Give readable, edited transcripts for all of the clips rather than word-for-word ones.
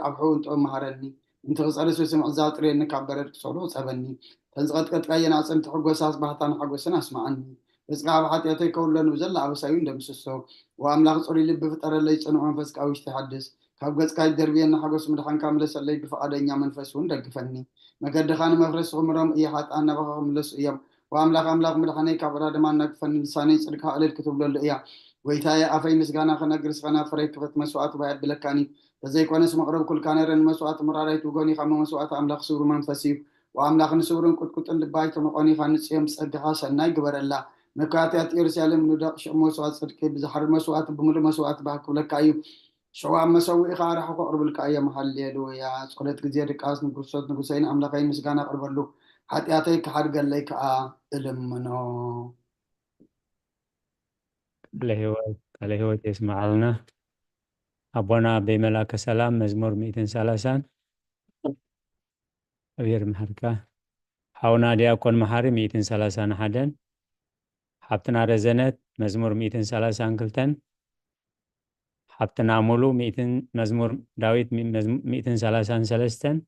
أبحو أنت مهارني أنت غصرس وسمع زاطري إنك عبرت صورو صبني تنزقت قد كاين أصلا تحق وساس بحطان حق وسنا اسمعني بس قاعد حتى كل نوزل على سايون دمسسو وأملاك صوري اللي بفترة اللي يصنعون فسك أو يستحدث كابقت كاي دربي أن حق وسمع دخان كامل اللي بفقدنيا من فسون دقفني ما قد دخان مفرس عمرهم إيه حتى أنا بخهم لس إيام وأملاك مدخاني كبراد ما نكفن لساني صدق على الكتب له إياه ويتاي أفي مسجانا خنا جرس خنا فريق فت مسوات بعد بلكاني فزي كونس مقرب كل كانرن مسوات مراريت وغني خم مسوات أملاك سور منفسي وأملاك نسورن كت لبايت مقاني خانس يوم صدقها سناي قبر الله مكاتات يرسالم ندق مسوات صدق بزحر مسوات بمر مسوات بحك لكايو شو عم مسوي خارح قرب الكاية محل له يا صلت جزيرة كاس نقصت نقصين أملاكين مسجانا قرب له حتى يعطيك حرق لك إلمنو على هو يسمع لنا أبونا بملاك سلام مزمور 230 أبير محركة حاونا دياكون محاري 230 حدن حبتنا رزنت مزمور 230 كلتن حبتنا مولو 200 مزمور داويت 230 سلستن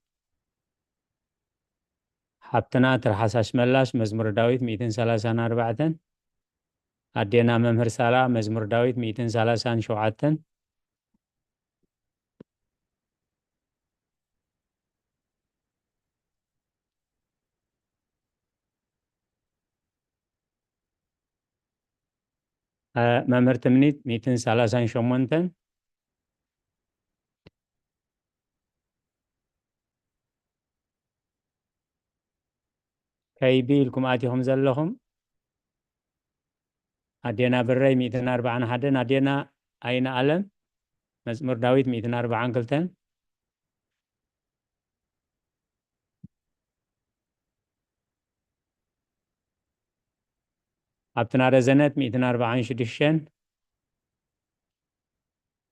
حبتنا ترحساش ملاش مزمور داويت 230 أربعتن أدينا ممهر سالا مزمور داويت 230 شوعتن ممهر تمنيت 230 شومنتن كيبي لكم آتيهم زلهم أدينا بري 240 حدن أدينا أين ألم مزمور داويت 240 كلتن حبتنا رزنت 240 شدشن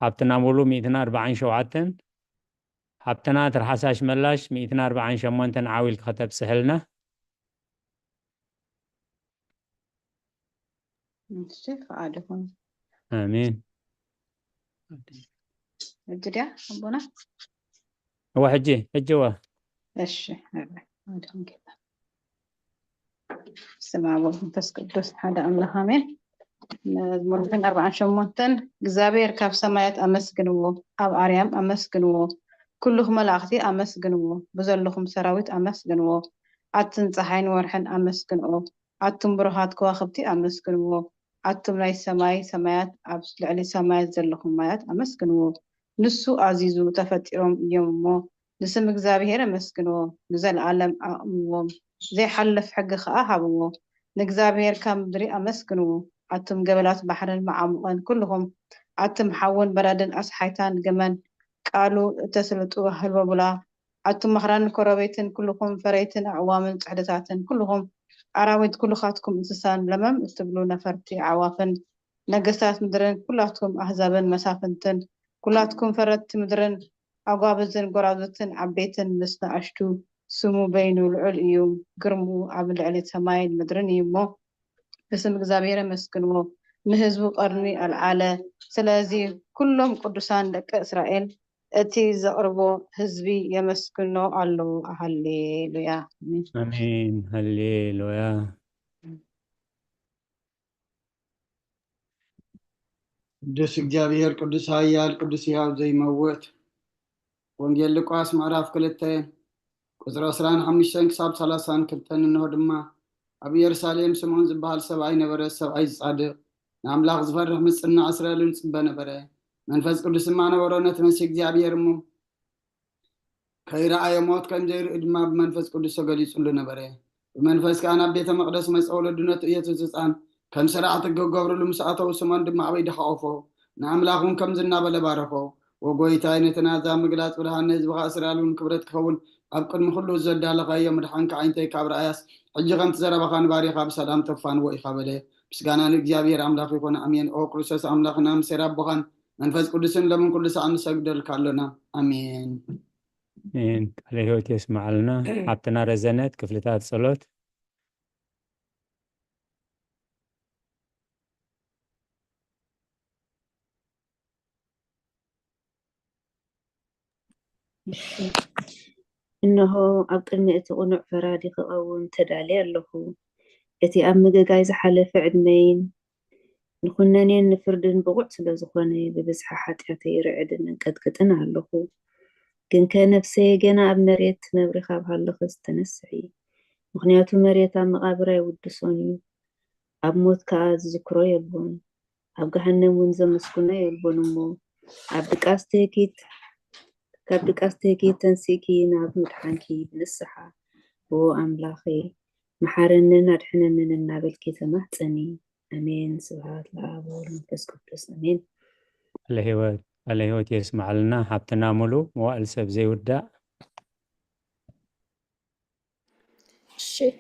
حبتنا مولو 240 شوعتن حبتنا ترحساش ملاش 240 شمونتن عاويل كتب سهلنا الشيخ عادكم آمين الجدع أبونا هو حجوا إيش عادهم كذا سمع ومنفس قدوس حدا أملا آمين مزمور 40 شمونتن እግዚአብሔር ካብ ሰማያት ኣመስግንዎ ኣብ ኣርያም ኣመስግንዎ ኩልኩም መላእኽቲ ኣመስግንዎ ብዘለኹም ሰራዊት ኣመስግንዎ ኣትን ፀሓይን ወርሕን ኣመስግንዎ ኣቱም ብሩሃት ከዋኽብቲ ኣመስግንዎ ኣቱም ናይ ሰማይ ሰማያት ኣብ ልዕሊ ሰማያት ዘለኹም ማያት ኣመስግንዎ ንሱ ኣዚዙ ተፈጢሮም እዮም እሞ ንስም እግዚአብሔር ኣመስግንዎ ንዘለዓለም ኣእምዎም ዘይሓልፍ ሕጊ ከዓ ሃብዎ ንእግዚአብሔር ካብ ምድሪ ኣመስግንዎ أتم جبلات بحر المعمقان كلهم أتم حون بلدن أصحيتان جمن قالوا تسلطوا هلوا بلا أتم مهران كرويتن كلهم فريتن أعوام تحدثاتن كلهم أراويد كل خاتكم إنسان لمم استبلوا نفرتي عوافن نقصات مدرن كلاتكم أحزابن مسافنتن كلاتكم فرت مدرن أقابزن قرابزتن عبيتن مسنا أشتو سمو بينو العليوم قرمو عبد علي سماين مدرن يمو بسم እግዚአብሔር መስግንዎ ንህዝቡ ቀርኒ አልዓለ ስለዚ ኩሎም ቅዱሳን ደቂ እስራኤል እቲ ዘቅርቦ ህዝቢ የመስግኖ አለው ሃሌሉያ آمين هللويا ቅዱስ እግዚአብሔር ቅዱስ ኃያል ቅዱስ ሕያው ዘይመውት ወንጌል ሉቃስ ምዕራፍ 2 ቁጥር 15 ክሳብ 32 እንሆ ድማ ኣብ ኢየሩሳሌም ስምዖን ዝበሃል ሰብኣይ ነበረ ሰብኣይ ጻድቕ ንኣምላኽ ዝፈርሕ ምጽናዕ እስራኤልን ጽበ ነበረ መንፈስ ቅዱስ ድማ ነበሮ ነቲ መሲሕ እግዚአብሔር እሞ ከይረኣየ ሞት ከም ዘይርኢ ድማ ብመንፈስ ቅዱስ ተገሊጹሉ ነበረ ብመንፈስ ከዓ ናብ ቤተ መቅደስ መጽ ወለዱ ነቲ ኢየሱስ ህፃን ከም ስርዓት ክገብርሉ ምስ ኣተው ስምዖን ድማ ዓበይ ደሓቆፎ ንኣምላኹን ከም ዝናበለ ባረኮ ወጎይታይ ነቲ ናዛ ምግላጽ ብርሃን ህዝብኻ እስራኤልን ክብረት ክኸውን ኣብ ቅድሚ ኩሉ ዘዳለኻዮ መድሓንካ ዓይንተይ ካብ ረኣያስ ሕጂ ከምቲ ዘረባኻ ንባሪኻ ብሰላም ተፋንዎ ኢኻ በለ ምስጋና ንእግዚአብሔር ኣምላኽ ይኮነ ኣሜን ኦ ክርስቶስ ኣምላኽና ምሴራ ኣቦኻን መንፈስ ቅዱስን ለምን ኩሉ ሰዓት ንሰግደልካ ኣለና ኣሜን ቃለ ሕይወት የስማዕ ለና ሓብትና ረዘነት ክፍልታት ጸሎት إنه أبقني أتقنع فرادي خاون تدالي له أتي أمجا جايز حلف عدمين نخنانين نفردن بوقت لزخوني ببزح حتى يرعدن قد له كن كان نفسي جنا بمريت نبري خاب هالخص تنسعي مخنياتو مريت أم غابرة ودسوني أب موت كاز ذكرى يلبون أب جهنم ونزا مسكونة يلبون مو أب دكاستيكي تنسيكي ناب متحنكي بنسحة هو أملاخي محارننا دحننا النابلكي تمحتني أمين سبحان الله والمنفس قدس أمين الهوت يسمع لنا حبتنا ملو موائل سب زي ودا شي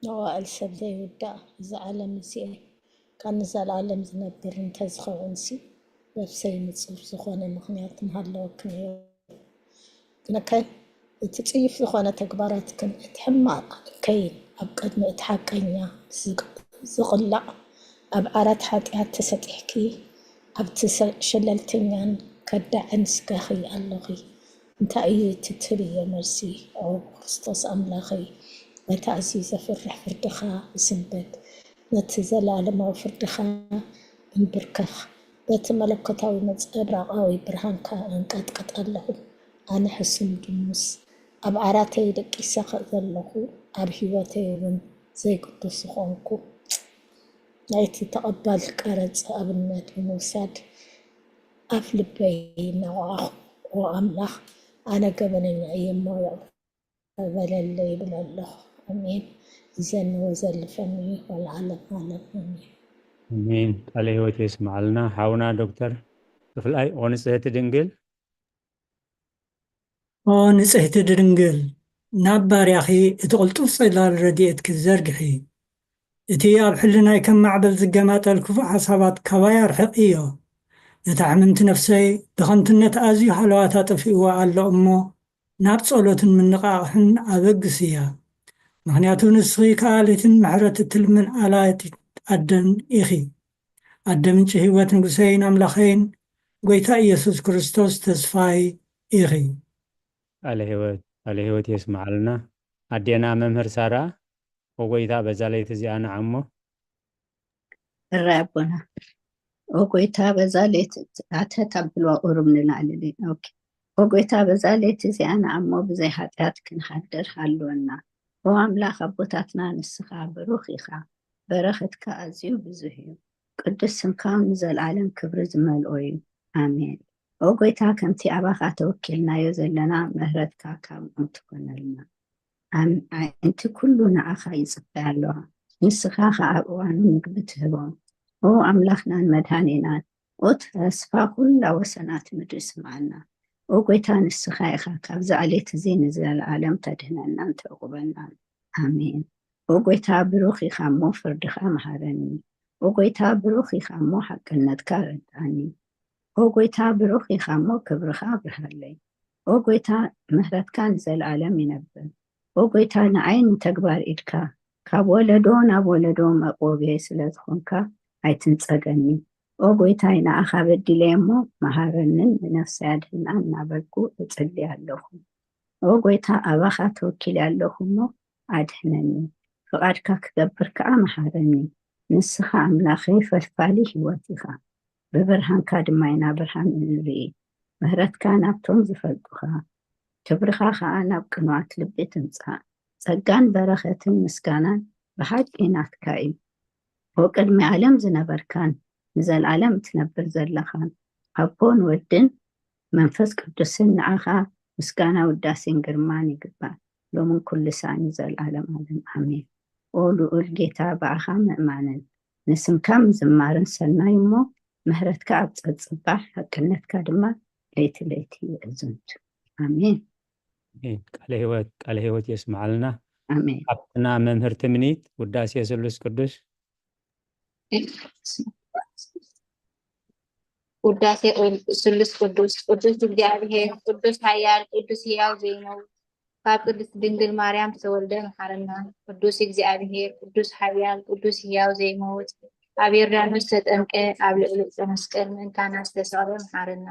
نوائل سب زي ودا إذا عالم نسيه كان نزال عالم زنبر انتزخو انسي بفسي متصوف زخوانا مخنيات مهالو كنيو كنكي تتعيف زخوانا تكبارات كن اتحمى كين أبقد ما اتحاقينيا زغلا أبعارات حاتيات تسطيحكي أبتشللتنيان كدعن سكاخي اللغي انت أي تتري يا مرسي أو خصوص أملاخي وتعزيز فرح فردخا سنبت نتزل على ما فردخا من بركخ بيت ملكتاوي مزرعاوي برهانكا انقد الله أنا حسن دموس أبعاراتي دك إساق ذلله أب هيواتي ون زي قدس خونكو نايتي تقبل كارت أبنات وموساد أفلبي نوعه وأملاخ أنا قبني أيام ما بلا اللي بلا الله أمين زن وزل فمي والعالم عالم أمين أمين الهوت يسمع لنا حاونا دكتور في الأي ونسيت دنجل ንጽሕቲ ድንግል ናብ ባርያኺ እቲ ቕልጡፍ ጸላል ረድኤት ክዘርግሒ እቲ ኣብ ሕልናይ ከም ማዕበል ዝገማጠል ክፉእ ሓሳባት ካባይ ኣርሕቕ እዮ ነታ ሕምንቲ ነፍሰይ ብኸንትነት ኣዝዩ ሓለዋታ ጠፊእዋ ኣሎ እሞ ናብ ጸሎትን ምንቓቕሕን ኣበግስ እያ ምኽንያቱ ንስኺ ከኣሊትን ምሕረት እትልምን ኣላይት ኣደን ኢኺ ኣደ ምንጪ ህይወት ንጉሰይን ኣምላኸይን ጐይታ ኢየሱስ ክርስቶስ ተስፋይ ኢኺ الهوت يسمع لنا أدينا ممهر سارة وقويتا بزاليت زيانا عمو الرابنا وقويتا بزاليت أتتبلوا أرمنا علي أوكي وقويتا بزاليت زيانا عمو بزي حاتيات كنحدر حلونا وعملا خبوتاتنا نسخا بروخيخا برخت كأزيو بزهيو قدس سمكام نزل العالم كبرز ملؤي آمين وقويتا كمتي أباخا توكلنا يزلنا مهرتك كام أنتكونلنا أنت كلنا أخا يصبع اللها نسخاخا أبوان نقبتهبون هو أملاخنا المدهانينا وتفاسفا كل وسنات مدرس معنا وقويتا نسخايخا كابزا عليت زين زل العالم تدهننا أنت وقبلنا آمين وقويتا بروخي خامو فردخا مهارني وقويتا بروخي خامو حق الندكار عني وقويتا بروخي خامو كبرخا برهالي وقويتا مهرت كان زي العالم ينبل وقويتا نعين تقبار إلكا كاب ولدون أب ولدون مقوبي سلازخونكا هاي تنساقني وقويتا نعخا بدي ليمو مهارنن نفسي عدهن نابلكو اتسلي اللهم وقويتا أباخا توكيلي اللهم عدهنني فقادكا كقبركا مهارني نسخا أملاخي فالفالي هواتيخا ببرهان كادماينا برهان نري مهرت كان أبتون زفلقها كبرخا خانا بقنوات لبي تنسا سقان برختن مسكانا بحاج إنات كايم وقدمي عالم زنبركان نزل عالم تنبر زلخان أبون ودن منفس قدسن نعاخا مسكانا وداسين قرماني قبا لو من كل ساني زل عالم عالم آمين قولوا الجيتا بعخا مأمانا نسم كام زمارن سلنا يمو مهرتك أبصد صباح كنتك دما ليتي أزنت آمين قال هوت يسمع لنا آمين حبتنا ممهر تمنيت وداسي يسلس قدس وداسي سلس قدس እግዚአብሔር ቅዱስ ኃያል ቅዱስ ሕያው ዘይነው ካብ ቅዱስ ድንግል ማርያም ተወልደ መሐረና ቅዱስ እግዚአብሔር ቅዱስ ኃያል ቅዱስ ሕያው ዘይመውት ኣብ ዮርዳኖስ ተጠምቀ ኣብ ልዕሊ ዕፀ መስቀል ምእንታና ዝተሰቕለ መሐረና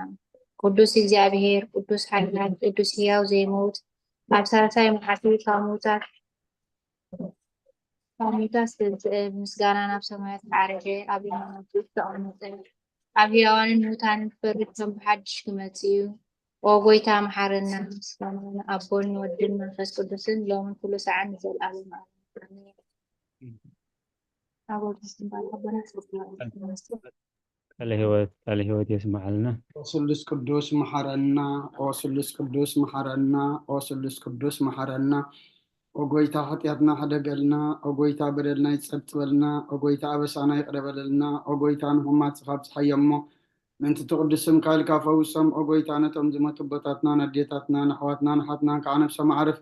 ቅዱስ እግዚአብሔር ቅዱስ ኃያል ቅዱስ ሕያው ዘይሞት ኣብ ሳልሳይ መዓልቲ ካብ ሙታት ምስጋና ናብ ሰማያት ዓረገ ኣብ የማናቱ ተቐመጠ ኣብ ሕያዋንን ሙታንን ክፈርድ ከም ብሓድሽ ክመጽእ እዩ። ኦ ጎይታ መሓረና ምስጋና ንኣቦን ወድን መንፈስ ቅዱስን ሎምን ኩሉ ሰዓት ንዘለኣለሙ ኣሜን። ቃለ ሕይወት የስማዓልና። ኦ ስሉስ ቅዱስ መሐረና፣ ኦ ስሉስ ቅዱስ መሐረና፣ ኦ ስሉስ ቅዱስ መሐረና። ኦ ጎይታ ኃጢአትና ሓደገልና፣ ኦ ጎይታ በደልና ይጸብጥበልና፣ ኦ ጎይታ ኣበሳና ይቅረበለልና፣ ኦ ጎይታ ንሁማት ካብፅሓየሞ ምንቲ ትቅድስም ካልካ ፈውሶም። ኦ ጎይታ ነቶም ዝመቱ ቦታትና ነዴታትና ንኣሕዋትና ንሓትና ከዓ ነብሶም ዓርፍ።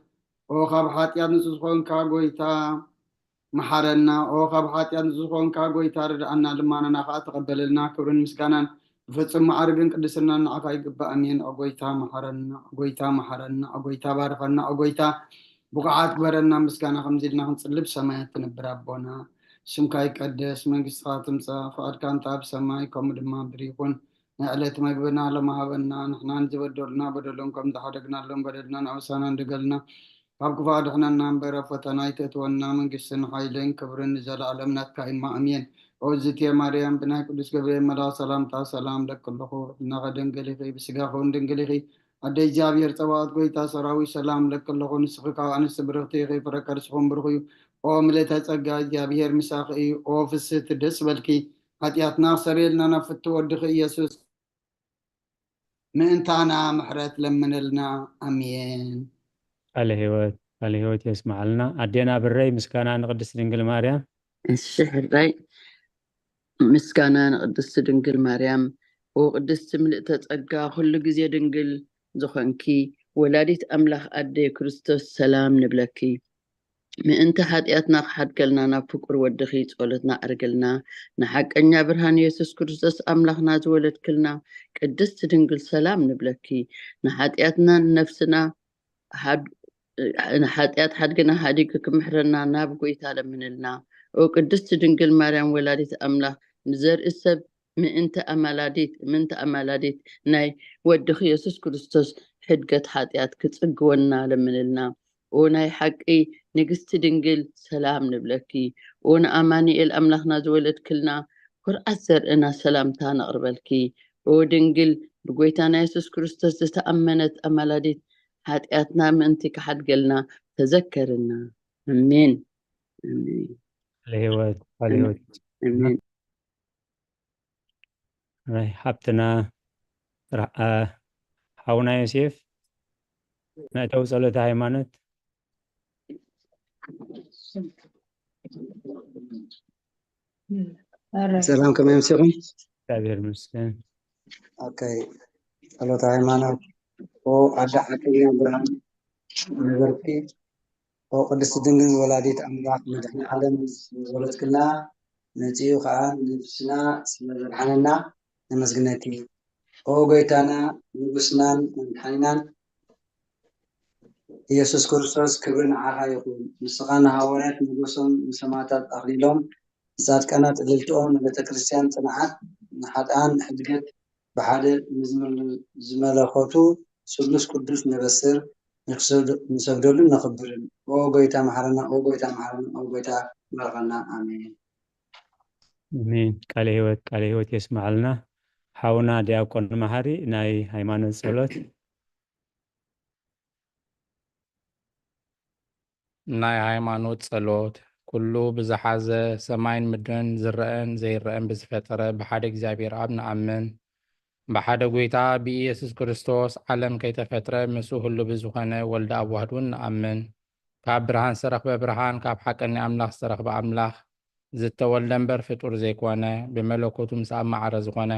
ኦ ካብ ኃጢአት ንጹህ ዝኾንካ ጎይታ መሐረና፣ ኦ ካብ ኃጢአት ንጹህ ዝኾንካ ጎይታ ርድኣና፣ ልማናና ከዓ ተቀበለልና። ክብርን ምስጋናን ብፍጹም ማዕርግን ቅድስና ንዓካ ይግባእ። ኣሜን። ኦ ጎይታ መሐረና፣ ኦ ጎይታ መሐረና፣ ኦ ጎይታ ባርኸና፣ ኦ ጎይታ ብቕዓት ግበረና። ምስጋና ከምዚ ኢልና ክንጽልብ ሰማያት ትነብር ኣቦና ስምካ ይቀደስ፣ መንግስትካ ትምጻእ፣ ፈቃድካ እንተ ኣብ ሰማይ ከምኡ ድማ ምድሪ ይኹን። ናይ ዕለት መግብና ለማሃበና፣ ንሕና ንዝበደሉና በደሎም ከም ዝሓደግናሎም በደልና ንኣበሳና ንድገልና፣ ካብ ክፉእ ኣድሕነና እምበር ኣብ ፈተና ኣይተእትወና። መንግስትን ሓይልን ክብርን ንዘለኣለም ናትካ ኢማ ኣሜን። ኦ እግዝእትየ ማርያም ብናይ ቅዱስ ገብርኤል መልኣክ ሰላምታ ሰላም ለክ ኣለኹ። እናኸ ድንግል ኢኺ ብስጋኹ ድንግል ኢኺ ኣደ እግዚኣብሔር ፀባኦት ጎይታ ሰራዊት ሰላም ለክ ኣለኹ። ንስኺ ካብ ኣንስቲ ብርክቲ ኢኺ ፍረ ከርስኹም ብርኽ እዩ። ኦ ምልዕተ ጸጋ እግዚኣብሔር ምሳኺ እዩ። ኦ ፍስሕቲ ደስ በልኪ ኃጢአትና ክሰረየልና ናብ ፍቲ ወድኺ ኢየሱስ ምእንታና ምሕረት ለምንልና ኣሜን። ቃለ ሕይወት የስማዓልና። ኣዴና ብረይ ምስጋና ንቅድስቲ ድንግል ማርያም። እሺ ሕራይ ምስጋና ንቅድስቲ ድንግል ማርያም። ኦ ቅድስቲ ምልእተ ጸጋ ኩሉ ግዜ ድንግል ዝኾንኪ ወላዲት ኣምላኽ ኣደይ ክርስቶስ ሰላም ንብለኪ። ምእንቲ ኃጢአትና ክሓድገልና ናብ ፍቁር ወድኺ ጸሎትና ኣርግልና። ንሓቀኛ ብርሃን ኢየሱስ ክርስቶስ ኣምላኽና ዝወለድክልና ቅድስቲ ድንግል ሰላም ንብለኪ። ንሓጢአትና ነፍስና ንሓጢአት ሓድግና ሓዲግ ክምሕረና ናብ ጎይታ ለምንልና። ኦ ቅድስቲ ድንግል ማርያም ወላዲት ኣምላኽ ንዘርኢ ሰብ ምእንቲ ኣማላዲት ናይ ወድኺ ኢየሱስ ክርስቶስ ሕድገት ኃጢአት ክጽግወና ለምንልና። ኦ ናይ ሓቂ ንግስቲ ድንግል ሰላም ንብለኪ። ኦ ንኣማኒኤል ኣምላኽና ዝወለድክልና ኩርዓት ዘርእና ሰላምታ ነቕርበልኪ። ኦ ድንግል ብጎይታና ኢየሱስ ክርስቶስ ዝተኣመነት ኣማላዲት ኃጢአትና ምእንቲ ክሓድገልና ተዘከርና። ኣሜን ኣሜን። ቃለ ሕይወት ኣሜን። ሓብትና ሓውና ዮሴፍ መእተዊ ጸሎተ ሃይማኖት። ሰላም ከመይ መሲኹም? እግዚአብሔር ይመስገን። ኦኬ ጸሎተ ሃይማኖት። ኦ ኣዳ ሓቀኛ ብርሃን ነበርቲ፣ ኦ ቅድስቲ ድንግል ወላዲት ኣምላኽ መድሕኒ ዓለም ዝወለድክልና መጺኡ ከዓ ንብስና ስለዘድሓነና ነመስግነኪ። ኦ ጎይታና ንጉስናን መድሓኒናን ኢየሱስ ክርስቶስ ክብሪ ንዓኻ ይኹን። ንስኻ ንሃዋርያት ንጉሶም ንሰማዕታት ኣኽሊሎም ንጻድቃናት እልልትኦም ንቤተ ክርስቲያን ጽንዓት ንሓጥኣን ሕድገት ብሓደ ዝመለኸቱ ስሉስ ቅዱስ ነበስር ንሰግደሉ ነኽብርን። ኦ ጎይታ መሐረና፣ ኦ ጎይታ መሐረና፣ ኦ ጎይታ ባርኸና። ኣሜን አሜን። ቃለ ሕይወት የስማዓልና። ሓውና ዲያቆን መሃሪ ናይ ሃይማኖት ጸሎት። ናይ ሃይማኖት ጸሎት ኩሉ ብዝሓዘ ሰማይን ምድርን ዝረአን ዘይረአን ብዝፈጠረ ብሓደ እግዚኣብሔር ኣብ ንኣምን። ብሓደ ጎይታ ብኢየሱስ ክርስቶስ ዓለም ከይተፈጥረ ምስኡ ህሉ ብዝኾነ ወልዲ ኣብ ዋህዱን ንኣምን። ካብ ብርሃን ዝተረኽበ ብርሃን ካብ ሓቀኒ ኣምላኽ ዝተረኽበ ኣምላኽ ዝተወልደ እምበር ፍጡር ዘይኮነ ብመለኮቱ ምስ ኣብ ማዕረ ዝኾነ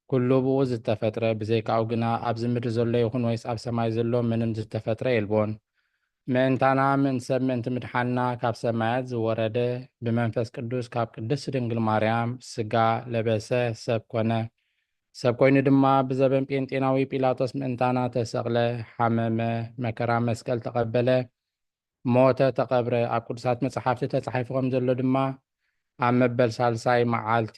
ኩሉ ብኡ ዝተፈጥረ ብዘይካኡ ግና ኣብዚ ምድሪ ዘሎ ይኹን ወይስ ኣብ ሰማይ ዘሎ ምንም ዝተፈጥረ የልቦን። ምእንታና ምእንቲ ሰብ ምእንቲ ምድሓንና ካብ ሰማያት ዝወረደ ብመንፈስ ቅዱስ ካብ ቅድስቲ ድንግል ማርያም ስጋ ለበሰ ሰብ ኮነ። ሰብ ኮይኑ ድማ ብዘበን ጴንጤናዊ ጲላጦስ ምእንታና ተሰቕለ፣ ሓመመ፣ መከራ መስቀል ተቐበለ፣ ሞተ፣ ተቐብረ። ኣብ ቅዱሳት መጽሓፍቲ ተጻሒፉ ከም ዘሎ ድማ ኣብ መበል ሳልሳይ መዓልቲ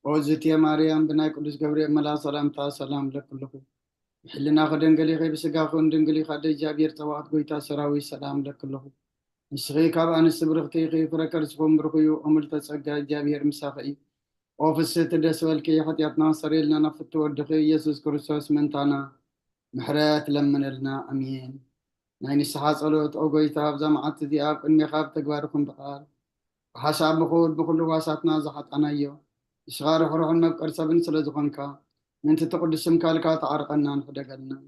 وزتي مريم بناي قدس جبريل ملا سلام لكلكم حلنا خدن قلي خي بسقا خون دنقلي خد جابير توات قويتا سراوي سلام لكلكم نسخي كاب أنا سبرختي خي فركر سقوم برخيو أمر تسقى جابير مسافي وفس تدس والكي حتياتنا صري لنا نفتو ودخي يسوس كريستوس منتانا محرات لمن لنا أمين نايني سحا صلوت أو قويتا بزمعت دي آب إني خاب تقواركم بقال حساب بخول بكل واساتنا زحت عنايو إشغار حروح المبقر سبن سلزغنكا من تتقدس مكالكا تعرقنا نحدقلنا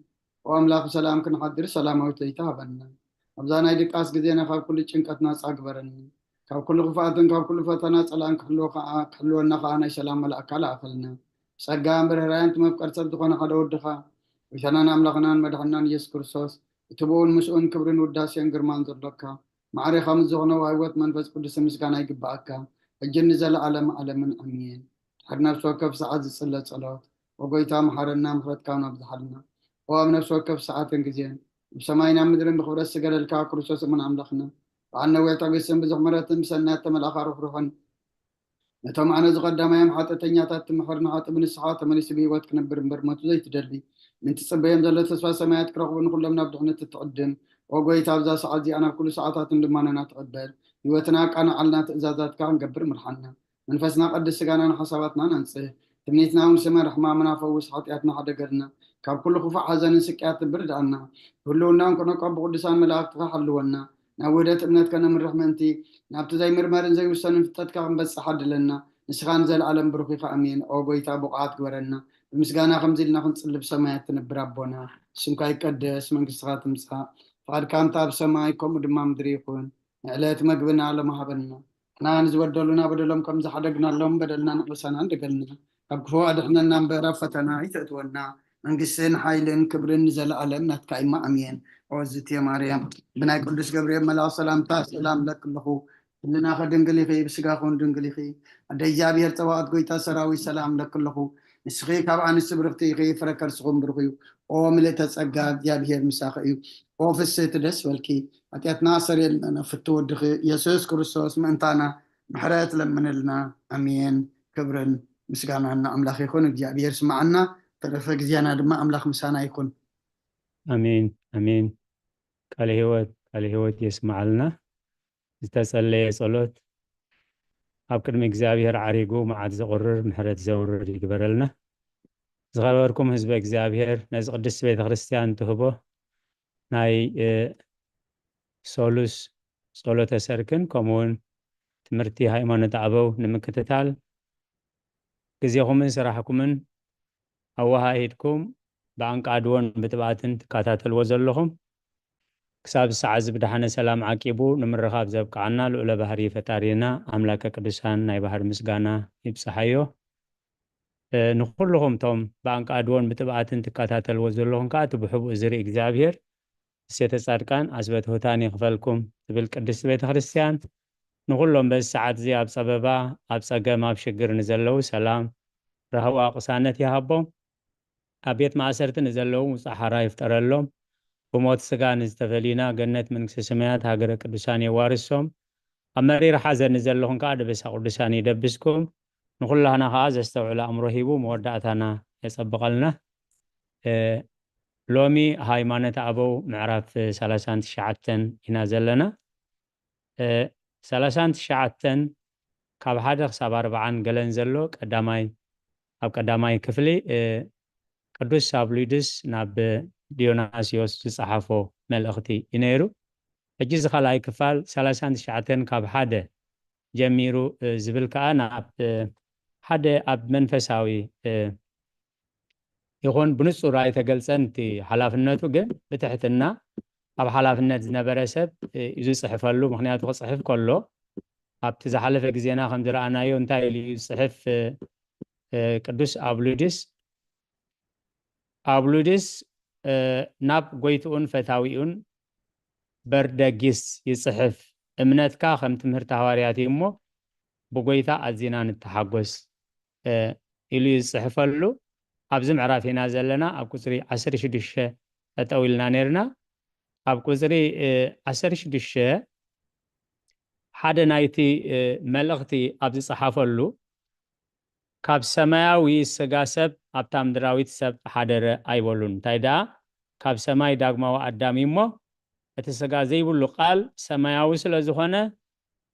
وأملاك سلام كنحضر سلام وتيتابنا أبزانا يدك أس قدينا خاب كل چنكتنا ساقبرنا كاب كل غفاتن كاب كل فتنا سلام كحلو النخانا سلام الأكال أفلنا ساقام برهرين تمبقر سبدخونا حدود دخا وشانان أملاقنان مدحنان يس كرسوس يتبون مسؤون كبرين وداسيان قرمان ذلوكا معري خامس زغنا وعيوات منفس قدس مسكانا يقبعكا الجنة زال عالم أمين حرنا بسوكف ساعات الصلاة صلاة وقويتا محرنا مخرط كاونا بزحلنا وامنا بسوكف ساعات انقزين بسماينا مدرين بخبر السقال الكاك رسوس من عملخنا وعنا ويتا قسم بزحمرات مسنات تمل آخر روحن نتو معنا زغدا ما يم حتى تنياتات محرنا حتى من السحات من يسبيوات كنبر مبرماتو زي تدلي من تصبيهم زلت تسفى سمايات كرغب نقول لنا بدحنا تتقدم وقويتا بزا ساعات زي أنا كل ساعات لما نتقبل يوتنا كان علنا تأزازات كان قبر مرحنا منفسنا قد السجانا حساباتنا ننسى تمنيتنا ونسمى رحمة منا فوس حطياتنا حدا قرنا كاب كل خفا حزن سكيات برد عنا كلنا كنا كاب قدسان ملاك تحلونا نودت ابنت كنا من رحمتي نابت زي مرمرن زي وسن فتت كان بس حد لنا نسخان زي العالم بروخي امين او بيتا بقعات قرنا بمسجانا خمزيلنا خنصلب سمايات نبرابونا سمكا يقدس من قصات مسا فقد كان تاب سمايكم ودما مدري يكون علات مقبنا على مهبنا احنا نزودلنا بدلهم كم زحدقنا لهم بدلنا نقصنا عندنا أبكفوا أدحنا نمبر فتنا يتأتونا منقسين حايلين كبرين نزل علم نتكايما أمين وزت يا مريم بناي قدس جبريل ملا سلام لك له لنا خدنقلي خي بسقاخون دنقلي خي أدي جابير تواد قويتا سراوي سلام لك له نسخي كابعا نسبرختي خي فركر سخون برخيو وملت تسقاد جابير مساخيو وفي السيت دس والكي أتيت ناصر لنا فتو دخي يسوس كريستوس منتانا محرات لمن لنا أمين كبرن مسكانا أن أملاخ يكون እግዚአብሔር سمعنا ترفق زيانا دما أملاخ مسانا يكون أمين قال هوت يسمع لنا استسأل صلوت أبكر من እግዚአብሔር عريقو مع زغرر محرت زورر يقبر لنا زغروركم حزب እግዚአብሔር ناس قدس بيت ክርስቲያን تهبو ناي سولوس صلوت سركن كمون تمرتي هايمانة عبو نمكتتال كزيكم سراحكم أوها هيدكم بعنك عدوان بتبعتن تكاتات الوزلهم كساب الساعة زبدحنا سلام عاكيبو نمر رخاب زبق عنا لأولا بحري فتارينا عملاك قدسان ناي بحر مسقانا يبسحيو نقول لهم توم بعنك عدوان بتبعتن تكاتات الوزلهم كاتب بحب إزري إكزابير سيت صادقان عزبت هوتاني خفلكم تبل قدس بيت خريستيان نقول لهم بس ساعات زي أبسببا أبسقا ما بشقر نزلو سلام رهوا قصانت يهبو أبيت معسرت نزلو مصحرا يفترلهم بموت سقان استفلينا قنت من سميات هاقر قدساني وارسهم أمري رحازر نزلوهم قاعد بس قدساني يدبسكم نقول لهنا هذا استوعلا أمرهيبو مودعتنا يسبق لنا لومي هايمانة أبو معرف 39 ينازلنا 39 كاب حدا خساب 40 قلن زلو قداماي كفلي قدوس سابليدس ناب ديوناسيوس صحافو ملأختي ينيرو الجزء خلاي كفال 39 كاب حدا جميرو زبل كأنا حدا أب منفساوي يكون بنص رأي تقلسن تي حلافنتو جن بتحتنا أب حلافنت زنبرسب يزوي صحف له مخنياتو صحف كله أب تزحلف جزينا خمدر أنا يوم تايلي صحف قدوس أبلوديس ناب قويتون فتاويون بردقيس يصحف امنتكا خم تمهر تهوارياتي امو بقويتا أزينان التحقوس إلي يصحف له أبزم عرافينا زلنا أب كسري 10 شدشة أتويلنا نيرنا أب كسري 10 شدشة حدا نايتي ملغتي أبزي صحافة له ካብ ሰማያዊ ስጋ ሰብ ኣብታ ምድራዊት ሰብ ሓደረ ኣይበሉን ታይዳ ካብ ሰማይ ዳግማዊ ኣዳም እሞ እቲ ስጋ ዘይብሉ ቃል ሰማያዊ ስለ ዝኾነ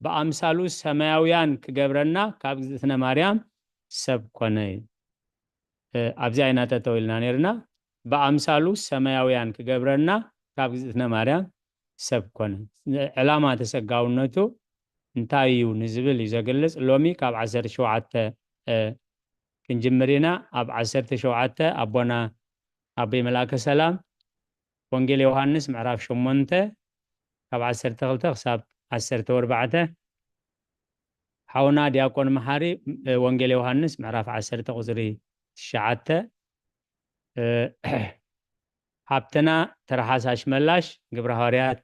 በአምሳሉ ሰማያውያን ክገብረና ካብ እግዝእትነ ማርያም ሰብ ኮነ ኣብዚ አይና ጠጠው ኢልና ነርና በአምሳሉ ሰማያውያን ክገብረና ካብ እግዝእትነ ማርያም ሰብ ኮነ ዕላማ ተሰጋውነቱ እንታይ እዩ ንዝብል እዩ ዘገልጽ ሎሚ ካብ 17 ክንጅምር ኢና ኣብ 17 ኣቦና ኣበይ መላከ ሰላም ወንጌል ዮሐንስ ምዕራፍ 8 ካብ 12 ክሳብ 14 ሓውና ዲያቆን መሐሪ ወንጌል ዮሐንስ ምዕራፍ 10 ቁጽሪ 9 ሃብተና ተረሓሳሽ መላሽ ግብረ ሐዋርያት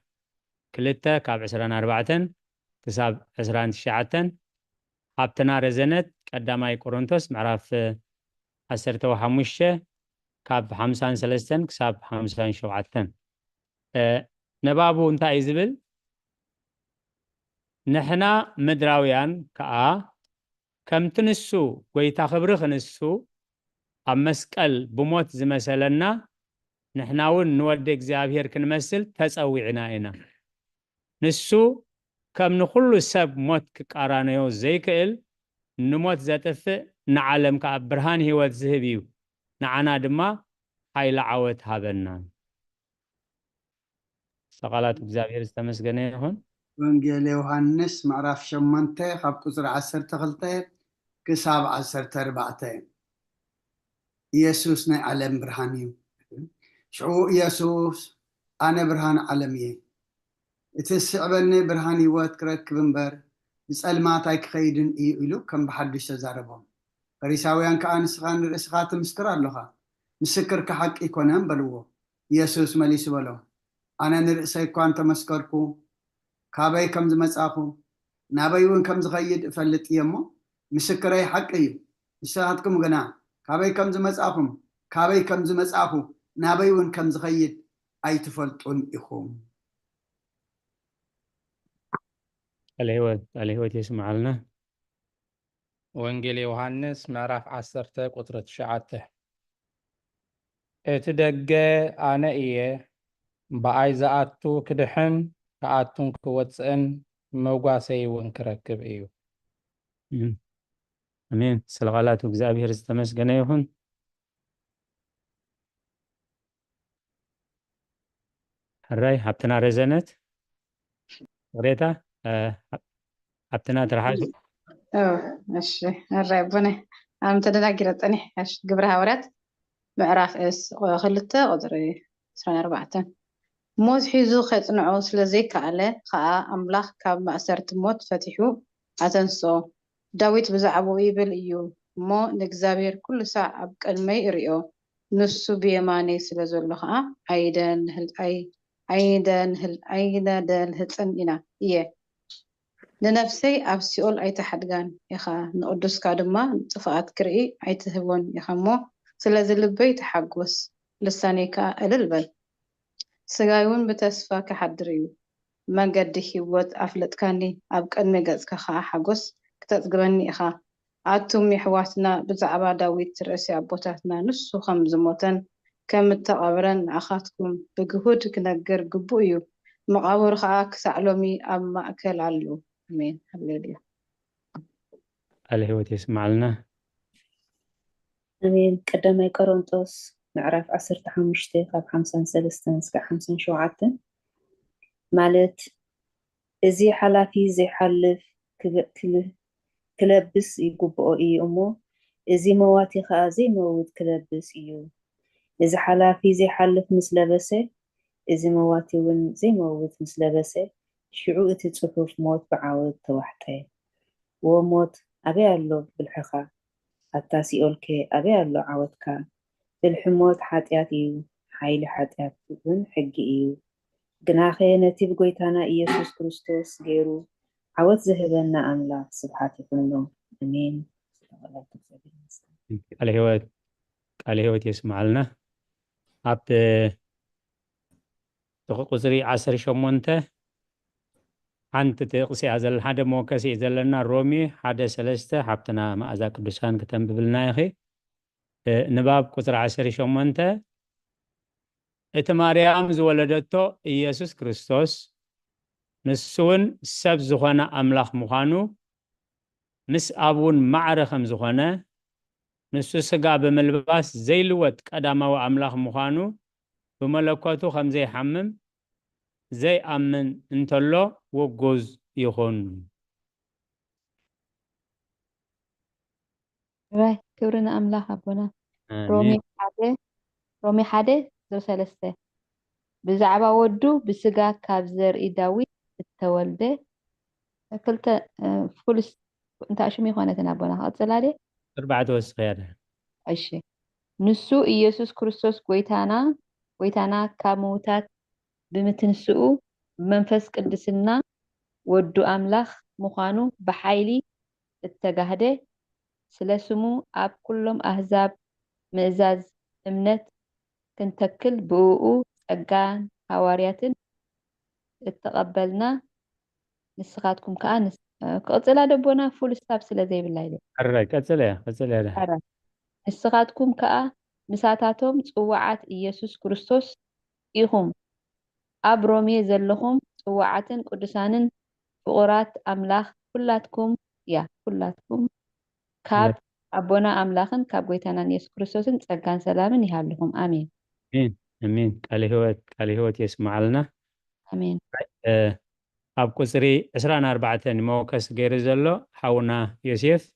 2 ካብ 24 ክሳብ 29 ሃብተና ረዘነት ቀዳማይ ቆሮንቶስ ምዕራፍ 15 ካብ 53 ክሳብ 57 ነባቡ እንታይ ዝብል ንሕና ምድራውያን ከዓ ከምቲ ንሱ ጎይታ ክብሪ ክንሱ ኣብ መስቀል ብሞት ዝመሰለና ንሕና እውን ንወዲ እግዚአብሔር ክንመስል ተጸዊዕና ኢና ንሱ ከም ንኩሉ ሰብ ሞት ክቃራነዮ ዘይክእል ንሞት ዘጥፍእ ንዓለም ካብ ብርሃን ህይወት ዝህብ እዩ ንዓና ድማ ኃይለ ዓወት ሃበና ሰቃላት እግዚአብሔር ዝተመስገነ ይሁን ወንጌል ዮሐንስ ምዕራፍ 8 ካብ ቁጽሪ 12 ክሳብ 14 ኢየሱስ ናይ ዓለም ብርሃን እዩ ሽዑ ኢየሱስ ኣነ ብርሃን ዓለም እየ እቲ ስዕበኒ ብርሃን ህይወት ክረክብ እምበር ብጸልማት ኣይክኸይድን እዩ ኢሉ ከም ብሓዱሽ ተዛረቦም ፈሪሳውያን ከዓ ንስኻ ንርእስኻ ትምስክር ኣለኻ ምስክርካ ሓቂ ይኮነን በልዎ ኢየሱስ መሊሱ በሎም ኣነ ንርእሰይ እኳ እንተመስከርኩ ካበይ ከም ዝመጻኹ ናበይ እውን ከም ዝኸይድ እፈልጥ እየ እሞ ምስክረይ ሓቂ እዩ ንስኻትኩም ግና ካበይ ከም ዝመጻኹ ናበይ እውን ከም ዝኸይድ ኣይትፈልጡን ኢኹም الهوت يسمع لنا ወንጌል ዮሐንስ ምዕራፍ 10 ቁጥሪ 9 እቲ ደገ ኣነ እየ ብኣይ ዝኣቱ ክድሕን ከኣቱን ክወፅእን መጓሰይ እውን ክረክብ እዩ አሜን ስለቃላቱ እግዚአብሔር ዝተመስገነ ይሁን ሕራይ ሃብትና ረዘነት ቅሬታ ሃብትና ተረሓሽ እሺ ሕራይ ቦነ ኣም ተደናጊረ ጠኒሕ ግብረ ሐዋርያት ምዕራፍ 2 ቁጽሪ 24 ሞት ሒዙ ከጽንዖ ስለዘይከኣለ ከዓ ኣምላኽ ካብ ማእሰርቲ ሞት ፈቲሑ ኣተንስኦ ዳዊት ብዛዕባኡ ይብል እዩ እሞ ንእግዚአብሔር ኩሉ ሰዕ ኣብ ቅድመይ ይርዮ ንሱ ብየማነይ ስለ ዘሎ ከዓ ኣይደንህፅን ኢና እየ ንነፍሰይ ኣብ ሲኦል ኣይተሓድጋን ኢኻ ንቅዱስካ ድማ ጥፍኣት ክርኢ ኣይትህቦን ኢኻ እሞ ስለዚ ልበይ ተሓጎስ ልሳነይካ እልል በል ስጋይ እውን ብተስፋ ክሓድር እዩ መንገዲ ህይወት ኣፍለጥካኒ ኣብ ቅድሚ ገጽካ ከዓ ሓጎስ ክተጽግበኒ ኢኻ ኣቱም ኣሕዋትና ብዛዕባ ዳዊት ርእሲ ኣቦታትና ንሱ ከም ዝሞተን ከም እተቐብረን ንኣኻትኩም ብግሁድ ክነግር ግቡእ እዩ መቃብሩ ከዓ ክሳዕ ሎሚ ኣብ ማእከል ኣሎ አሜን ሃሌሉያ الهوت يسمع لنا አሜን ቀዳማይ ቆሮንቶስ ምዕራፍ 15 ካብ 53 እስከ 57 ማለት እዚ ሓላፊ ዘይሓልፍ ክለብስ ይግብኦ እዩ እሞ እዚ መዋቲ ከዓ ዘይመውት ክለብስ እዩ እዚ ሓላፊ ዘይሓልፍ ምስ ለበሰ እዚ መዋቲ እውን ዘይመውት ምስ ለበሰ ሽዑ እቲ ጽሑፍ ሞት ብዓወት ተዋሕጠ ወሞት ኣበይ ኣሎ ብልሕኻ ኣታ ሲኦልከ ኣበይ ኣሎ ዓወትካ ብልሒ ሞት ሓጢኣት እዩ ሓይሊ ሓጢኣት እውን ሕጊ እዩ ግናኸ ነቲ ብጎይታና ኢየሱስ ክርስቶስ ገይሩ ዓወት ዝህበና ኣምላኽ ስብሓት ይኹንሎ አሜን الهوت يسمع لنا ኣብ ቁጽሪ 18 حنت تقصي أزل حدا موكسي زلنا رومي حدا سلسته حبتنا ما أزا قدسان كتن ببلنا يخي نباب قطر 10 شمونته اتماريام زولدتو إيسوس كريستوس نسون سب زخنا أملاخ مخانو مس أبون معرخم زخنا نسو سقا بملباس زي لوت قداما وأملاخ مخانو بملكوتو خمزي حمم زي أمن انتلو وقوز يخون راي كبرنا أملاح أبونا آمين رومي حادي زو سلسته بزعبا ودو بسقا كابزر إداوي التولده كلتا فولس انت أشمي خوانتنا أبونا أتصلالي 4 وسخير أشي نسو إيسوس كريستوس قويتانا كاموتات بمتنسؤ بمنفس قدسنا ودو أملاخ مخانو بحايلي التقاهده سلسمو أب كلهم أهزاب مئزاز امنت كنتكل بؤو تقان حوارياتن اتقبلنا نسخاتكم كأنس كأطلع دبونا فول ستاب سلا زي بالله حرك أتسلي حرا نسخاتكم كأ مساتاتهم صوعات إيسوس كريستوس إيهم أب رومي زلهم صوعاتن قدسانن فقرات أملاخ كلاتكم كاب أبونا أملاخن كاب قويتانا يسوس كريستوسن تسقان سلامن يهالهم آمين أمين قال هوت يسمع لنا آمين أب كسري 24 موكس غير زلو حونا يوسف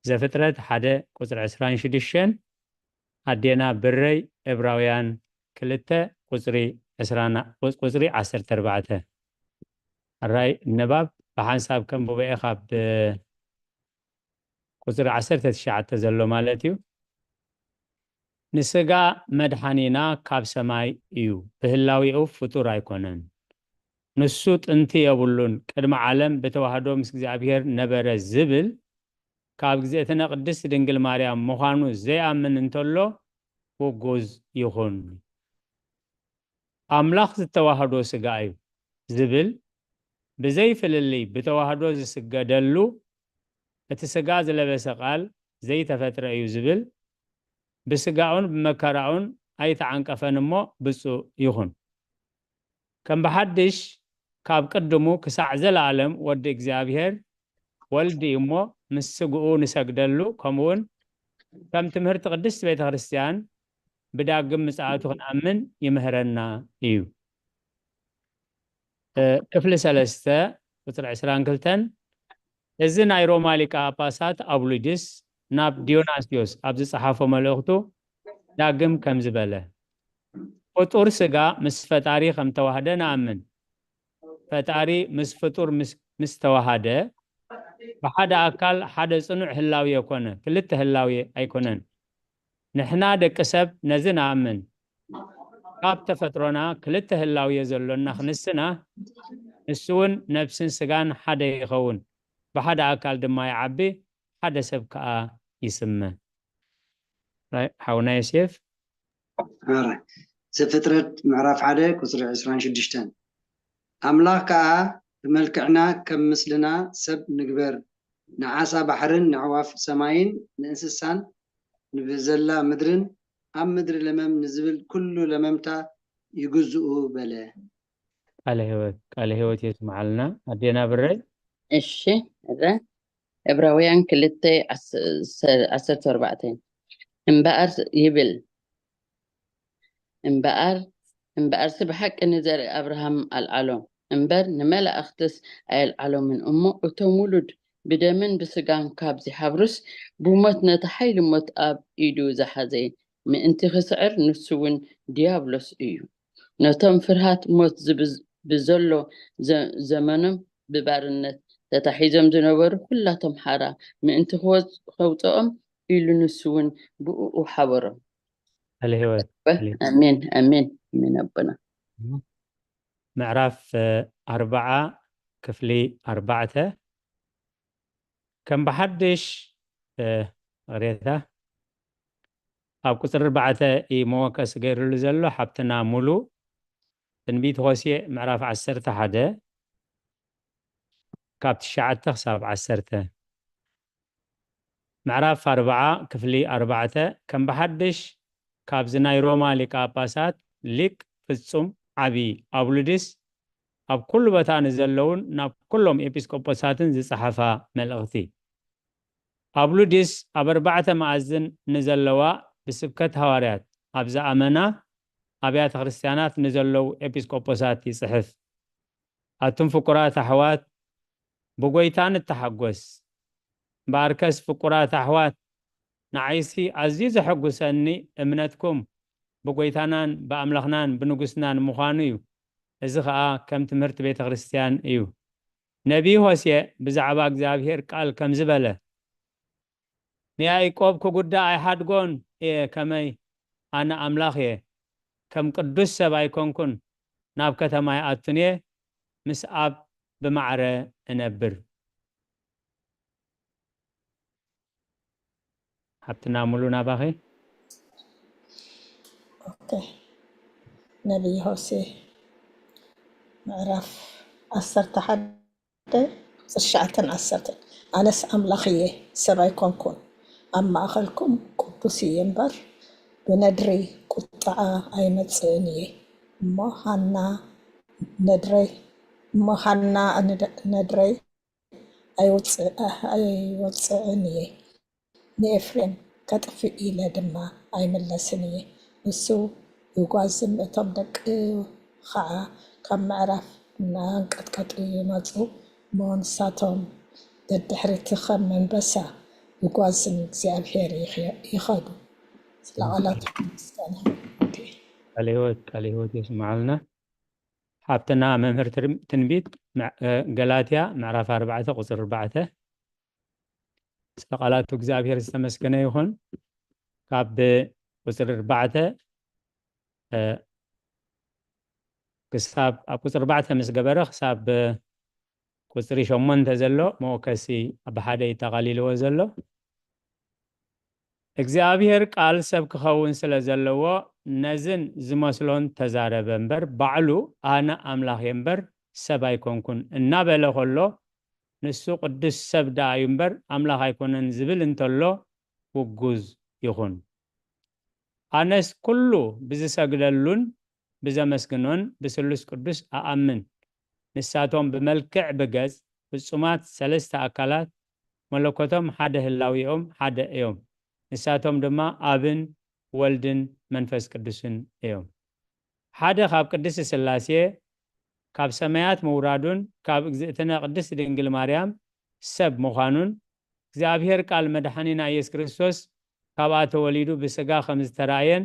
زفترت حدا كسر 26 أدينا بري إبراويان كلتا كسري 14 الرأي النباب بحنساب كم ببقى خاب كسر 19 زلو مالتيو نسقا مدحانينا كاب سماي إيو بهلاوي أو فطور أيكونن نسوت انتي يبولون قدم عالم بتوحدو مسك زعبير نبرة زبل كاب زيتنا قدس دنجل ماريام مخانو زي آمن انتولو وقوز يخون أملاخ التوحدو سقايو زبل بزيف اللي بتوحدو سقا دلو اتسقاز لبسقال زي تفتر أيو زبل بسقاون بمكراون أي تعنكفن مو بسو يخون كم بحدش كاب قدمو كساع زلالم ود إجزابير والدي مو مسجو نسجدلو كمون كم تمهر تقدس بيت خريستيان بداقم مساعته نأمن يمهرنا إيو كفل سلسته وتر 20 كلتن إذن أيرو مالك أباسات أبوليدس ناب ديوناسيوس أبز صحافة ملوكتو داقم كم زبالة فطور سقا مس فتاري خم توحده نأمن فتاري مس فطور مس توحده بحدا أكل حدا صنع هلاوي يكونه كلته هلاوي أيكونن نحنا دكسب نزن أمن قاب تفترنا كلته هلاوي يزلون نخنسنا نسون نفسن سجان حدا يخون بحدا أكل دم يعبي حدا سبكا يسمى حونا يسيف زفترت معرف عدا كسر 26 أملاك كا بملكعنا كم مثلنا سب نقبر نعاسا بحرن نعواف سماين ننسسان نبزلا مدرن أم مدر لمم نزبل كله لممتا يجزؤه بلا قال هوت يسمع لنا أدينا بري إشي هذا إبراويان كلتة 14 إنبقر يبل إنبقر سبحك نزار أبراهام العلوم إنبر نملا أختس العلوم من أمه وتمولد بدمن بسجان كابزي حبرس بومت نتحيل موت أب إيدو زحزين من أنت خسعر نسون ديابلوس إيو نتم فرهات موت بزلو زمنم ببارنت تتحيزم زنور كلهم حارة من أنت خوتهم إلو نسون بقو حبرم آمين أبنا معرف 4 كفلي 4 كم بحدش غريتها أب كسر 4 موكس غير لزلو حبتنا ملو تنبيت غوسي معرف 10 حدا كاب 9 خساب 10 معرف 4 كفلي 4 كم بحدش كاب زناي روما لكاباسات ليك فصم عبي أبلوديس أب كل بتان زلون ناب كلهم إبسكوبوساتن زي صحفا ملغتي أبلوديس أب4 معزن نزلوا بسبكة هواريات أبزا أمنا أبيات خريستيانات نزلوا إبسكوبوسات يصحف أتم فقرات أحوات بقويتان التحقوس باركس فقرات أحوات نعيسي عزيز حقوسني امنتكم بقويتانان بأملخنان بنقسنان مخانيو إذا خاء كم تمرت بيت خريستيان إيو نبي هوسي بزعبا اغزابير قال كم زبله نياي قوب كغدا اي حدغون إيه كمي أنا أملاخي كم قدس سباي كونكن ناب كتماي أتنيه مسأب بمعرة انبر حبتنا ملونا باخي اوكي نبي هوسي معرف 11 صشعتن 10 أنس أملخيه سباي كونكون أما أخلكم قدسي ينبر بندري قطعة أي متصينيه مهنا ندري مهنا ندري أي وصعنيه نيفرين كتفي إلى دما أي ملسنيه نسو يقاسم أتبدك خاء كم معرف نانقطقط يمصو مونساتهم ددحري تخمن بسا يقاسم እግዚአብሔር يخدو سلعلاتكم استنى عليهوت يسمع لنا حبتنا ممهر تنبيت غلاطيا معرف 4 قصر 4 سلعلاتو እግዚአብሔር استمسكنه يخون كاب قصر 4 كساب قصر 4 مس جبره حساب قصري شمن تزلو موكسي بحدا يتقليل وزلو እግዚአብሔር ቃል ሰብ ክኸውን ስለ ዘለዎ ነዝን ዝመስሎን ተዛረበ እምበር ባዕሉ ኣነ ኣምላኽ እምበር ሰብ ኣይኮንኩን እናበለ ከሎ ንሱ ቅዱስ ሰብ ዳ እዩ እምበር ኣምላኽ ኣይኮነን ዝብል እንተሎ ውጉዝ ይኹን ኣነስ ኩሉ ብዝሰግደሉን ብዘመስግኖን ብስሉስ ቅዱስ ኣኣምን ንሳቶም ብመልክዕ ብገጽ ፍጹማት ሰለስተ ኣካላት መለኮቶም ሓደ ህላዊኦም ሓደ እዮም ንሳቶም ድማ አብን ወልድን መንፈስ ቅዱስን እዮም ሓደ ካብ ቅድስት ሥላሴ ካብ ሰማያት መውራዱን ካብ እግዝእትነ ቅድስት ድንግል ማርያም ሰብ ምዃኑን እግዚአብሔር ቃል መድኃኒና ኢየሱስ ክርስቶስ ካብኣ ተወሊዱ ብስጋ ከም ዝተራእየን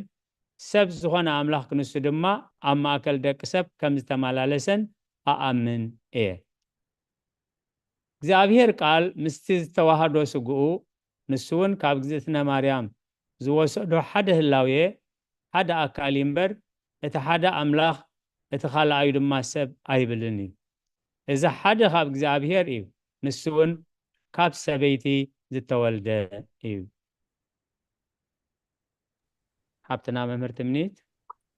ሰብ ዝኾነ ኣምላኽ ክንሱ ድማ ኣብ ማእከል ደቂ ሰብ ከም ዝተመላለሰን ኣኣምን እየ እግዚአብሔር ቃል ምስቲ ዝተዋህዶ ስግኡ ንሱውን ካብ እግዝእትነ ማርያም ዝወሰዶ ሓደ ህላውየ ሓደ ኣካል እምበር እቲ ሓደ ኣምላኽ እቲ ካልኣዩ ድማ ሰብ ኣይብልን እዩ እዚ ሓደ ካብ እግዚአብሔር እዩ ንሱውን ካብ ሰበይቲ ዝተወልደ እዩ ሓብትና መምህር ትምኒት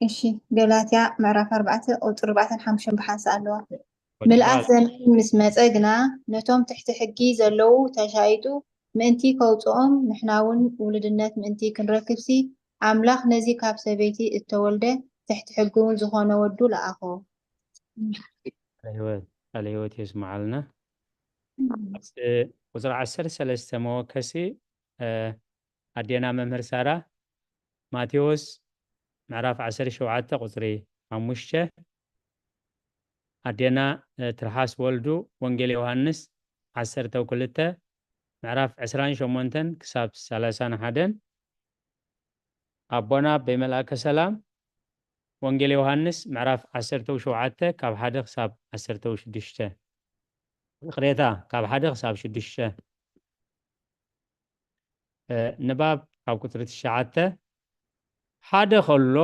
እሺ ገላትያ ምዕራፍ 4 ቁጥሪ 4-5 በሓንሳ ኣለዋ ምልኣት ዘመን ምስ መፀ ግና ነቶም ትሕቲ ሕጊ ዘለው ተሻይጡ ምእንቲ ከውፅኦም ንሕና እውን ውልድነት ምእንቲ ክንረክብሲ ኣምላኽ ነዚ ካብ ሰበይቲ እተወልደ ትሕቲ ሕጊ እውን ዝኾነ ወዱ ለኣኾ عليهوت يسمعلنا ቁጥሪ 13 መወከሲ ኣዴና መምህር ሳራ ማቴዎስ ምዕራፍ 17 ቁጥሪ 5 ኣዴና ትርሓስ ወልዱ ወንጌል ዮሐንስ 12 ምዕራፍ 28 ክሳብ 31 ኣቦና በመልአከ ሰላም ወንጌል ዮሐንስ ምዕራፍ 17 ካብ 1 ክሳብ 16 ቅሬታ ካብ 1 ክሳብ 6 ንባብ ካብ ቁጥሪ 9 ሓደ ከሎ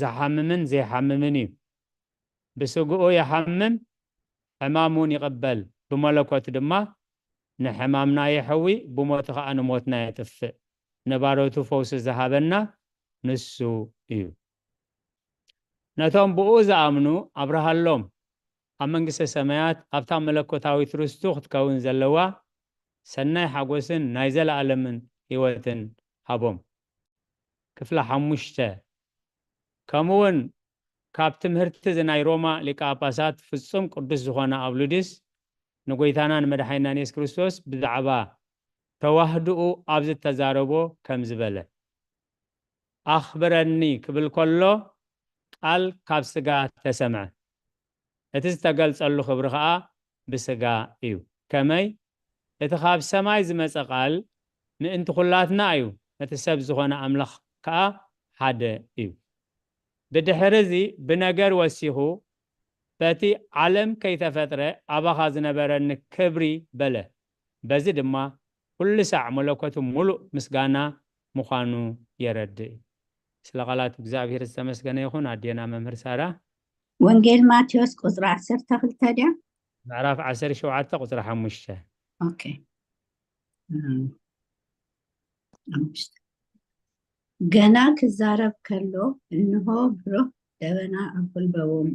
ዝሓምምን ዘይሓምምን እዩ ብስግኡ ይሓምም ሕማሙን ይቕበል ብመለኮት ድማ ንሕማምና ይሐዊ ብሞት ከዓ ንሞትና የጥፍእ ንባሮቱ ፈውሲ ዝሃበና ንሱ እዩ ነቶም ብኡ ዝኣምኑ ኣብርሃሎም ኣብ መንግስተ ሰማያት ኣብታ መለኮታዊት ርስቱ ክትከውን ዘለዋ ሰናይ ሓጎስን ናይ ዘለኣለምን ህይወትን ሃቦም። ክፍሊ 5 ከምኡውን ካብ ትምህርቲ ናይ ሮማ ሊቀ ጳጳሳት ፍጹም ቅዱስ ዝኾነ ኣብሉዲስ ንጎይታና ንመድሓኒና ኢየሱስ ክርስቶስ ብዛዕባ ተዋህድኡ ኣብ ዝተዛረቦ ከም ዝበለ ኣኽብረኒ ክብል ከሎ ቃል ካብ ስጋ ተሰምዐ፣ እቲ ዝተገልጸሉ ክብሪ ከዓ ብስጋ እዩ። ከመይ እቲ ካብ ሰማይ ዝመፀ ቃል ምእንቲ ኩላትና እዩ፣ እቲ ሰብ ዝኾነ ኣምላኽ ከዓ ሓደ እዩ። ብድሕሪ እዚ ብነገር ወሲኹ በቲ ዓለም ከይተፈጥረ ኣባኻ ዝነበረኒ ክብሪ በለ። በዚ ድማ ኩሉ ሳዕ መለኮቱ ሙሉእ ምስጋና ምዃኑ የረድእ። ስለ ቃላት እግዚአብሔር ዝተመስገነ ይኹን። ኣዴና መምህር ሳራ ወንጌል ማቴዎስ ቁጥሪ 12 ድያ ምዕራፍ 17 ቁጥሪ 5 ኦኬ ገና ክዛረብ ከሎ እንሆ ብሩህ ደበና ኣብ ጉልበቦም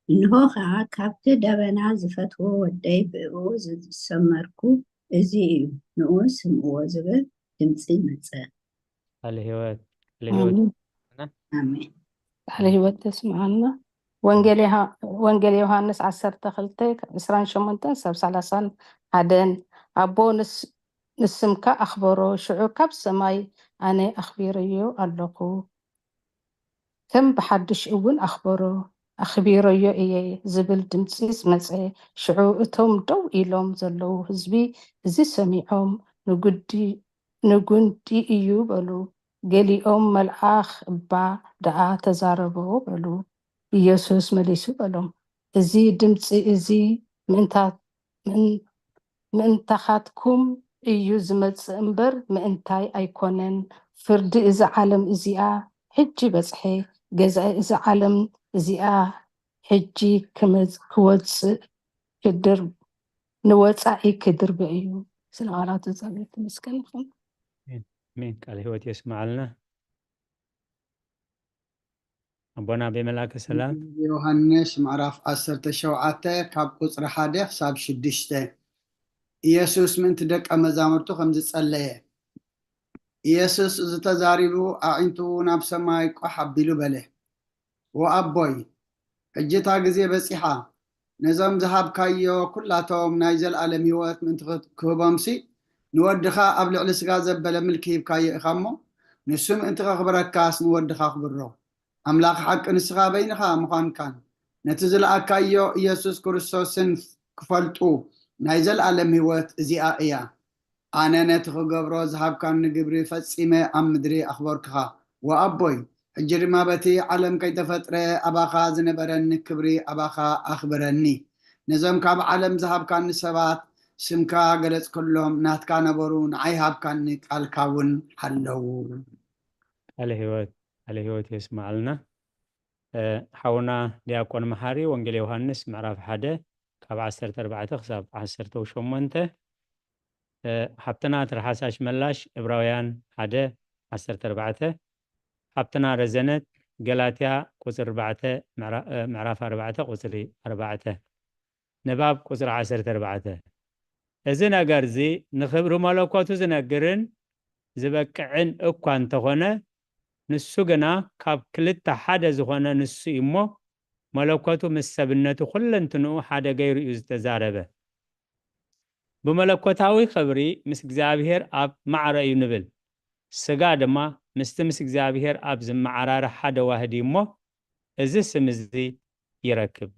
እንሆ ከዓ ካብቲ ደበና ዝፈትዎ ወደይ ብእኡ ዝሰመርኩ እዚ እዩ ንኡ ስምዕዎ ዝብል ድምፂ መፀ። ቃል ህይወት አሜን። ቃል ህይወት ተስማዓና። ወንጌል ዮሃንስ 12:28-31 ኣቦ ንስምካ ኣኽበሮ ሽዑ ካብ ሰማይ ኣነ ኣኽቢረዮ ኣለኹ ከም ብሓድሽ እውን ኣኽቢረዮ እየ ዝብል ድምፂ መፀ። ሽዑ እቶም ደው ኢሎም ዘለዉ ህዝቢ እዚ ሰሚዖም ንጉንዲ እዩ በሉ። ገሊኦም መልኣኽ እባ ደኣ ተዛረቦ በሉ። ኢየሱስ መሊሱ በሎም እዚ ድምፂ እዚ ምእንታኻትኩም እዩ ዝመፅእ እምበር ምእንታይ ኣይኮነን። ፍርዲ እዚ ዓለም እዚኣ ሕጂ በፅሐ ገዛኢ እዚ ዓለም እዚኣ ሕጂ ክወፅእ ንወፃኢ ክድርበ እዩ። ስለ ቃላት እግዚአብሔር ተመስገን ይኹን። አሜን። ቃል ህይወት የስማዓልና። ኣቦና ብመላከ ሰላም ዮሃንስ ምዕራፍ 17 ካብ ቁፅሪ 1 ክሳብ 6 ኢየሱስ ምእንቲ ደቀ መዛሙርቱ ከምዚ ጸለየ። ኢየሱስ ዝተዛሪቡ ኣዒንቱ ናብ ሰማይ ቋሕ ኣቢሉ በለ፣ ወኣቦይ ሕጂታ ግዜ በፂሓ ነዞም ዝሃብካዮ ኩላቶም ናይ ዘለኣለም ህይወት ምእንቲ ክህቦምሲ ንወድኻ ኣብ ልዕሊ ስጋ ዘበለ ምልኪ ሂብካዮ ኢኻ እሞ ንሱ ምእንቲ ከኽብረካስ ንወድኻ ክብሮ ኣምላኽ ሓቂ ንስኻ በይንኻ ምዃንካን ነቲ ዝለኣካዮ ኢየሱስ ክርስቶስን ክፈልጡ ናይ ዘለኣለም ህይወት እዚኣ እያ። ኣነ ነቲ ክገብሮ ዝሃብካን ንግብሪ ፈፂመ ኣብ ምድሪ ኣኽበርክኻ። ወኣቦይ ሕጂ ድማ በቲ ዓለም ከይተፈጥረ ኣባኻ ዝነበረኒ ክብሪ ኣባኻ ኣኽብረኒ። ነዞም ካብ ዓለም ዝሃብካኒ ሰባት ስምካ ገለጽ ከሎም ናትካ ነበሩ ንዓይ ሃብካኒ ቃልካ እውን ሃለዉ። ቃል ህይወት የስማዓልና። ሓውና ዲያቆን መሃሪ ወንጌል ዮሃንስ ምዕራፍ 1 ካብ 14 ክሳብ 18 ሓብትና ትረሓሳሽ መላሽ ዕብራውያን 1:14 ሓብትና ረዘነት ገላትያ ቁፅሪ 4 ምዕራፍ 4 ቁፅሪ 4 ንባብ ቁፅሪ 14 እዚ ነገር እዚ ንክብሪ መለኮቱ ዝነግርን ዝበቅዕን እኳ እንተኾነ ንሱ ግና ካብ ክልተ ሓደ ዝኾነ ንሱ እሞ መለኮቱ ምስ ሰብነቱ ኩለንትንኡ ሓደ ገይሩ እዩ ዝተዛረበ። ብመለኮታዊ ክብሪ ምስ እግዚአብሔር ኣብ ማዕረ እዩ ንብል፣ ስጋ ድማ ምስቲ ምስ እግዚአብሔር ኣብ ዝመዓራረ ሓደ ዋህዲ እሞ እዚ ስም እዚ ይረክብ።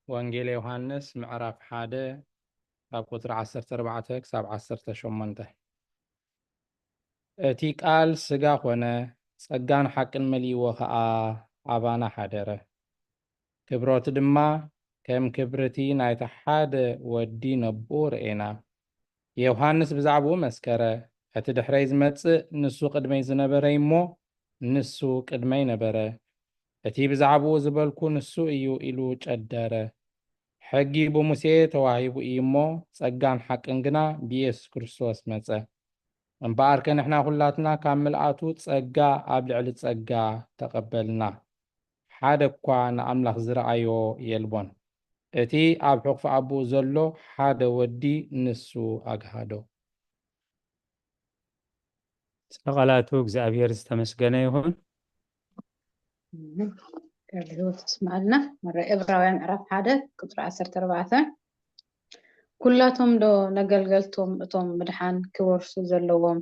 ወንጌል ዮሃንስ ምዕራፍ 1 ካብ ቁጥሪ 14 ክሳብ 18 እቲ ቃል ስጋ ኮነ ጸጋን ሓቅን መሊእዎ ከዓ ኣባና ሓደረ። ክብሮቱ ድማ ከም ክብርቲ ናይቲ ሓደ ወዲ ነቦ ርኤና። ዮሃንስ ብዛዕባኡ መስከረ፣ እቲ ድሕረይ ዝመጽእ ንሱ ቅድመይ ዝነበረ እሞ ንሱ ቅድመይ ነበረ፣ እቲ ብዛዕባኡ ዝበልኩ ንሱ እዩ ኢሉ ጨደረ። ሕጊ ብሙሴ ተዋሂቡ እዩ እሞ ጸጋን ሓቅን ግና ብኢየሱስ ክርስቶስ መጸ። እምበኣር ከንሕና ኩላትና ካብ ምልኣቱ ጸጋ ኣብ ልዕሊ ጸጋ ተቐበልና። ሓደ እኳ ንኣምላኽ ዝረኣዮ የልቦን እቲ ኣብ ሕቑፊ ኣቦኡ ዘሎ ሓደ ወዲ ንሱ ኣግሃዶ። ስለቃላቱ እግዚአብሔር ዝተመስገነ ይሁን። ቃል ሕይወት ትስማዓልና መራይ ዕብራውያን ምዕራፍ 1 ቁጥሪ 14 ኩላቶም ዶ ነገልገልቶም እቶም ምድሓን ክወርሱ ዘለዎም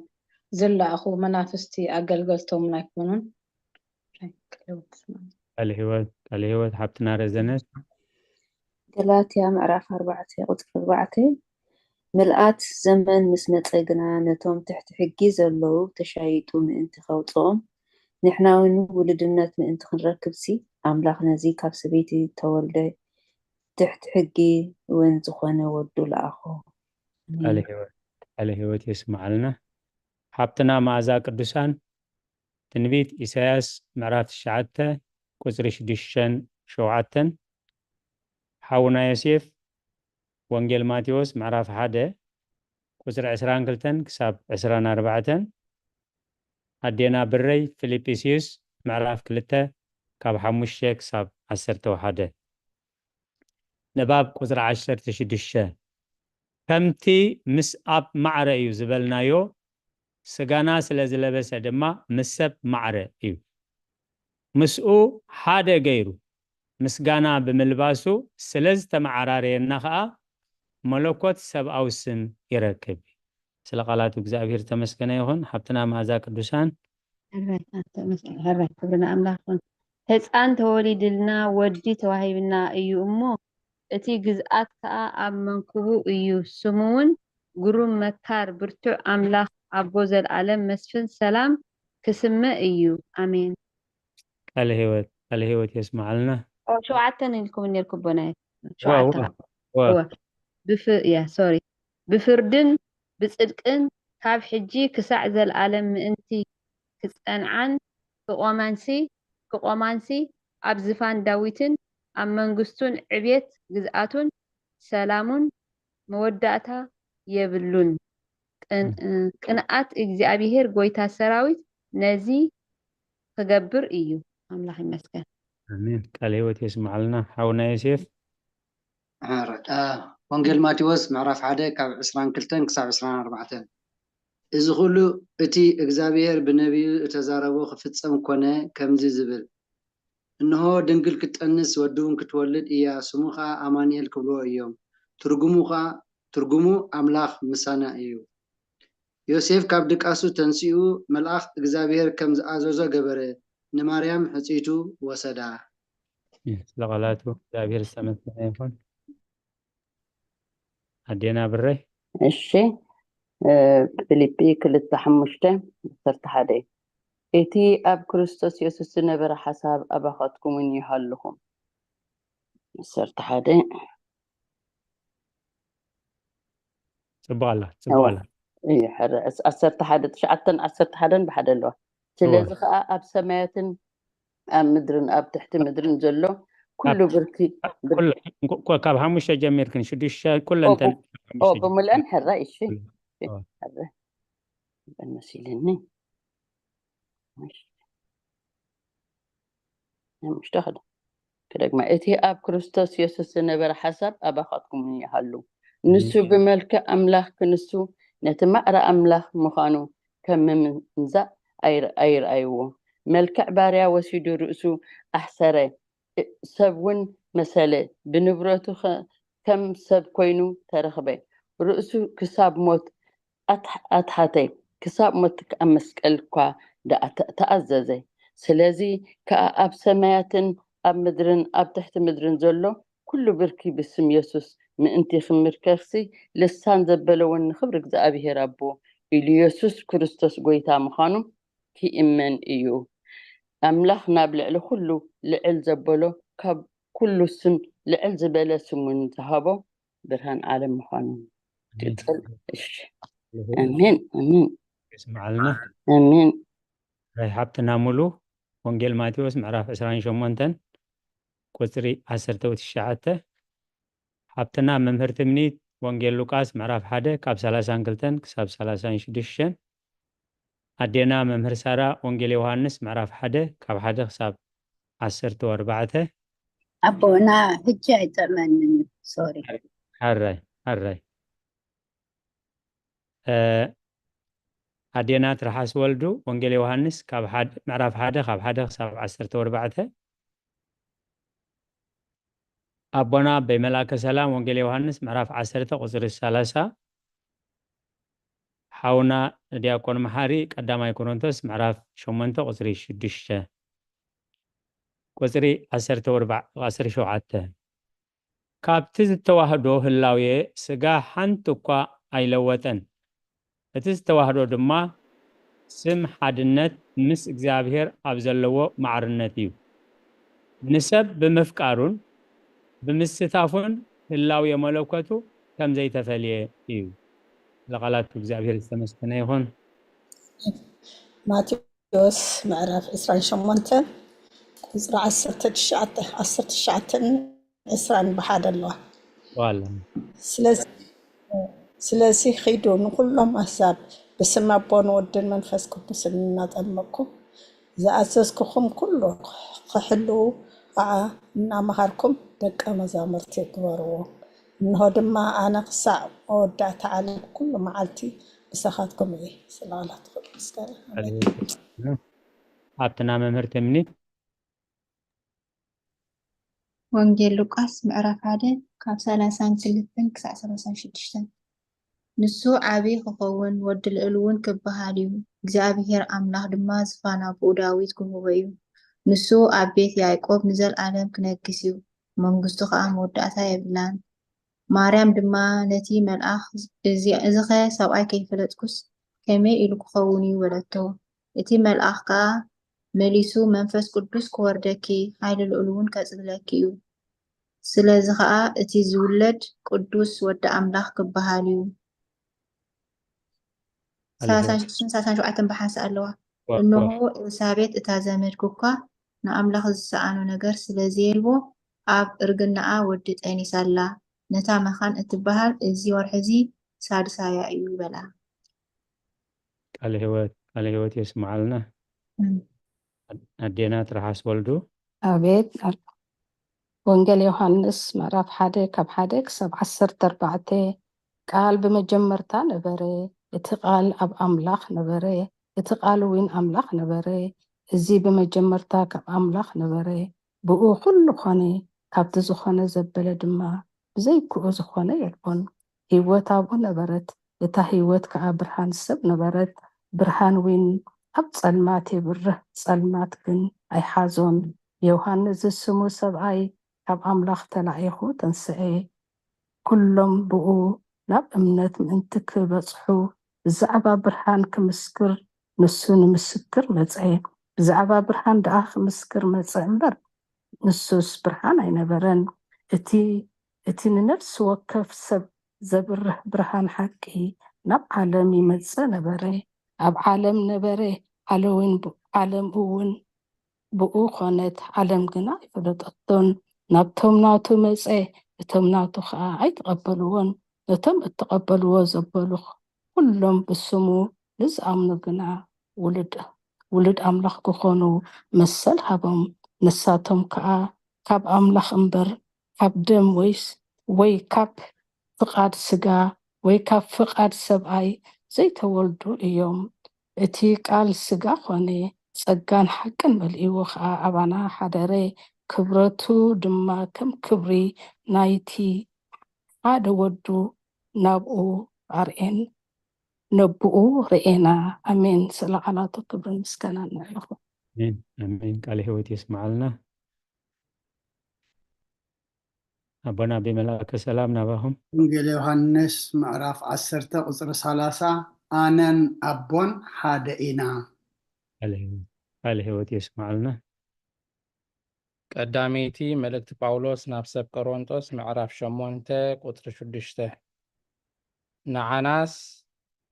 ዝለኣኹ መናፍስቲ ኣገልገልቶም ናይኮኑን። ቃል ሕይወት ሓብትና ረዘነት ገላትያ ምዕራፍ 4 ቁጥሪ 4 ምልኣት ዘመን ምስ መፀ ግና ነቶም ትሕቲ ሕጊ ዘለዉ ተሻይጡ ምእንቲ ከውፅኦም ንሕና እውን ውልድነት ምእንቲ ክንረክብሲ ኣምላኽ ነዚ ካብ ሰበይቲ ተወልደ ትሕቲ ሕጊ እውን ዝኾነ ወዱ ለኣኾ። ቃል ሕይወት የስማዓልና። ሓብትና መዓዛ ቅዱሳን ትንቢት ኢሳያስ ምዕራፍ 9 ቁፅሪ 6-7 ሓውና ዮሴፍ ወንጌል ማቴዎስ ምዕራፍ 1 ቁፅሪ 22 ክሳብ 24 ኣዴና ብረይ ፊልጵስዩስ ምዕራፍ 2 ካብ 5 ክሳብ 11 ንባብ ቁፅሪ 16 ከምቲ ምስ ኣብ ማዕረ እዩ ዝበልናዮ ስጋና ስለ ዝለበሰ ድማ ምስ ሰብ ማዕረ እዩ። ምስኡ ሓደ ገይሩ ምስጋና ብምልባሱ ስለ ዝተመዓራረየና ከዓ መለኮት ሰብኣዊ ስም ይረክብ። ስለ ቃላቱ እግዚአብሔር ተመስገነ ይሁን። ሓብትና መዓዛ ቅዱሳን هرّي ክብርና ኣምላኽን ህፃን ተወሊድልና ወዲ ተዋሂብና እዩ እሞ እቲ ግዝኣት ከዓ ኣብ መንክቡ እዩ። ስሙ እውን ግሩም መካር ብርቱዕ ኣምላኽ ኣቦ ዘለዓለም መስፍን ሰላም ክስምዕ እዩ። ኣሜን። ቃል ሕይወት የስማዓልና። ሸውዓተ ኢልኩም ነርኩም ቦናይ ብፍርድን ብጽድቅን ካብ ሕጂ ክሳዕ ዘለዓለም ምእንቲ ክጸንዓን ክቆማንሲ ኣብ ዝፋን ዳዊትን ኣብ መንግስቱን ዕብየት ግዝኣቱን ሰላሙን መወዳእታ የብሉን። ቅንዓት እግዚአብሔር ጎይታ ሰራዊት ነዚ ክገብር እዩ። ኣምላኽ ይመስገን። አሜን። ቃል ሕይወት የስማዓልና። ሓውና ዮሴፍ ወንጌል ማቴዎስ ምዕራፍ 1 ካብ 22 ክሳብ 24 እዚ ኩሉ እቲ እግዚአብሔር ብነቢዩ እተዛረቦ ክፍፀም ኮነ ከምዚ ዝብል እንሆ ድንግል ክትጠንስ ወዲ እውን ክትወልድ እያ ስሙ ከዓ ኣማኑኤል ክብልዎ እዮም ትርጉሙ ኣምላኽ ምሳና እዩ። ዮሴፍ ካብ ድቃሱ ተንሲኡ መልኣኽ እግዚአብሔር ከም ዝኣዘዞ ገበረ ንማርያም ሕፂቱ ወሰዳ። ስለቃላቱ እግዚአብሔር ዝተመስገነ ይሁን። ኣዴና ብረይ እሺ ፊልጵ 2:5-11 እቲ ኣብ ክርስቶስ ኢየሱስ ዝነበረ ሓሳብ ኣባኻትኩምን ይሃለኹም 11 ጽባላ እዩ ሕረ 11 ብሓደ ኣለዋ። ስለዚ ከዓ ኣብ ሰማያትን ኣብ ምድርን ኣብ ትሕቲ ምድርን ዘሎ ኩሉ ብርኪ ካብ 5 ጀሚርክን 6 ኩለንተን ብምልአን ሕራ እሺ ሕረ መሲልኒ مش تاخد كده ما إتي أب كريستوس يسوع نبر حسب أباخاتكم يحلو نسو بملك أملاك نسو نتمأر أملاك مخانو كم من زا أيو ملك عبارة وسيدو رؤسو أحسره سبون مسألة بنبرته كم سب كوينو ترخبه رؤسو كساب موت أتحتي كساب موت أمسك القا دا تأززي سلازي كأب سماياتن أب مدرن أب تحت مدرن زلو كله بركي باسم يسوس من انتي خمر كرسي لسان زبلو ونخبرك زابي ربو إلي يسوس كريستوس قويتا مخانو كي إمان إيو أملاخ نابلع لخلو لعل زبلو كاب كله سم لعل زبالة سمون ذهبو برهان عالم مخانو تتل أمين اسمع لنا أمين راي حبتنا ملو ወንጌል ማቴዎስ ምዕራፍ 28 ቁፅሪ 19 ሓብትና መምህር ትምኒት ወንጌል ሉቃስ ምዕራፍ 1 ካብ 32 ክሳብ 36 ኣዴና መምህር ሳራ ወንጌል ዮሐንስ ምዕራፍ 1 ካብ 1 ክሳብ 14 أبونا هجاي تمنن سوري حراي أدينات رحاس ولدو وانجيل يوحنس كاب حد معرف حدا خاب حدا خساب 14 أبونا بملاك سلام وانجيل يوحنس معرف 10 قصر 30 حاونا دياكون محاري قداماي كورنثوس معرف 8 قصر 6 قصري 17 كابت التواهدو هلاوية سقا حنتوكا أيلوتن التواهدو دما سم حدنت مس اغزابير أبزلوو معرنتيو نسب بمفكارون بمستافون هلاوية ملوكتو كم زي تفليه إيو لغلات اغزابير استمسكنا يهون ماتيوس معرف 28 قصر 10 بحد الله والله سلازي خيدو نقولهم أحساب بسم أبون ودن من فسكم بس نطمكم إذا أسسكم كله خحلو نامهاركم دق مزامرتي كبروا إنه دما أنا قصع ودع تعالى كل معلتي بسخاتكم إيه صلاة الله تقول مسكرة هابتنا ممرت مني ወንጌል ሉቃስ ምዕራፍ 1 ካብ 32 ክሳብ 36 ንሱ ዓብይ ክኸውን ወዲ ልዕል እውን ክበሃል እዩ እግዚኣብሔር ኣምላኽ ድማ ዝፋና ብኡ ዳዊት ክህቦ እዩ ንሱ ኣብ ቤት ያዕቆብ ንዘለኣለም ክነግስ እዩ መንግስቱ ከዓ መወዳእታ የብላን ማርያም ድማ ነቲ መልኣኽ እዚ ኸ ሰብኣይ ከይፈለጥኩስ ከመይ ኢሉ ክኸውን እዩ በለቶ እቲ መልኣኽ ከዓ መሊሱ መንፈስ ቅዱስ ክወርደኪ ሓይሊ ልዑል እውን ከጽግለኪ እዩ ስለዚ ከዓ እቲ ዝውለድ ቅዱስ ወዲ ኣምላኽ ክበሃል እዩ 36 በሓንሳ ኣለዋ እነሆ ኤልሳቤጥ እታ ዘመድኩካ ንኣምላኽ ዝሰኣኑ ነገር ስለዘየልዎ ኣብ እርግናኣ ወዲ ጠኒሳላ ነታ መኻን እትበሃል እዚ ወርሒ ሳድሳያ እዩ በላ ቃል ህይወት ይስማዓልና أدينات رحاس ولدو أبيت وانجيل يوحنس معرف حدا كب حدا كسب 14 قال بمجمرتا نبري اتقال أب أملاخ نبري اتقال وين أملاخ نبري زي بمجمرتا كب أملاخ نبري بقو كل خاني كب تزخانة زبالة دما زي كو زخانة يلبون هيوات أبو نبرت اتا هيوات كعبرهان سب نبرت برهان وين أب صلمات يبره صلمات كن أي حازون يوحنس السمو سبعي أب أملاخ تلعيخو تنسعي كلهم بقو ناب أمنت منتك بصحو زعبا برهان كمسكر نسون مسكر مزعي زعبا برهان داخ مسكر مزعمبر نسوس برهان أي نبرن اتي نفس وكف سب زبره برهان حكي ناب عالمي مزع نبري أب عالم نبري عالم أون بقو خانت عالم جنا يفلطتون نابتهم ناتو مزعي اتهم ناتو خاا يتقبلون نتم اتقبلوا زبلوخ كلهم بسمو لزعمنا جنا ولد أملاخ كخونو مسل هبهم نساتهم كاب أملاخ امبر كاب دم وي كاب فقاد سقا وي كاب فقاد سبعي زي تولدو اليوم اتي قال سقا خوني سقان حقا ملئيو خا أبانا حدري كبرتو دما كم كبري نايتي هذا ودو نبؤو أرئن نبؤو رئينا أمين سلا على تكبر مسكنا نعرفه أمين قال هيوت يسمعلنا أبونا بملاك سلام نباهم ወንጌል ዮሐንስ ምዕራፍ 10 ቁጽሪ 30 ኣነን ኣቦን ሓደ ኢና قال هيوت يسمعلنا ቀዳሜቲ መልእክቲ ጳውሎስ ናብ ሰብ ቆሮንጦስ ምዕራፍ 8 ቁጥሪ 6 ንዓናስ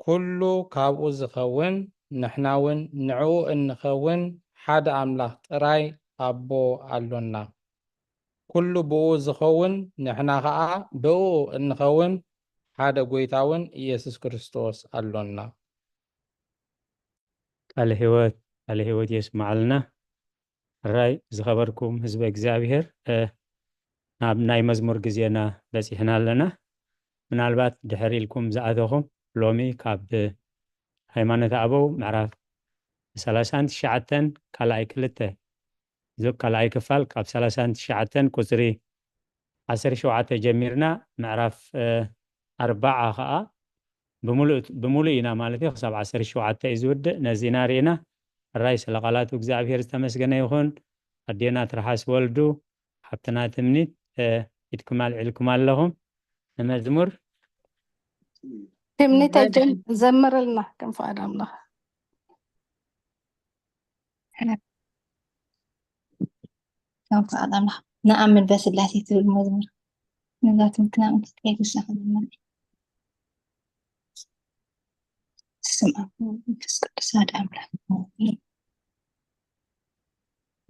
ኩሉ ካብኡ ዝኸውን ንሕና እውን ንዕኡ እንኸውን ሓደ ኣምላኽ ጥራይ ኣቦ ኣሎና ኩሉ ብኡ ዝኸውን ንሕና ከዓ ብኡ እንኸውን ሓደ ጎይታ እውን ኢየሱስ ክርስቶስ ኣሎና قال هيوت يسمعلنا الراي زخبركم حزب እግዚአብሔር ናብ ናይ መዝሙር ግዜና በፂሕና ኣለና ምናልባት ድሕሪ ኢልኩም ዝኣተኹም ሎሚ ካብ ሃይማኖት ኣበው ምዕራፍ 39 ካልኣይ ክልተ ዞ ካልኣይ ክፋል ካብ 39 ቁፅሪ 17 ጀሚርና ምዕራፍ 40 ከዓ بملؤ ኢና ማለት እዩ ክሳብ 17 እዩ ዝውድእ ነዚና ሪእና ራይ ስለ ቃላቱ እግዚአብሔር ዝተመስገነ ይኹን ኣዴና ትረሓስ ወልዱ ሓብትና ትምኒት ኢድኩም ኣልዒልኩም ኣለኹም ንመዝሙር ትምኒት ዘምርልና ከም ፍቃድ ኣምላኽ ከም ፍቃድ ኣምላኽ ንኣምን በስላሴ ትብል መዝሙር ነዛትም ክናምን ከይጉሳ ከዘምር ስምዐ መንፈስ ቅዱስ ሓደ ኣምላኽ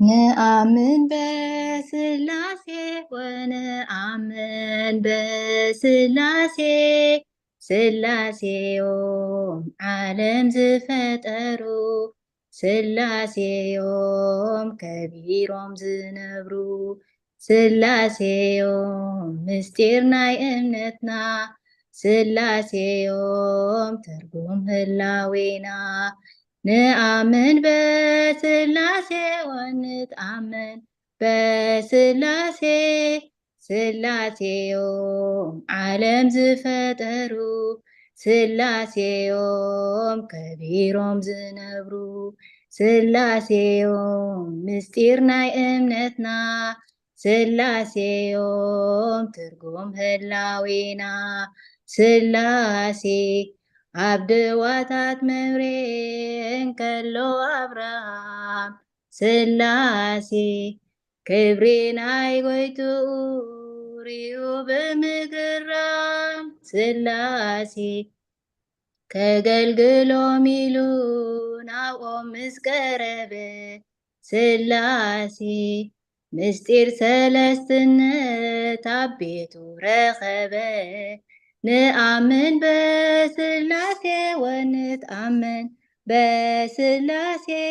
نآمن بسلاسي ونآمن بسلاسي سلاسي يوم عالم زفترو سلاسي يوم كبيرهم زنبرو سلاسي يوم مستيرنا امنتنا سلاسي يوم ترجم هلاوينا نآمن بسلاسي ونتآمن بسلاسي سلاسي يوم عالم زفترو سلاسي يوم كبيرهم زنبرو سلاسي يوم مستيرنا امنتنا سلاسي يوم ترجم هلاوينا سلاسي عبد واتات مورين كلو أبراهام سلاسي كبرينا يغيتو ريو بمقرام سلاسي كقلقلو ميلون أو مسكربة سلاسي مستير سلستنة تابيتو رخبة نآمن بسلاسي ونتآمن بسلاسي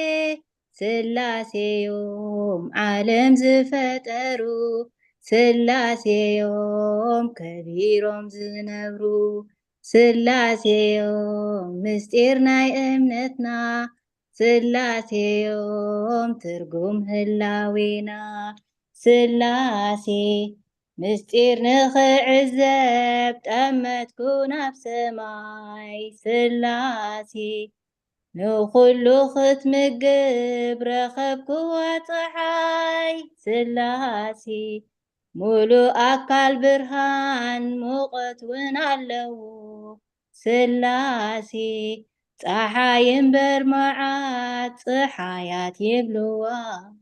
سلاسي يوم عالم زفترو سلاسي يوم كبيرهم زنبرو سلاسي يوم مستيرنا امنتنا سلاسي يوم ترجم هلاوينا سلاسي مستير نخعزب تأمت كون بسماي سلاسي نخلو ختم الجب رخب قوة حي سلاسي مولو أكل برهان موقت ونعلو سلاسي صحايم برمعات صحايات يبلوا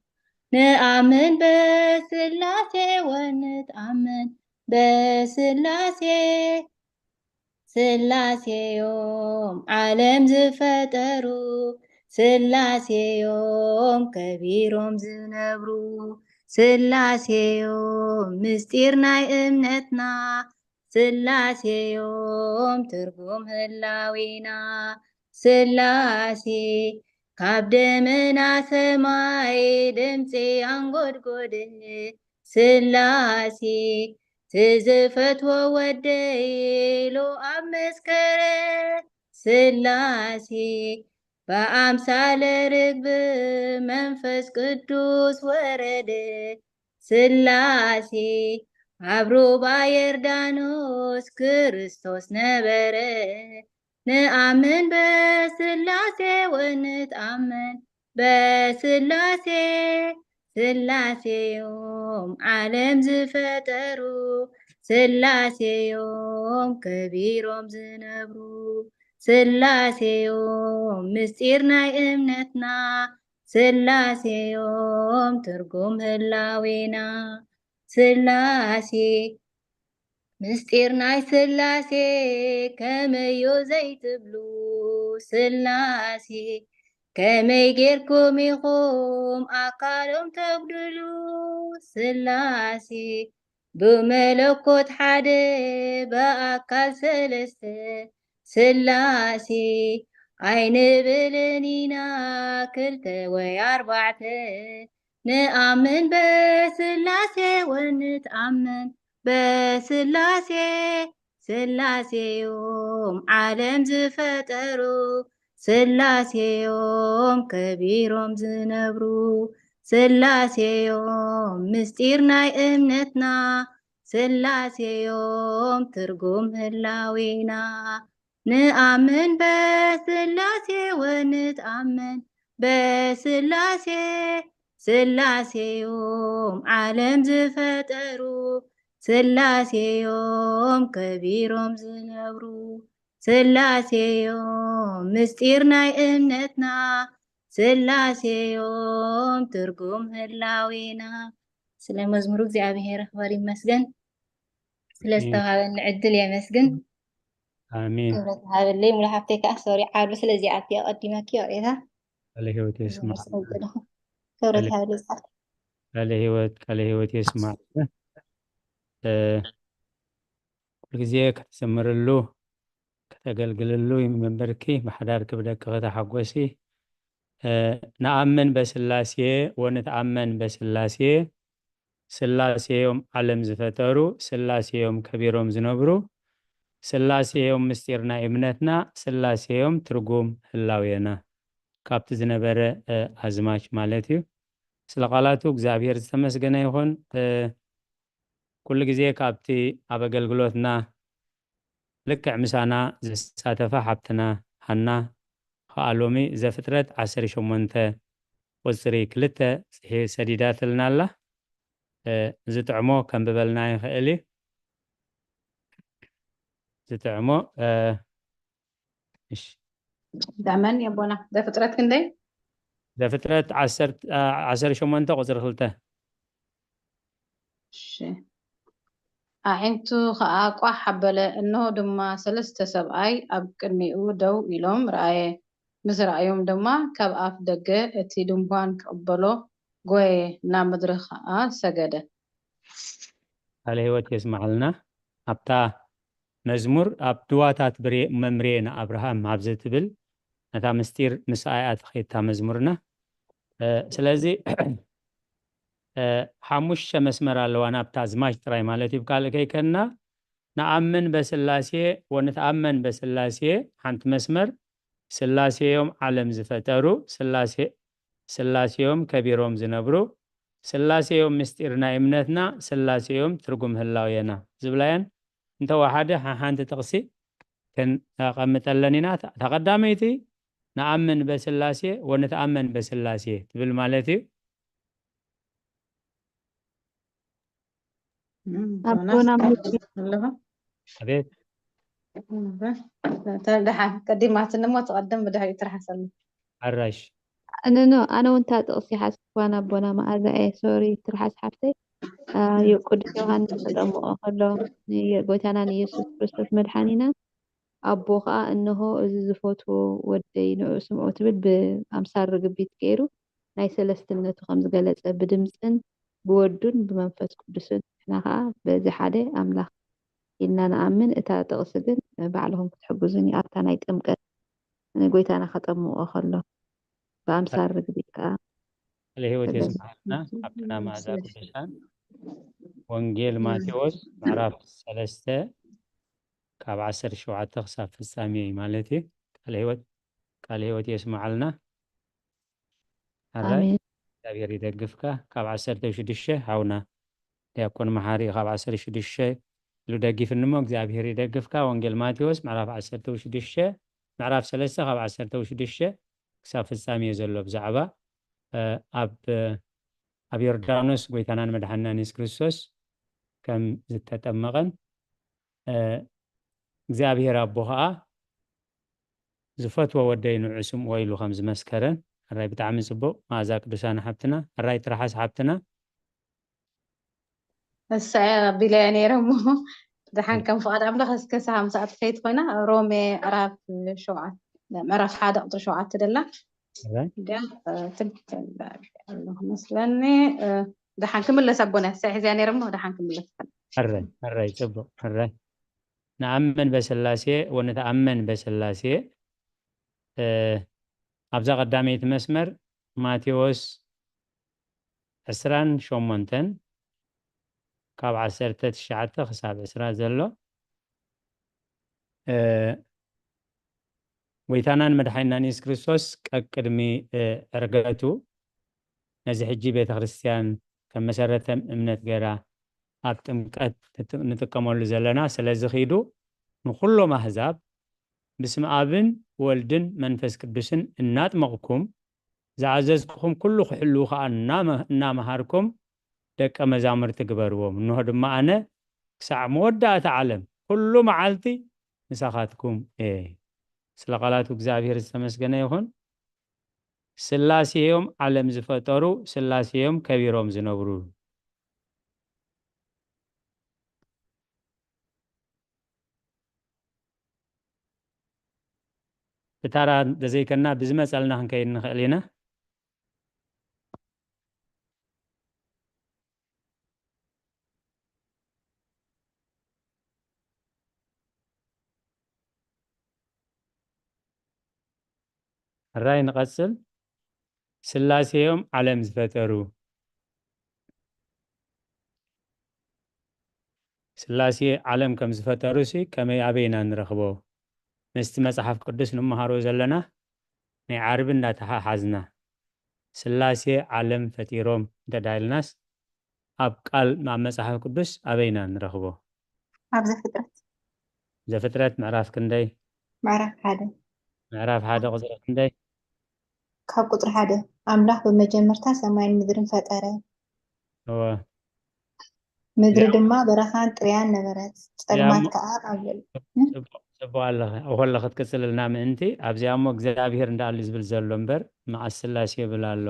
نآمن بسلاسي ونتآمن بسلاسي سلاسي يوم عالم زفترو سلاسي يوم كبيرهم زنبرو سلاسي يوم مستيرنا امنتنا سلاسي يوم ترجم هلاوينا سلاسي كابد منا سماي دمسي انقود سلاسي تزفت ووديلو أمسكرة سلاسي بأمثال ركب منفس قدوس ورد سلاسي عبرو بايردانوس كريستوس نبره نآمن بسلاسي ونتآمن بسلاسي سلاسي يوم عالم زفترو سلاسي يوم كبيرهم زنبرو سلاسي يوم مستيرنا امنتنا سلاسي يوم ترجم هلاوينا سلاسي مستيرنا سلاسي كميو زيت بلو سلاسي كمي غيركم يقوم أقالهم تبدلو سلاسي بملكوت حدا بأكل سلسة سلاسي عين بلنينا كلتا وياربعته نآمن بسلاسي ونتأمن بسلاسي سلاسي يوم عالم زفترو سلاسي يوم كبيرهم زنبرو سلاسي يوم مستيرنا امنتنا سلاسي يوم ترقم هلاوينا نآمن بسلاسي ونتأمن بسلاسي سلاسي يوم عالم زفترو سلاسي يوم كبيرهم زنبرو سلاسي يوم مستيرنا امنتنا سلاسي يوم ترقم هلاوينا سلام مزمرو እግዚአብሔር አክባሪ ይመስገን ስለስተዋለን ዕድል የመስገን آمين ክብረት ሃበለይ ሙሉ ሃብተይ ከዓ ሶሪ ዓሉ ስለዚ ኣትያ ቀዲመኪ ሪታ ካለ ህይወት ይስማዕ ክብረት ሃበለይ ካለ ህይወት ይስማዕ ሁልጊዜ ከተሰምርሉ ከተገልግልሉ መንበርኪ በሓዳር ክብደክ ከተሓጎሲ نأمن بسلاسي ونتأمن بسلاسي سلاسي يوم علم زفترو سلاسي يوم كبيرهم زنبرو سلاسي يوم مستيرنا ابنتنا سلاسي يوم ترقوم هلاوينا كابت زنبر أزماش مالتي سلقالاتو እግዚአብሔር ዝተመስገነ ይሁን كل ጊዜ ካብቲ ኣብ ኣገልግሎትና ልክዕ ምሳና ዝሳተፈ ሓብትና ሃና خالومي زفترت 18 وصري كلتا هي سديدات لنا الله زتعمو كم ببلنا يخيلي زتعمو إيش دعمن يا بونا زفترت كندي زفترت 18 وصري خلته شي أنتو أقوى حبلة إنه دما سلسة سبعي أبكرنيو دو إلهم رأي مثل رأيهم دما كاب أف دقة اتي دمبان كقبلو قوي نامدرخ سجدة على هو تسمع لنا أبتا مزمور أبدواتات بري ممرينا أبراهام مابزت بل نتا مستير مسايات خيتا مزمورنا سلازي حموش مسمر اللوانا أبتا زماج تراي مالتي بكالكي كنا نأمن بسلاسي ونتأمن بسلاسي حنت مسمر سلاسي يوم عالم زفترو سلاسي يوم كبيرهم زنبرو سلاسي يوم مستيرنا امنتنا سلاسي يوم ترقم هلاوينا زبلاين انت واحدة حانت تقصي كان قمت اللنينا تقداميتي نأمن بسلاسي ونتأمن بسلاسي تبل مالتي أبونا حبيت تدحى قديمات النمو تقدم بدها يترحسن الرش أنا وأنت تقصي حسب وأنا بونا ما أذا سوري ترحس حبتي يقول يوحنا قدام أخلو يقولنا يسوع كريستوس مدحانينا أبوها إنه زفوته ودي نعسم أوتبل بأمثال رقبيت كيرو ناي سلستنة خمس جلسة بدمسن بودون بمنفس قدسن إحنا بزي حدا أملاك إننا نأمن إتا تقصدن بعلهم تحبزني أبتنا يتأمكن أنا قلت أنا ختم أخلو بأمثال رقبيت كا اللي هو تسمعنا أبتنا مع ذاك الشان وانجيل ماتيوس معرف سلسته كاب 10 شوعة تخصف في السامية مالتي قال هو يسمع لنا آمين እግዚአብሔር ይደግፍካ ካብ 16 ሃውና ዲያቆን መሐሪ ካብ 16 ልደግፍን ሞ እግዚአብሔር ይደግፍካ ወንጌል ማቴዎስ ምዕራፍ 16 ምዕራፍ 3 ካብ 16 ክሳብ ፍጻሜ ዘሎ ብዛዕባ ኣብ ዮርዳኖስ ጎይታናን መድሓኒናን ኢየሱስ ክርስቶስ ከም ዝተጠመቐን እግዚአብሔር ኣቦ ከዓ ዝፈትዎ ወደይ ንዕስም ወይሉ ከም ዝመስከረን الرأي بتعمل سبو ما ذاك دسان حبتنا الرأي ترحس حبتنا الساعة بلاني رمو دحين كم فقط عمله خس كساعة مساعد خيط هنا رومي عرف شوعة معرف حدا أطر شوعة تدلا ده تمكن اللهم مثلني دحين كمل سبونا الساعة يعني رمو دحين كمل الرأي سبو الرأي نأمن بسلاسي ونتأمن بسلاسي أبزا قدامي مسمر ماتيوس 28 ካብ 19 ክሳብ 20 ዘሎ ጎይታናን መድሓኒናን ኢየሱስ ክርስቶስ ቅድሚ ዕርገቱ ነዚ ሕጂ ቤተ ክርስቲያን ከም መሰረተ እምነት ገይራ ኣብ ጥምቀት ንጥቀመሉ ዘለና ስለዚ ኺዱ ንኩሎም ኣህዛብ ብስም ኣብን ወልድን መንፈስ ቅዱስን እናጥመቕኩም ዝኣዘዝኩኹም ኩሉ ክሕልው ከዓ እናመሃርኩም ደቀ መዛሙርቲ ግበርዎም እንሆ ድማ ኣነ ክሳዕ መወዳእታ ዓለም ኩሉ መዓልቲ ንሳኻትኩም ስለ ቃላቱ እግዚአብሔር ዝተመስገነ ይኹን። ስላሴዮም ዓለም ዝፈጠሩ ስላሴዮም ከቢሮም ዝነብሩ ብታራ ደዘይከና ብዝመፀልና ክንከይድ ንኽእል ኢና። الرأي نقصل سلاسيهم علم زفترو سلاسي علم كم زفترو سي كما يعبينا نرخبو مصحف قدس نمهارو زلنا نعربنا تها حزنا سلاسي علم فتيروم ددايلناس أبقال مع مصحف قدس أبينا نرخبو أب زفترات معرف كندي معرف هذا معرف هذا قدر كندي ካብ ቁጥሪ 1 ኣምላኽ ብመጀመርታ ሰማይን ምድርን ፈጠረ ምድሪ ድማ በረኻን ጥርያን ነበረት ጸልማት ከዓ ኣብ ጽባለኸ ወላ ክትቅጽልና ምእንቲ ኣብዚኣ እሞ እግዚአብሔር እንዳሉ ዝብል ዘሎ እምበር መዓስ ስላሴ ይብላሎ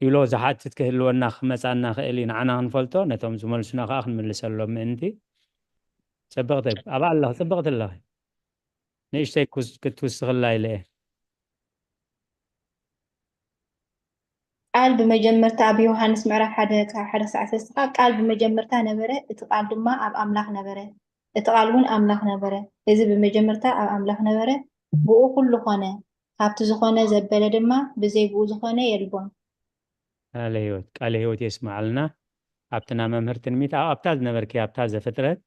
ኢሎ ዝሓትት ክህልወና ክመጻና ክእል ንዓና ክንፈልጦ ነቶም ዝመልሱና ከዓ ክንምልሰሎም ምእንቲ ጽብቕቲ ኣብ ኣላኽ ጽብቕቲ ኣለኸ ንእሽተይ ክትውስኽላ ኢለ ቃል በመጀመርታ ኣብ ዮሐንስ ምዕራፍ 1:1-3 ቃል በመጀመርታ ነበረ እቲ ቃል ድማ ኣብ ኣምላኽ ነበረ እቲ ቃል እውን ኣምላኽ ነበረ እዚ በመጀመርታ ኣብ ኣምላኽ ነበረ ብኡ ኩሉ ኾነ ካብቲ ዝኾነ ዘበለ ድማ ብዘይ ብኡ ዝኾነ የልቦን ቃል ህይወት የስማዓልና ኣብትና መምህርትን ሚት ኣብታ ዝነበርኪ ኣብታ ዘፍጥረት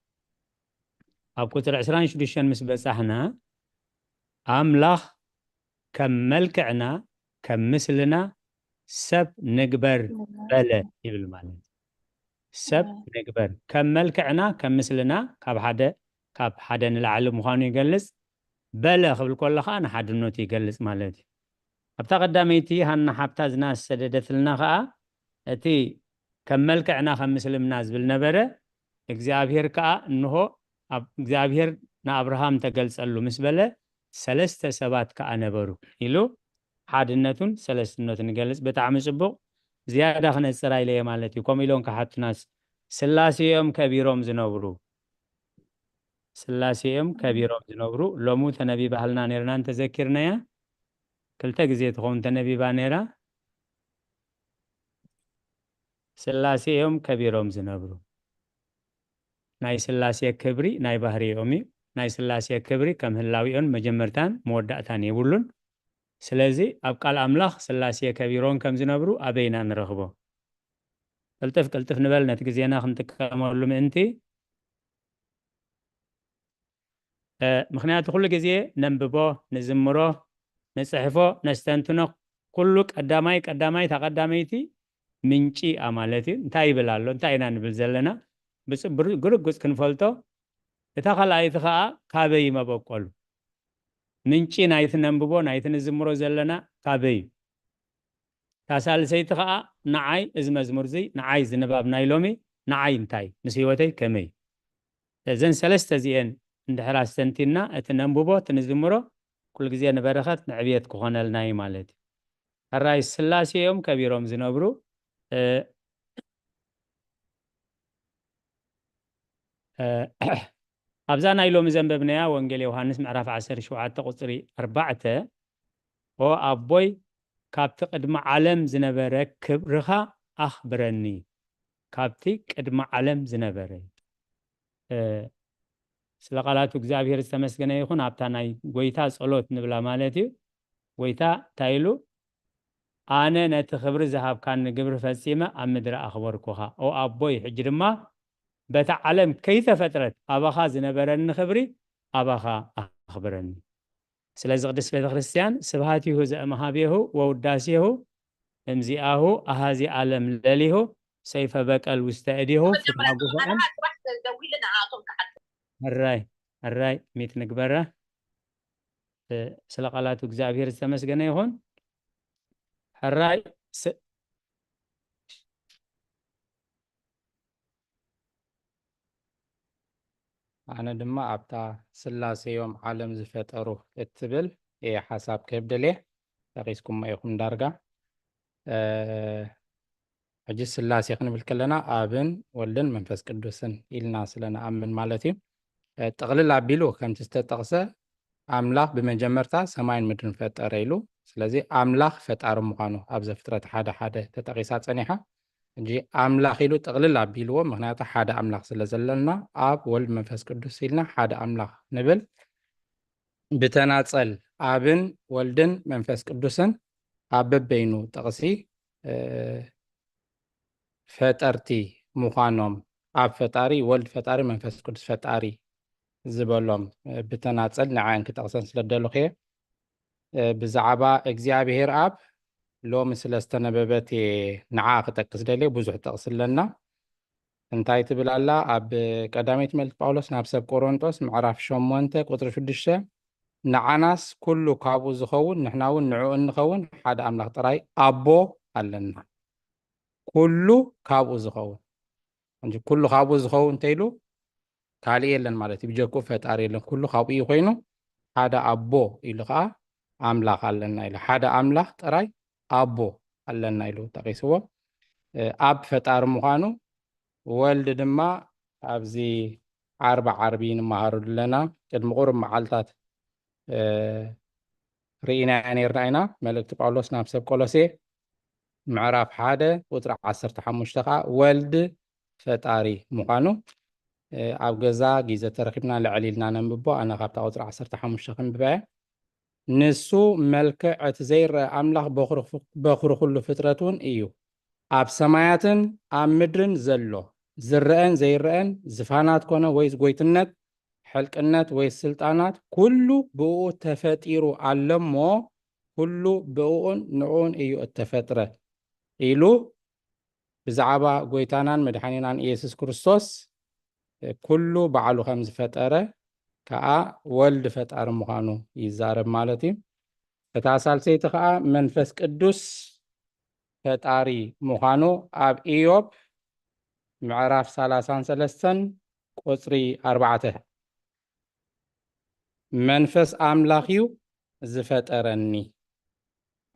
ኣብ ቁጥር 26 ምስ በጻሕና ኣምላኽ ከም መልክዕና ከም ምስልና ሰብ ንግበር በለ ይብል ማለት ሰብ ንግበር ከም መልክዕና ከም ምስልና ካብ ሓደ ንላዕሊ ምዃኑ ይገልጽ በለ ክብል ከሎ ከዓ ንሓድነቱ ይገልጽ ማለት እዩ ኣብታ ቀዳመይቲ ሃና ሓብታ ዝናሰደደትልና ከዓ እቲ ከም መልክዕና ከም ምስልምና ዝብል ነበረ እግዚአብሔር ከዓ እንሆ እግዚአብሔር ንኣብርሃም ተገልጸሉ ምስ በለ ሰለስተ ሰባት ከዓ ነበሩ ኢሉ ሓድነቱን ሰለስትነቱን ይገልጽ ብጣዕሚ ጽቡቕ ዝያዳ ክነጽር ኢለየ ማለት እዩ ከምኡ ኢሎም ካሓቱናስ ስላሴዮም ከቢሮም ዝነብሩ ስላሴዮም ከቢሮም ዝነብሩ ሎሙ ተነቢባ ሃልና ነርና እንተዘኪርናያ ክልተ ግዜ ትኸውን ተነቢባ ነራ ስላሴዮም ከቢሮም ዝነብሩ ናይ ስላሴ ክብሪ ናይ ባህሪኦም እዩ ናይ ስላሴ ክብሪ ከም ህላዊኦን መጀመርታን መወዳእታን የብሉን ስለዚ ኣብ ቃል ኣምላኽ ስላሴ ከቢሮም ከም ዝነብሩ ኣበይና ንረኽቦ ቅልጥፍ ንበል ነቲ ግዜና ክንጥቀመሉ ምእንቲ ምክንያቱ ኩሉ ግዜ ነንብቦ ንዝምሮ ንፅሕፎ ነስተንትኖ ኩሉ ቀዳማይ ተቐዳመይቲ ምንጪ ማለት እዩ እንታይ ይብል ኣሎ እንታይ ኢና ንብል ዘለና ብርግፅ ክንፈልጦ እታ ካልኣይቲ ከዓ ካበይ መበቆሉ ምንጪ ናይቲ ነንብቦ ናይቲ ንዝምሮ ዘለና ካበይ ታሳልሰይቲ ከዓ ንዓይ እዚ መዝሙር እዚ ንዓይ ዝንባብ ናይ ሎሚ ንዓይ እንታይ ምስ ህይወተይ ከመይ እዘን ሰለስተ እዚአን እንድሕር ኣስተንቲና እቲ ነንብቦ እቲ ንዝምሮ ኩሉ ግዜ ንበረኸት ንዕብየት ክኾነልና እዩ ማለት እዩ ኣራይ ስላሴዮም ከቢሮም ዝነብሩ ኣብዛ ናይ ሎሚ ዘንበብናያ ወንጌል ዮሐንስ ምዕራፍ 17 ቁፅሪ 4 ኦ ኣቦይ ካብቲ ቅድሚ ዓለም ዝነበረ ክብርኻ ኣኽብረኒ ካብቲ ቅድሚ ዓለም ዝነበረ ስለ ቃላቱ እግዚአብሔር ዝተመስገነ ይኹን ኣብታ ናይ ጎይታ ጸሎት ንብላ ማለት እዩ ጎይታ እንታይ ኢሉ أنا نتخبر ذهب كان قبر فسيمة أمدر أخبركوها أو أبوي حجرما بتعلم كيف فترة أباخا زنبرن خبري أباخا أخبرني سلازق دس بيت خريستيان سبهاتيه زأمهابيه ووداسيه امزئاه أهازي عالم لليه سيف بكال وستأديه فتح قفان الراي ميت نقبره سلقالات እግዚአብሔር ተመስገነ ይሁን الراي أنا دما أبتا سلاسي يوم عالم زفترو اتبل إيه حساب كبدليه تقيسكم ما يكون درجة أجي سلاسي خن بالكلنا آبن ولن منفس قدوسن إلنا سلنا أمن مالتي تقلل عبيلو كم تستتقسى أملاخ بمجمرتا سماين مدن فتر إلو سلازي أملاخ فتر مقانو أبز فترة حدا تتقيسات سنيحة نجي أملاخ إلو تقلل عبيلو مغناتا حدا أملاخ سلازلنا أب ولد منفس قدوس إلنا حدا أملاخ نبل بتناصل أبن ولدن منفس قدوسن أب بينو تقسي فترتي مقانوم أب فتاري ولد فتاري منفس قدوس فتاري زبالهم بتناصل نعين كتقسن سلدلو خير بزعبا እግዚአብሔር አብ ሎሚ ስለስተነበበት ንዓኽ ተቅስ ደለ ብዙሕ ተቕስል ለና እንታይ ትብል ኣላ ኣብ ቀዳሜት መልእክት ጳውሎስ ናብ ሰብ ቆሮንጦስ ምዕራፍ 8 ቁጥሪ 6 ንዓናስ ኩሉ ካብኡ ዝኸውን ንሕና እውን ንዕኡ እንኸውን ሓደ ኣምላኽ ጥራይ ኣቦ ኣለና ኩሉ ካብኡ ዝኸውን እንጂ ኩሉ ካብኡ ዝኸውን እንተይሉ ካልእ የለን ማለት እዩ ብጀኩ ፈጣሪ የለን ኩሉ ካብኡ እዩ ኮይኑ ሓደ ኣቦ ኢሉ ከዓ أملاخ علنا إلى حدا أملاخ تراي أبو علنا إلو تقيسوا أب فتار مخانو ولد دما أبزي 44 مهار لنا المغور معلتات رينا يعني رأينا ملك باولوس نفسه كولوسي معرف حدا وترى 15 ولد فتاري مخانو أب جزا جيزة تركبنا لعليلنا ننببو أنا غابت وترى 15 بباع نسو ملكعت زير أملاخ بخور كل فترتون إيو أب سماياتن أم مدرن زلو زرقن زيرقن زفانات كونا ويس قويتنت حلقنت ويس سلطانات كله بقو تفتيرو علمو كله بقو نعون إيو التفترة إيلو بزعبا قويتانان مدحانينان إيسوس كريستوس كله بعلو 5 فترة كأ ولد فتار مخانو يزارب مالتي فتاسال سيت كأ منفس قدوس فتاري مخانو أب إيوب معرف 33 قصري 4 منفس أملاخيو زفترني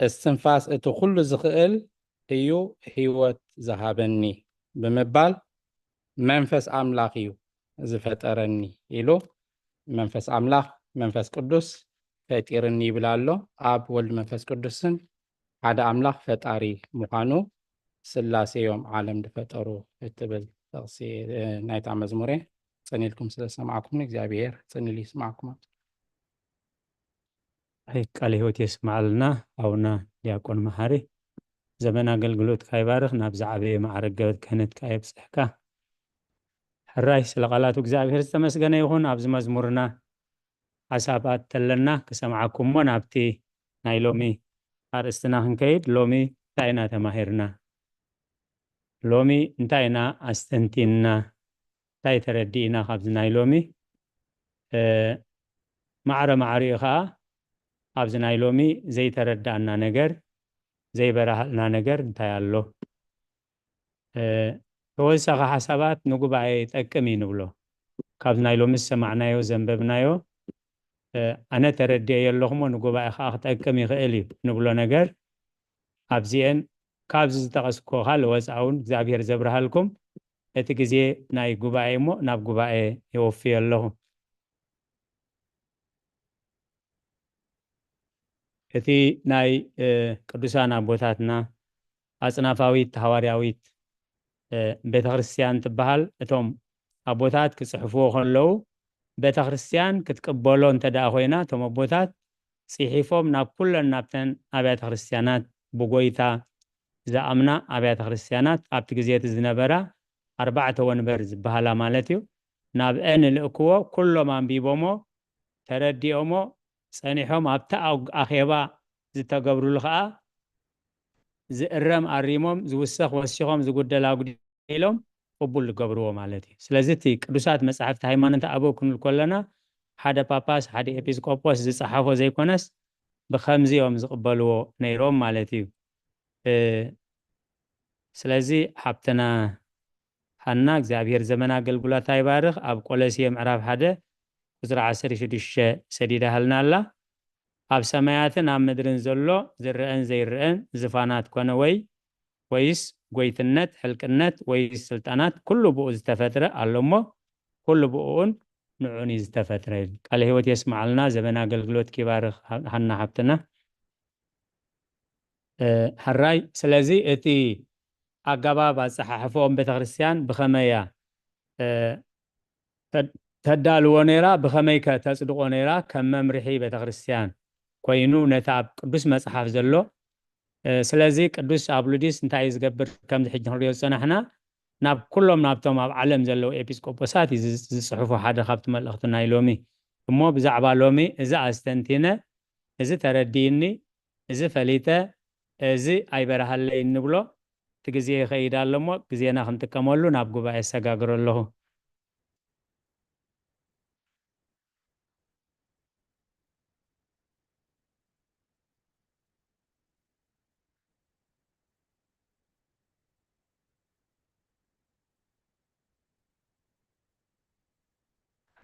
استنفاس اتو كل زخئل إيو هيوت زهابني بمبال منفس أملاخيو زفترني إلو منفس أملاخ منفس قدوس فتيرني بلالو أب ولد منفس قدوسن هذا أملاخ فتاري مخانو سلاسي يوم عالم دفترو اتبل تغسي نايت عمزموري صني لكم سلاسة معكم نكزابير صني لي سمعكم هيك قال هوت يسمع لنا أونا يكون مهاري زمن أقلقلوت كايبارخ نابز عبي معرق قوت كانت كايب صحكا الرئيس لقالاتو እግዚአብሔር ተመስገነ ይሁን ኣብዚ መዝሙርና ሓሳባት ተለና ክሰማዓኩም ወናብቲ ናይ ሎሚ ኣርእስትና ክንከይድ ሎሚ እንታይና ተማሂርና ሎሚ እንታይና ኣስተንቲና እንታይ ተረዲእና ካብዚ ናይ ሎሚ ማዕረ ማዕሪኡ ከዓ ኣብዚ ናይ ሎሚ ዘይተረዳእና ነገር ዘይበራህልና ነገር እንታይ ኣሎ ተወሳኺ ሓሳባት ንጉባኤ ይጠቅም ይንብሎ ካብ ናይ ሎሚ ሰማዕናዮ ዘንበብናዮ ኣነ ተረድየ የለኹሞ ንጉባኤ ከዓ ክጠቅም ይኽእል እዩ ንብሎ ነገር ኣብዚአን ካብዚ ዝጠቐስኮ ካልወፃውን እግዚኣብሔር ዘብርሃልኩም እቲ ግዜ ናይ ጉባኤ እሞ ናብ ጉባኤ ይወፍዮ ኣለኹ እቲ ናይ ቅዱሳን ኣቦታትና ኣጽናፋዊት ሃዋርያዊት ቤተ ክርስቲያን ትበሃል እቶም ኣቦታት ክጽሕፍዎ ከለዉ ቤተ ክርስቲያን ክትቅበሎ እንተደኣ ኮይና እቶም ኣቦታት ጽሒፎም ናብ ኩለን ናብተን ኣብያተ ክርስቲያናት ብጎይታ ዝኣምና ኣብያተ ክርስቲያናት ኣብቲ ግዜት ዝነበራ 4 ወንበር ዝበሃላ ማለት እዩ ናብአን ልእክዎ ኩሎም አንቢቦሞ ተረዲኦሞ ፀኒሖም ኣብታ ኣኼባ ዝተገብሩሉ ከዓ ዝእረም ኣሪሞም ዝውሰኽ ወሲኾም ዝጉደል ኣጉዲሎም ቅቡል ዝገብርዎ ማለት እዩ ስለዚ እቲ ቅዱሳት መጻሕፍቲ ሃይማኖት ኣበው ክንብል ከለና ሓደ ጳጳስ ሓደ ኤጲስቆጶስ ዝፀሓፎ ዘይኮነስ ብከምዚኦም ዝቕበልዎ ነይሮም ማለት እዩ ስለዚ ሓብትና ሓና እግዚአብሔር ዘመን አገልግሎታ ይባርኽ ኣብ ቆሎስየ ምዕራፍ 1 ቁጥሪ 16 ሰዲዳ ሃልና ኣላ ኣብ ሰማያትን ኣብ ምድርን ዘሎ ዝርአን ዘይርአን ዝፋናት ኮነ ወይስ ጎይትነት ሕልቅነት ወይስ ስልጣናት ኩሉ ብኡ ዝተፈጥረ ኣሎሞ ኩሉ ብኡን ንዑን ዝተፈጥረ ቃል ህይወት የስማዓልና ዘመን አገልግሎት ይባርኽ ሓና ሓብትና حراي سلازي اتي أجابا بصححفهم بتخريستيان بخمية تدالو نيرا بخميك تصدقو نيرا كم ممرحي بتخريستيان كوينو نتعب قدوس مصحف زلو سلازي قدوس أبلوديس انتا يزقبر كم دحج نحريو سنحنا ناب كلهم نابتهم عالم زلو إبسكوبوسات يصحفو حدا خابت ملأختنا يلومي مو بزعبا لومي إذا أستنتينا إذا ترديني إذا فليتا إذا أي برهالي نبلو تجزيه خير اللهم جزينا خنت كمالو نابجو بقى سجاجر الله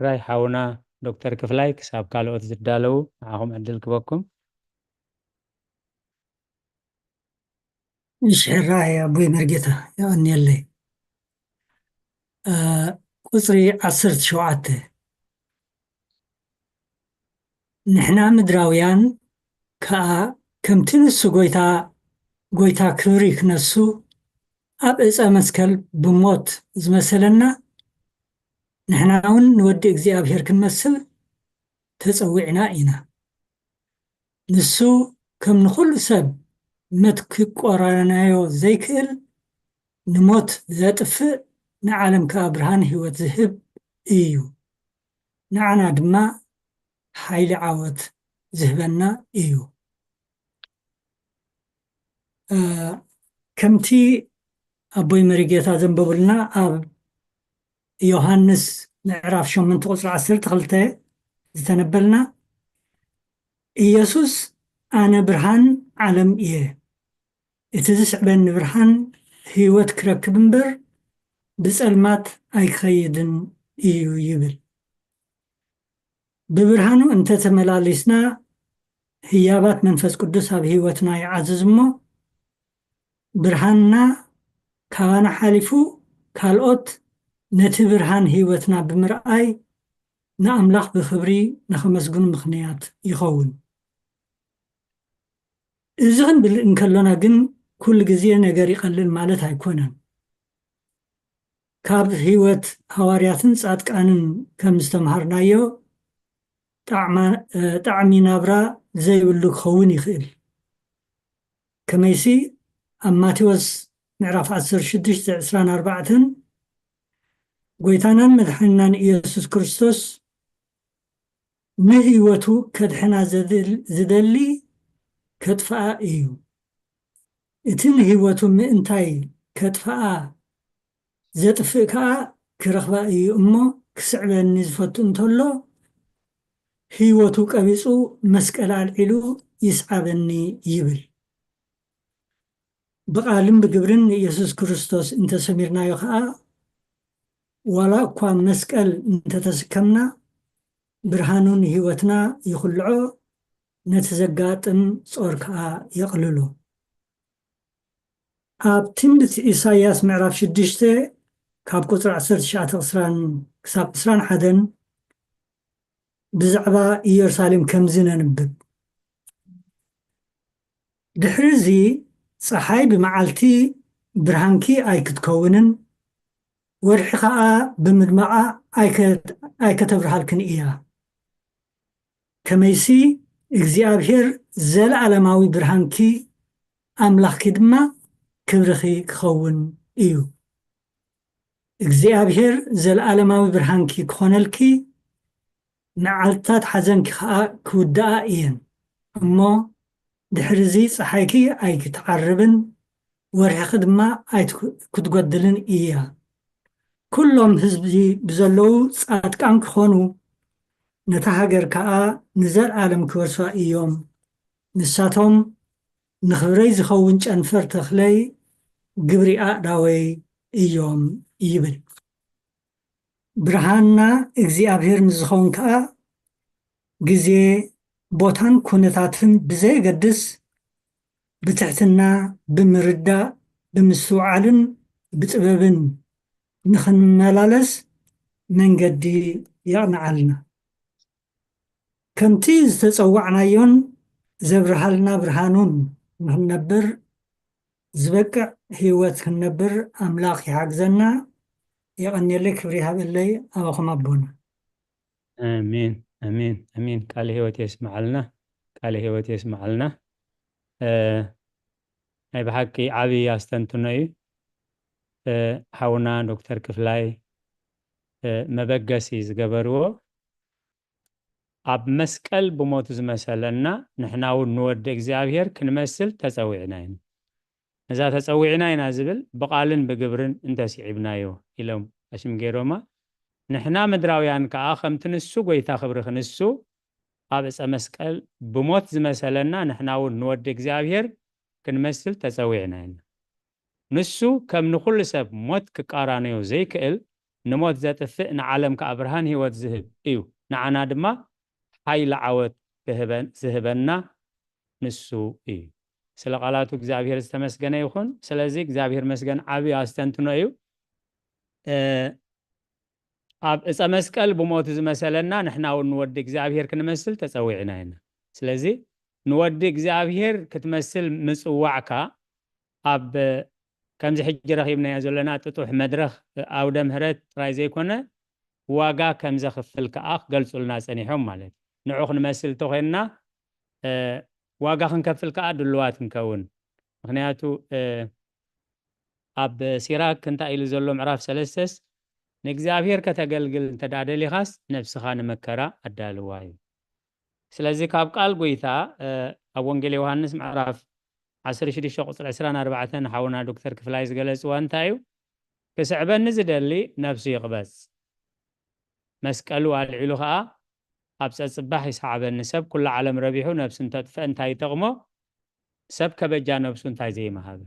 راي حاونا دكتور كفلايك ساب قالوا تزدالو معهم عدل كبكم إيش الرأي أبوي مرقته يعني اللي قصري عصرت شوعته نحنا مدراويان كم تنسو قويتا كريك نسو أبئس أمسكال بموت زمسلنا نحنا عون نودي اكزي أبهير كنمسل تسويعنا إنا نسو كم نخل سب متكي قرانايو زيكل نموت ذات فئ نعلم كابرهان هو ذهب إيو نعنا دما حيل عاوت ذهبنا إيو كمتي أبوي مريقيتا زنبولنا أب يوحنس نعرف شو من تقصر عصر تغلطة زتنبلنا إيسوس أنا برهان عالم إيه إتزسع بين برهان هيوت كركبنبر بسألمات أي خيدن إيو يبل ببرهانو أنت تملاليسنا هيابات منفس قدس هاب هيوتنا يعززمو برهاننا كوانا حالفو كالوت نتي برهان هيوتنا بمرأي نأملاخ بخبري نخمسقون مخنيات يخون إذن بالإنكالونا جن كل جزية نجاري قلل مالت هيكونن كاب هيوت هوارياتن ساعت كانن كم استمهرنايو طعمي نابرا زي ولو خون يخيل كميسي أما توز نعرف 16-24 قويتانا مدحنان إيسوس كريستوس نهيوتو كدحنا زدلي كدفاء إيو إتن هيوتو مئنتاي كدفاء زدفئكا كرخباء إيو أمو كسعبان نزفتو انتولو هيوتو كبسو مسكال العلو يسعبني يبل بقالم بقبرن يسوس كريستوس انت سميرنا يخاء ولا قوام مسكال انت تسكمنا برهانون هيوتنا يخلعو نتزقاتن صوركا يقللو اب تنبت إساياس معرف شدشته كاب قطر 10 كساب 21 بزعبا يرسالم كمزنا نبب دحرزي صحاي بمعالتي برهانكي اي كتكونن ورحقا بمدمعا اي كتبرهالكن اياه كميسي اكزيابهير زل علماوي برهانكي ኣምላኽኪ ድማ ክብርኺ ክኸውን እዩ። እግዚኣብሔር ዘለዓለማዊ ብርሃንኪ ክኾነልኪ መዓልትታት ሓዘንኪ ከዓ ክውድኣ እየን እሞ ድሕሪዚ ፀሓይኪ ኣይክትዓርብን ወርሕኺ ድማ ኣይክትጎድልን እያ። ኩሎም ህዝቢ ብዘለዉ ጻድቃን ክኾኑ ነታ ሃገር ከዓ ንዘለዓለም ክወርሷ እዮም። ንሳቶም ንኽብረይ ዝኸውን ጨንፈር ተኽለይ ግብሪ ኣእዳወይ እዮም ይብል። ብርሃንና እግዚኣብሔር ንዝኸውን ከዓ ግዜ ቦታን ኩነታትን ብዘየገድስ ብትሕትና ብምርዳእ ብምስትውዓልን ብጥበብን ንኽንመላለስ መንገዲ የቕንዓልና። ከምቲ ዝተፀዋዕናዮን ዘብርሃልና ብርሃኑን ንክንነብር ዝበቅዕ ህይወት ክንነብር ኣምላኽ ይሓግዘና። የቐኒለይ ክብሪ ሃበለይ ኣባኹም ኣቦና። አሜን አሜን አሜን። ቃለ ህይወት የስማዓልና ቃለ ህይወት የስማዓልና። ናይ ብሓቂ ዓብይ ኣስተንትኖ እዩ። ሓውና ዶክተር ክፍላይ መበገሲ ዝገበርዎ ኣብ መስቀል ብሞቱ ዝመሰለና ንሕና እውን ንወዲ እግዚኣብሔር ክንመስል ተፀዊዕና ኢና። እዛ ተፀዊዕና ኢና ዝብል ብቃልን ብግብርን እንተሲዒብናዮ ኢሎም ኣሽም ገይሮማ። ንሕና ምድራውያን ከዓ ከምቲ ንሱ ጎይታ ክብሪ ክንሱ ኣብ ዕፀ መስቀል ብሞት ዝመሰለና ንሕና እውን ንወዲ እግዚኣብሔር ክንመስል ተፀዊዕና ኢና። ንሱ ከም ንኩሉ ሰብ ሞት ክቃራነዮ ዘይክእል ንሞት ዘጥፍእ ንዓለም ከዓ ብርሃን ህይወት ዝህብ እዩ። ንዓና ድማ ሓይሊ ዓወት ዝህበና ንሱ እዩ። ስለ ቃላቱ እግዚአብሔር ዝተመስገነ ይኹን። ስለዚ እግዚአብሔር መስገን ዓብይ ኣስተንትኖ እዩ። ኣብ ዕፀ መስቀል ብሞቱ ዝመሰለና ንሕና እውን ንወዲ እግዚአብሔር ክንመስል ተፀዊዕና ኢና። ስለዚ ንወዲ እግዚአብሔር ክትመስል ምፅዋዕካ ኣብ ከምዚ ሕጂ ረኺብናዮ ዘለና ጥጡሕ መድረኽ ኣውደ ምህረት ጥራይ ዘይኮነ ዋጋ ከም ዘኽፍል ከዓ ክገልጹልና ፀኒሖም ማለት እዩ። ንዑ ክንመስል ተኾይንና ዋጋ ክንከፍል ከዓ ድልዋት ክንከውን። ምክንያቱ ኣብ ሲራክ እንታይ ኢሉ ዘሎ ምዕራፍ 3 ንእግዚአብሔር ከተገልግል እንተዳደሊኻስ ነፍስኻ ንመከራ ኣዳልዋ እዩ። ስለዚ ካብ ቃል ጎይታ ኣብ ወንጌል ዮሃንስ ምዕራፍ 16 ቁፅሪ 24 ሓውና ዶክተር ክፍላይ ዝገለጽዋ እንታይ እዩ? ክስዕበኒ ዝደሊ ነፍሱ ይቕበጽ መስቀሉ ኣልዒሉ ከዓ ኣብ ፀፅባሕ ይሰዓበኒ። ሰብ ኩሉ ዓለም ረቢሑ ነፍሱ እንተጥፍአ እንታይ ይጠቕሞ? ሰብ ከበጃ ነፍሱ እንታይ ዘይመሃበ።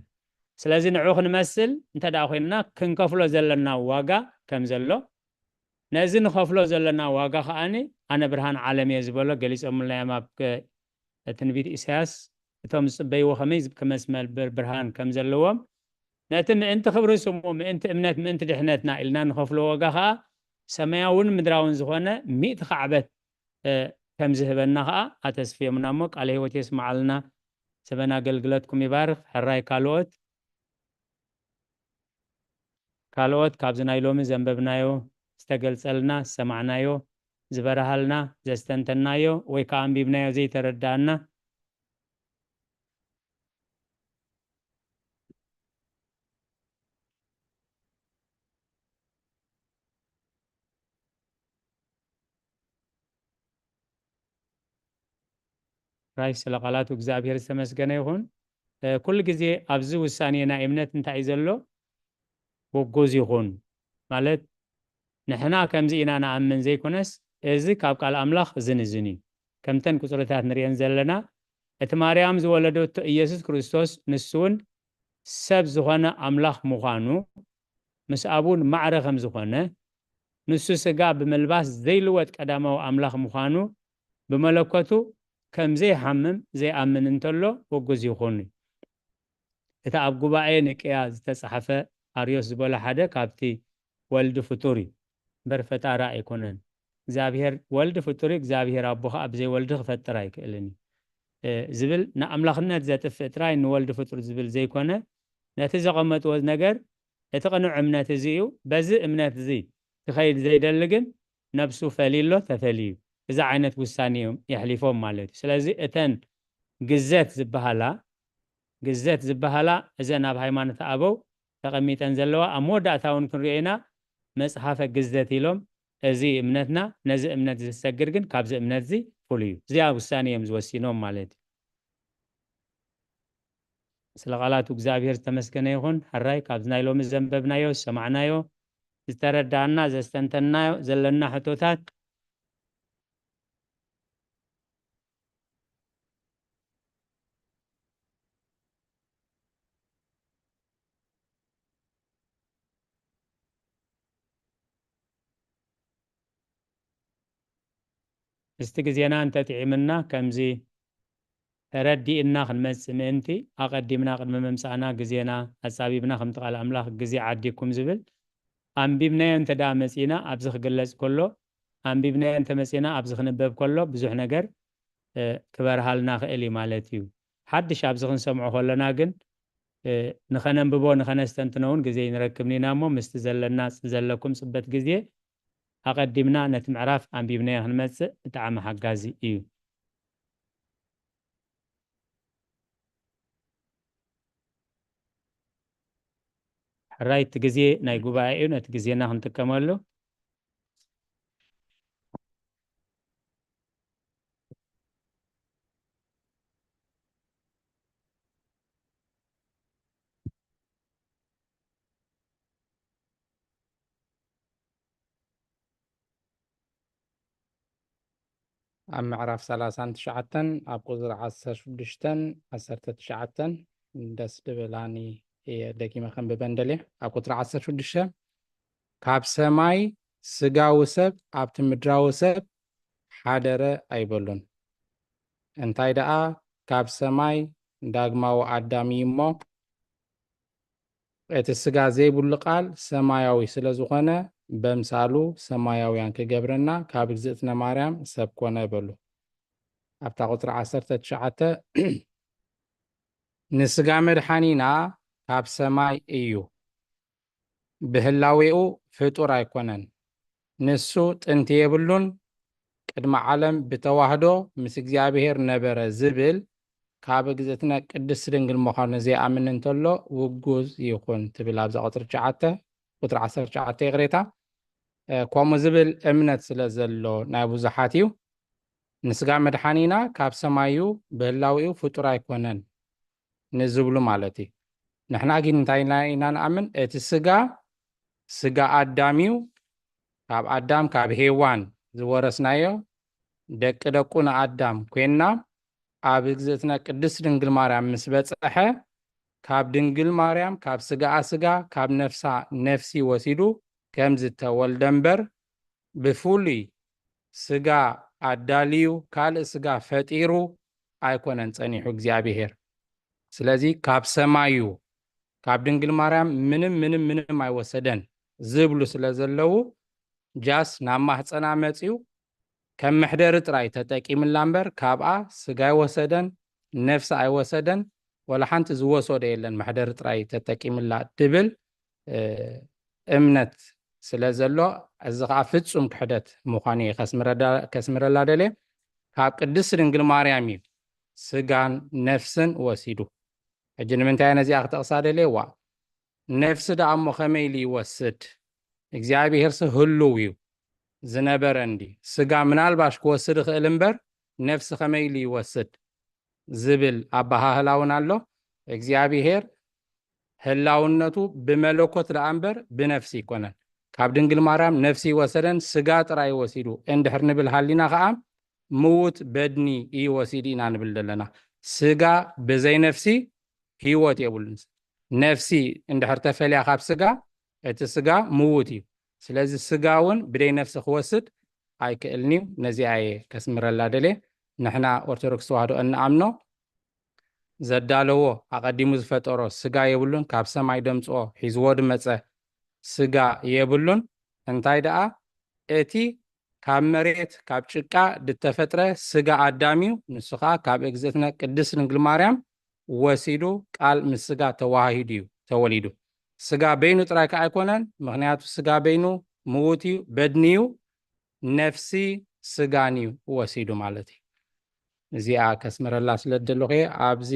ስለዚ ንዑ ክንመስል እንተደኣ ኮይንና ክንከፍሎ ዘለና ዋጋ ከም ዘሎ ነዚ ንኸፍሎ ዘለና ዋጋ ከዓኒ ኣነ ብርሃን ዓለም እየ ዝበሎ ገሊፆምልና እዮም ኣብ ትንቢት ኢሳያስ እቶም ዝፅበይዎ ከመይ ክመስመል ብርሃን ከም ዘለዎም ነቲ ምእንቲ ክብሪ ስሙ ምእንቲ እምነት ምእንቲ ድሕነትና ኢልና ንኸፍሎ ዋጋ ከዓ ሰማያውን ምድራውን ዝኾነ ሚእቲ ከዕበት ከም ዝህበና ከዓ ኣተስፊዮምና እሞ ቃለ ህይወት የስማዓልና። ሰበና አገልግሎትኩም ይባርክ። ሕራይ ካልኦት ካብዚ ናይ ሎሚ ዘንበብናዮ ዝተገልጸልና ዝሰማዕናዮ ዝበረሃልና ዘስተንተናዮ ወይ ከዓ አንቢብናዮ ዘይተረዳእና ራይ ስለ ቃላቱ እግዚአብሔር ዝተመስገነ ይኹን። ኩሉ ግዜ ኣብዚ ውሳኔ ናይ እምነት እንታይ ዘሎ ወጎዝ ይኹን ማለት ንሕና ከምዚ ኢና ንኣምን ዘይኮነስ እዚ ካብ ቃል ኣምላኽ ዝንዝን እዩ። ከምተን ቁፅርታት ንሪአን ዘለና እቲ ማርያም ዝወለደቶ ኢየሱስ ክርስቶስ ንሱውን ሰብ ዝኾነ ኣምላኽ ምዃኑ ምስ ኣቡን ማዕረ ከም ዝኾነ ንሱ ስጋ ብምልባስ ዘይልወጥ ቀዳማዊ ኣምላኽ ምዃኑ ብመለኮቱ ከም ዘይሓምም ዘይኣምን እንተሎ ወጎዝ ይኹን። እቲ ኣብ ጉባኤ ንቅያ ዝተፃሓፈ ኣርዮስ ዝበሎ ሓደ ካብቲ ወልዲ ፍጡር እዩ እምበር ፈጣሪ ኣይኮነን። እግዚአብሔር ወልዲ ፍጡር እግዚአብሔር ኣቦ ከዓ ብዘይ ወልዲ ክፈጥር ኣይክእልን ዝብል ንኣምላኽነት ዘጥፍእ ጥራይ ንወልዲ ፍጡር ዝብል ዘይኮነ ነቲ ዘቐመጥዎ ነገር እቲ ቅኑዕ እምነት እዚ እዩ። በዚ እምነት እዚ ክኸይድ ዘይደሊ ግን ነብሱ ፈሊሎ ተፈልዩ እዚ ዓይነት ውሳኔ እዮም የሕሊፎም ማለት እዩ። ስለዚ እተን ግዘት ዝበሃላ ግዘት ዝበሃላ እዘን ኣብ ሃይማኖት ኣበው ተቐሚጠን ዘለዋ ኣብ መወዳእታ እውን ክንሪኦ ኢና መፅሓፈ ግዘት ኢሎም እዚ እምነትና ነዚ እምነት ዝሰግድ ግን ካብዚ እምነት እዚ ፍሉይ እዩ እዚኣ ውሳኔ እዮም ዝወሲኖም ማለት እዩ ስለ ቃላቱ እግዚአብሔር ዝተመስገነ ይኹን ሕራይ ካብዚ ናይ ሎሚ ዘንበብናዮ ሰማዕናዮ ዝተረዳእና ዘስተንተናዮ ዘለና ሕቶታት እስቲ ግዜና እንተጥዒምና ከምዚ ተረዲእና ክንመጽእ ምእንቲ ኣቐዲምና ቅድሚ መምፃእና ግዜና ኣጻቢብና ከምቲ ቃል ኣምላኽ ግዜ ዓዲኩም ዝብል ኣንቢብናዮ እንተዳ መጺና ኣብዚ ክግለጽ ከሎ ኣንቢብናዮ እንተመጺና ኣብዚ ክንበብ ከሎ ብዙሕ ነገር ክበርሃልና ክእል እዩ ማለት እዩ ሓድሽ ኣብዚ ክንሰምዖ ከለና ግን ንኸነንብቦ ንኸነስተንትኖ እውን ግዜ ንረክብኒ ኢና እሞ ምስቲ ዘለና ዘለኩም ፅበት ግዜ ኣቐዲምና ነቲ ምዕራፍ ኣንቢብናዮ ክንመጽእ ብጣዕሚ ሓጋዚ እዩ ሕራይ እቲ ግዜ ናይ ጉባኤ እዩ ነቲ ግዜና ክንጥቀመሉ ኣብ ምዕራፍ 39 ኣብ ቁፅሪ 16-19 ደስ ድብላኒ እየ ደጊመ ከንብበን ደልየ ኣብ ቁፅሪ 16 ካብ ሰማይ ስጋዊ ሰብ ኣብቲ ምድራዊ ሰብ ሓደረ ኣይበሉን እንታይ ደኣ ካብ ሰማይ ዳግማዊ ኣዳም እዩ እሞ እቲ ስጋ ዘይብሉ ቃል ሰማያዊ ስለ ዝኾነ በምሳሉ ሰማያውያን ክገብረና ካብ እግዝእትነ ማርያም ሰብ ኮነ በሉ ኣብታ ቁጥሪ 19 ንስጋ መድሓኒና ካብ ሰማይ እዩ ብህላዊኡ ፍጡር ኣይኮነን ንሱ ጥንቲ የብሉን ቅድመ ዓለም ብተዋህዶ ምስ እግዚአብሔር ነበረ ዝብል ካብ እግዝእትነ ቅድስት ድንግል ምዃኑ ዘይኣምን እንተሎ ውጉዝ ይኹን ትብል ኣብዛ ቁጥሪ 19 ይቕሬታ ከምኡ ዝብል እምነት ስለ ዘሎ ናይ ብዙሓት እዩ ንስጋ መድሓኒና ካብ ሰማዩ ብህላዊኡ ፍጡር ኣይኮነን ንዝብሉ ማለት እዩ ንሕና ግን እንታይ ኢና ንኣምን እቲ ስጋ ኣዳም እዩ ካብ ኣዳም ካብ ሄዋን ዝወረስናዮ ደቂ ደቁ ንኣዳም ኮይንና ኣብ እግዝእትነ ቅድስት ድንግል ማርያም ምስ በፅሐ ካብ ድንግል ማርያም ካብ ስጋኣ ስጋ ካብ ነፍሳ ነፍሲ ወሲዱ ከም ዝተወልደ እምበር ብፍሉይ ስጋ ኣዳልዩ ካልእ ስጋ ፈጢሩ ኣይኮነን ፀኒሑ እግዚአብሔር ስለዚ ካብ ሰማዩ ካብ ድንግል ማርያም ምንም ኣይወሰደን ዝብሉ ስለ ዘለው ጃስ ናብ ማህፀና መፅዩ ከም ምሕደሪ ጥራይ ተጠቂምላ እምበር ካብኣ ስጋ ኣይወሰደን ነፍሲ ኣይወሰደን ወላ ሓንቲ ዝወሰደ የለን ምሕደሪ ጥራይ ተጠቂምላ ድብል እምነት ስለ ዘሎ እዚ ከዓ ፍጹም ክሕደት ምዃኑ እዩ ከስምረላ ደልየ ካብ ቅድስት ድንግል ማርያም እዩ ስጋን ነፍስን ወሲዱ ሕጂ ንምንታይ ነዚኣ ክተቕሳ ደልየ ዋ ነፍሲ ደኣ እሞ ከመይ ኢሉ ይወስድ እግዚኣብሔር ህልው እዩ ዝነበረ እንዲ ስጋ ምናልባሽ ክወስድ ይኽእል እምበር ነፍሲ ከመይ ኢሉ ይወስድ ዝብል ኣባሃህላ እውን ኣሎ እግዚኣብሔር ህላውነቱ ብመለኮት ደኣ እምበር ብነፍሲ ይኮነን ካብ ድንግል ማርያም ነፍሲ ይወሰደን ስጋ ጥራይ ወሲዱ እንድሕር ንብል ሃሊና ከዓ ምዉት በድኒ ይወሲድ ኢና ንብል ዘለና ስጋ ብዘይ ነፍሲ ህይወት የብሉን ነፍሲ እንድሕር ተፈልያ ካብ ስጋ እቲ ስጋ ምዉት እዩ ስለዚ ስጋ እውን ብደይ ነፍሲ ክወስድ ኣይክእልኒ ነዚኣ እየ ከስምረላ ደልየ ንሕና ኦርቶዶክስ ተዋህዶ እንኣምኖ ዘዳለዎ ኣቐዲሙ ዝፈጠሮ ስጋ የብሉን ካብ ሰማይ ደምፅኦ ሒዝዎ ድመፀ ስጋ የብሉን እንታይ ደኣ እቲ ካብ መሬት ካብ ጭቃ ድተፈጥረ ስጋ ኣዳም እዩ ንሱ ከዓ ካብ እግዝእትነ ቅድስት ድንግል ማርያም ወሲዱ ቃል ምስ ስጋ ተዋሂዱ እዩ ተወሊዱ ስጋ በይኑ ጥራይ ከዓ ኣይኮነን ምክንያቱ ስጋ በይኑ ምዉት እዩ በድኒ እዩ ነፍሲ ስጋን እዩ ወሲዱ ማለት እዩ እዚኣ ከስምረላ ስለ ደለኹ ኣብዚ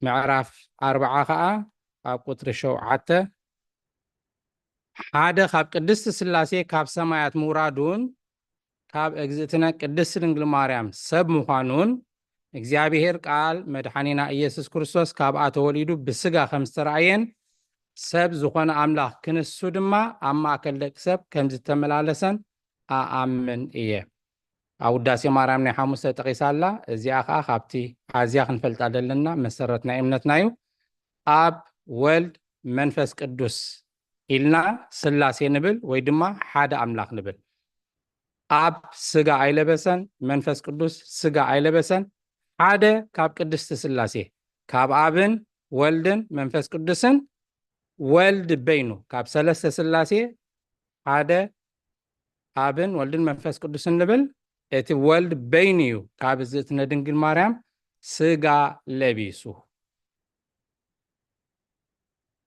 معرف 4 خا ኣብ ቁጥሪ 7 ሓደ ካብ ቅድስት ስላሴ ካብ ሰማያት ምውራዱን ካብ እግዝእትነ ቅድስት ድንግል ማርያም ሰብ ምዃኑን እግዚአብሔር ቃል መድኃኒና ኢየሱስ ክርስቶስ ካብኣ ተወሊዱ ብስጋ ከም ዝተረኣየን ሰብ ዝኾነ ኣምላኽ ክንሱ ድማ ኣብ ማእከል ደቂ ሰብ ከም ዝተመላለሰን ኣኣምን እየ። ኣብ ውዳሴ ማርያም ናይ ሓሙስተ ጠቂሳላ እዚኣ ከዓ ካብቲ ኣዝያ ክንፈልጣ ዘለና መሰረት ናይ እምነትና እዩ። ኣብ ወልድ መንፈስ ቅዱስ ኢልና ስላሴ ንብል ወይ ድማ ሓደ ኣምላኽ ንብል። ኣብ ስጋ ኣይለበሰን መንፈስ ቅዱስ ስጋ ኣይለበሰን ሓደ ካብ ቅድስቲ ስላሴ ካብ ኣብን ወልድን መንፈስ ቅዱስን ወልድ በይኑ ካብ ሰለስተ ስላሴ ሓደ ኣብን ወልድን መንፈስ ቅዱስን ንብል እቲ ወልድ በይኑ እዩ ካብ እግዝእትነ ድንግል ማርያም ስጋ ለቢሱ።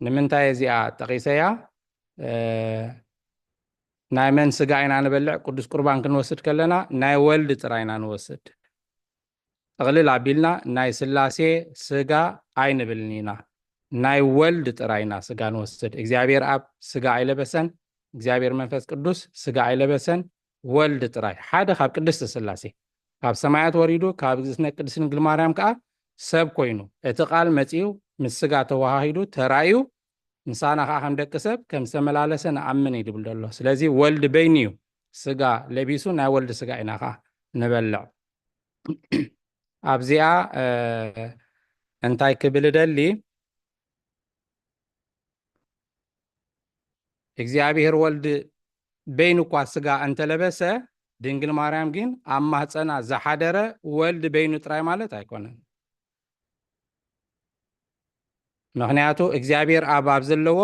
ንምንታይ እዚኣ ጠቂሰያ ናይ መን ስጋ ኢና ንበልዕ ቅዱስ ቁርባን ክንወስድ ከለና ናይ ወልድ ጥራይና ንወስድ ጠቕልል ኣቢልና ናይ ስላሴ ስጋ ኣይንብልን ኢና ናይ ወልድ ጥራይና ስጋ ንወስድ። እግዚአብሔር ኣብ ስጋ ኣይለበሰን እግዚአብሔር መንፈስ ቅዱስ ስጋ ኣይለበሰን ወልድ ጥራይ ሓደ ካብ ቅድስቲ ስላሴ ካብ ሰማያት ወሪዱ ካብ እግዝእትነ ቅድስት ድንግል ማርያም ከዓ ሰብ ኮይኑ እቲ ቃል መፂኡ ምስ ስጋ ተዋሃሂዱ ተራእዩ ንሳና ከዓ ከም ደቂ ሰብ ከም ዝተመላለሰ ንኣምን እዩ ድብል ዘሎ። ስለዚ ወልድ በይኑ እዩ ስጋ ለቢሱ ናይ ወልዲ ስጋ ኢና ከዓ ንበልዕ። ኣብዚኣ እንታይ ክብል ደሊ እግዚአብሔር ወልድ በይኑ እኳ ስጋ እንተለበሰ ድንግል ማርያም ግን ኣብ ማህፀና ዝሓደረ ወልድ በይኑ ጥራይ ማለት ኣይኮነን። ምክንያቱ እግዚአብሔር ኣብ ዘለዎ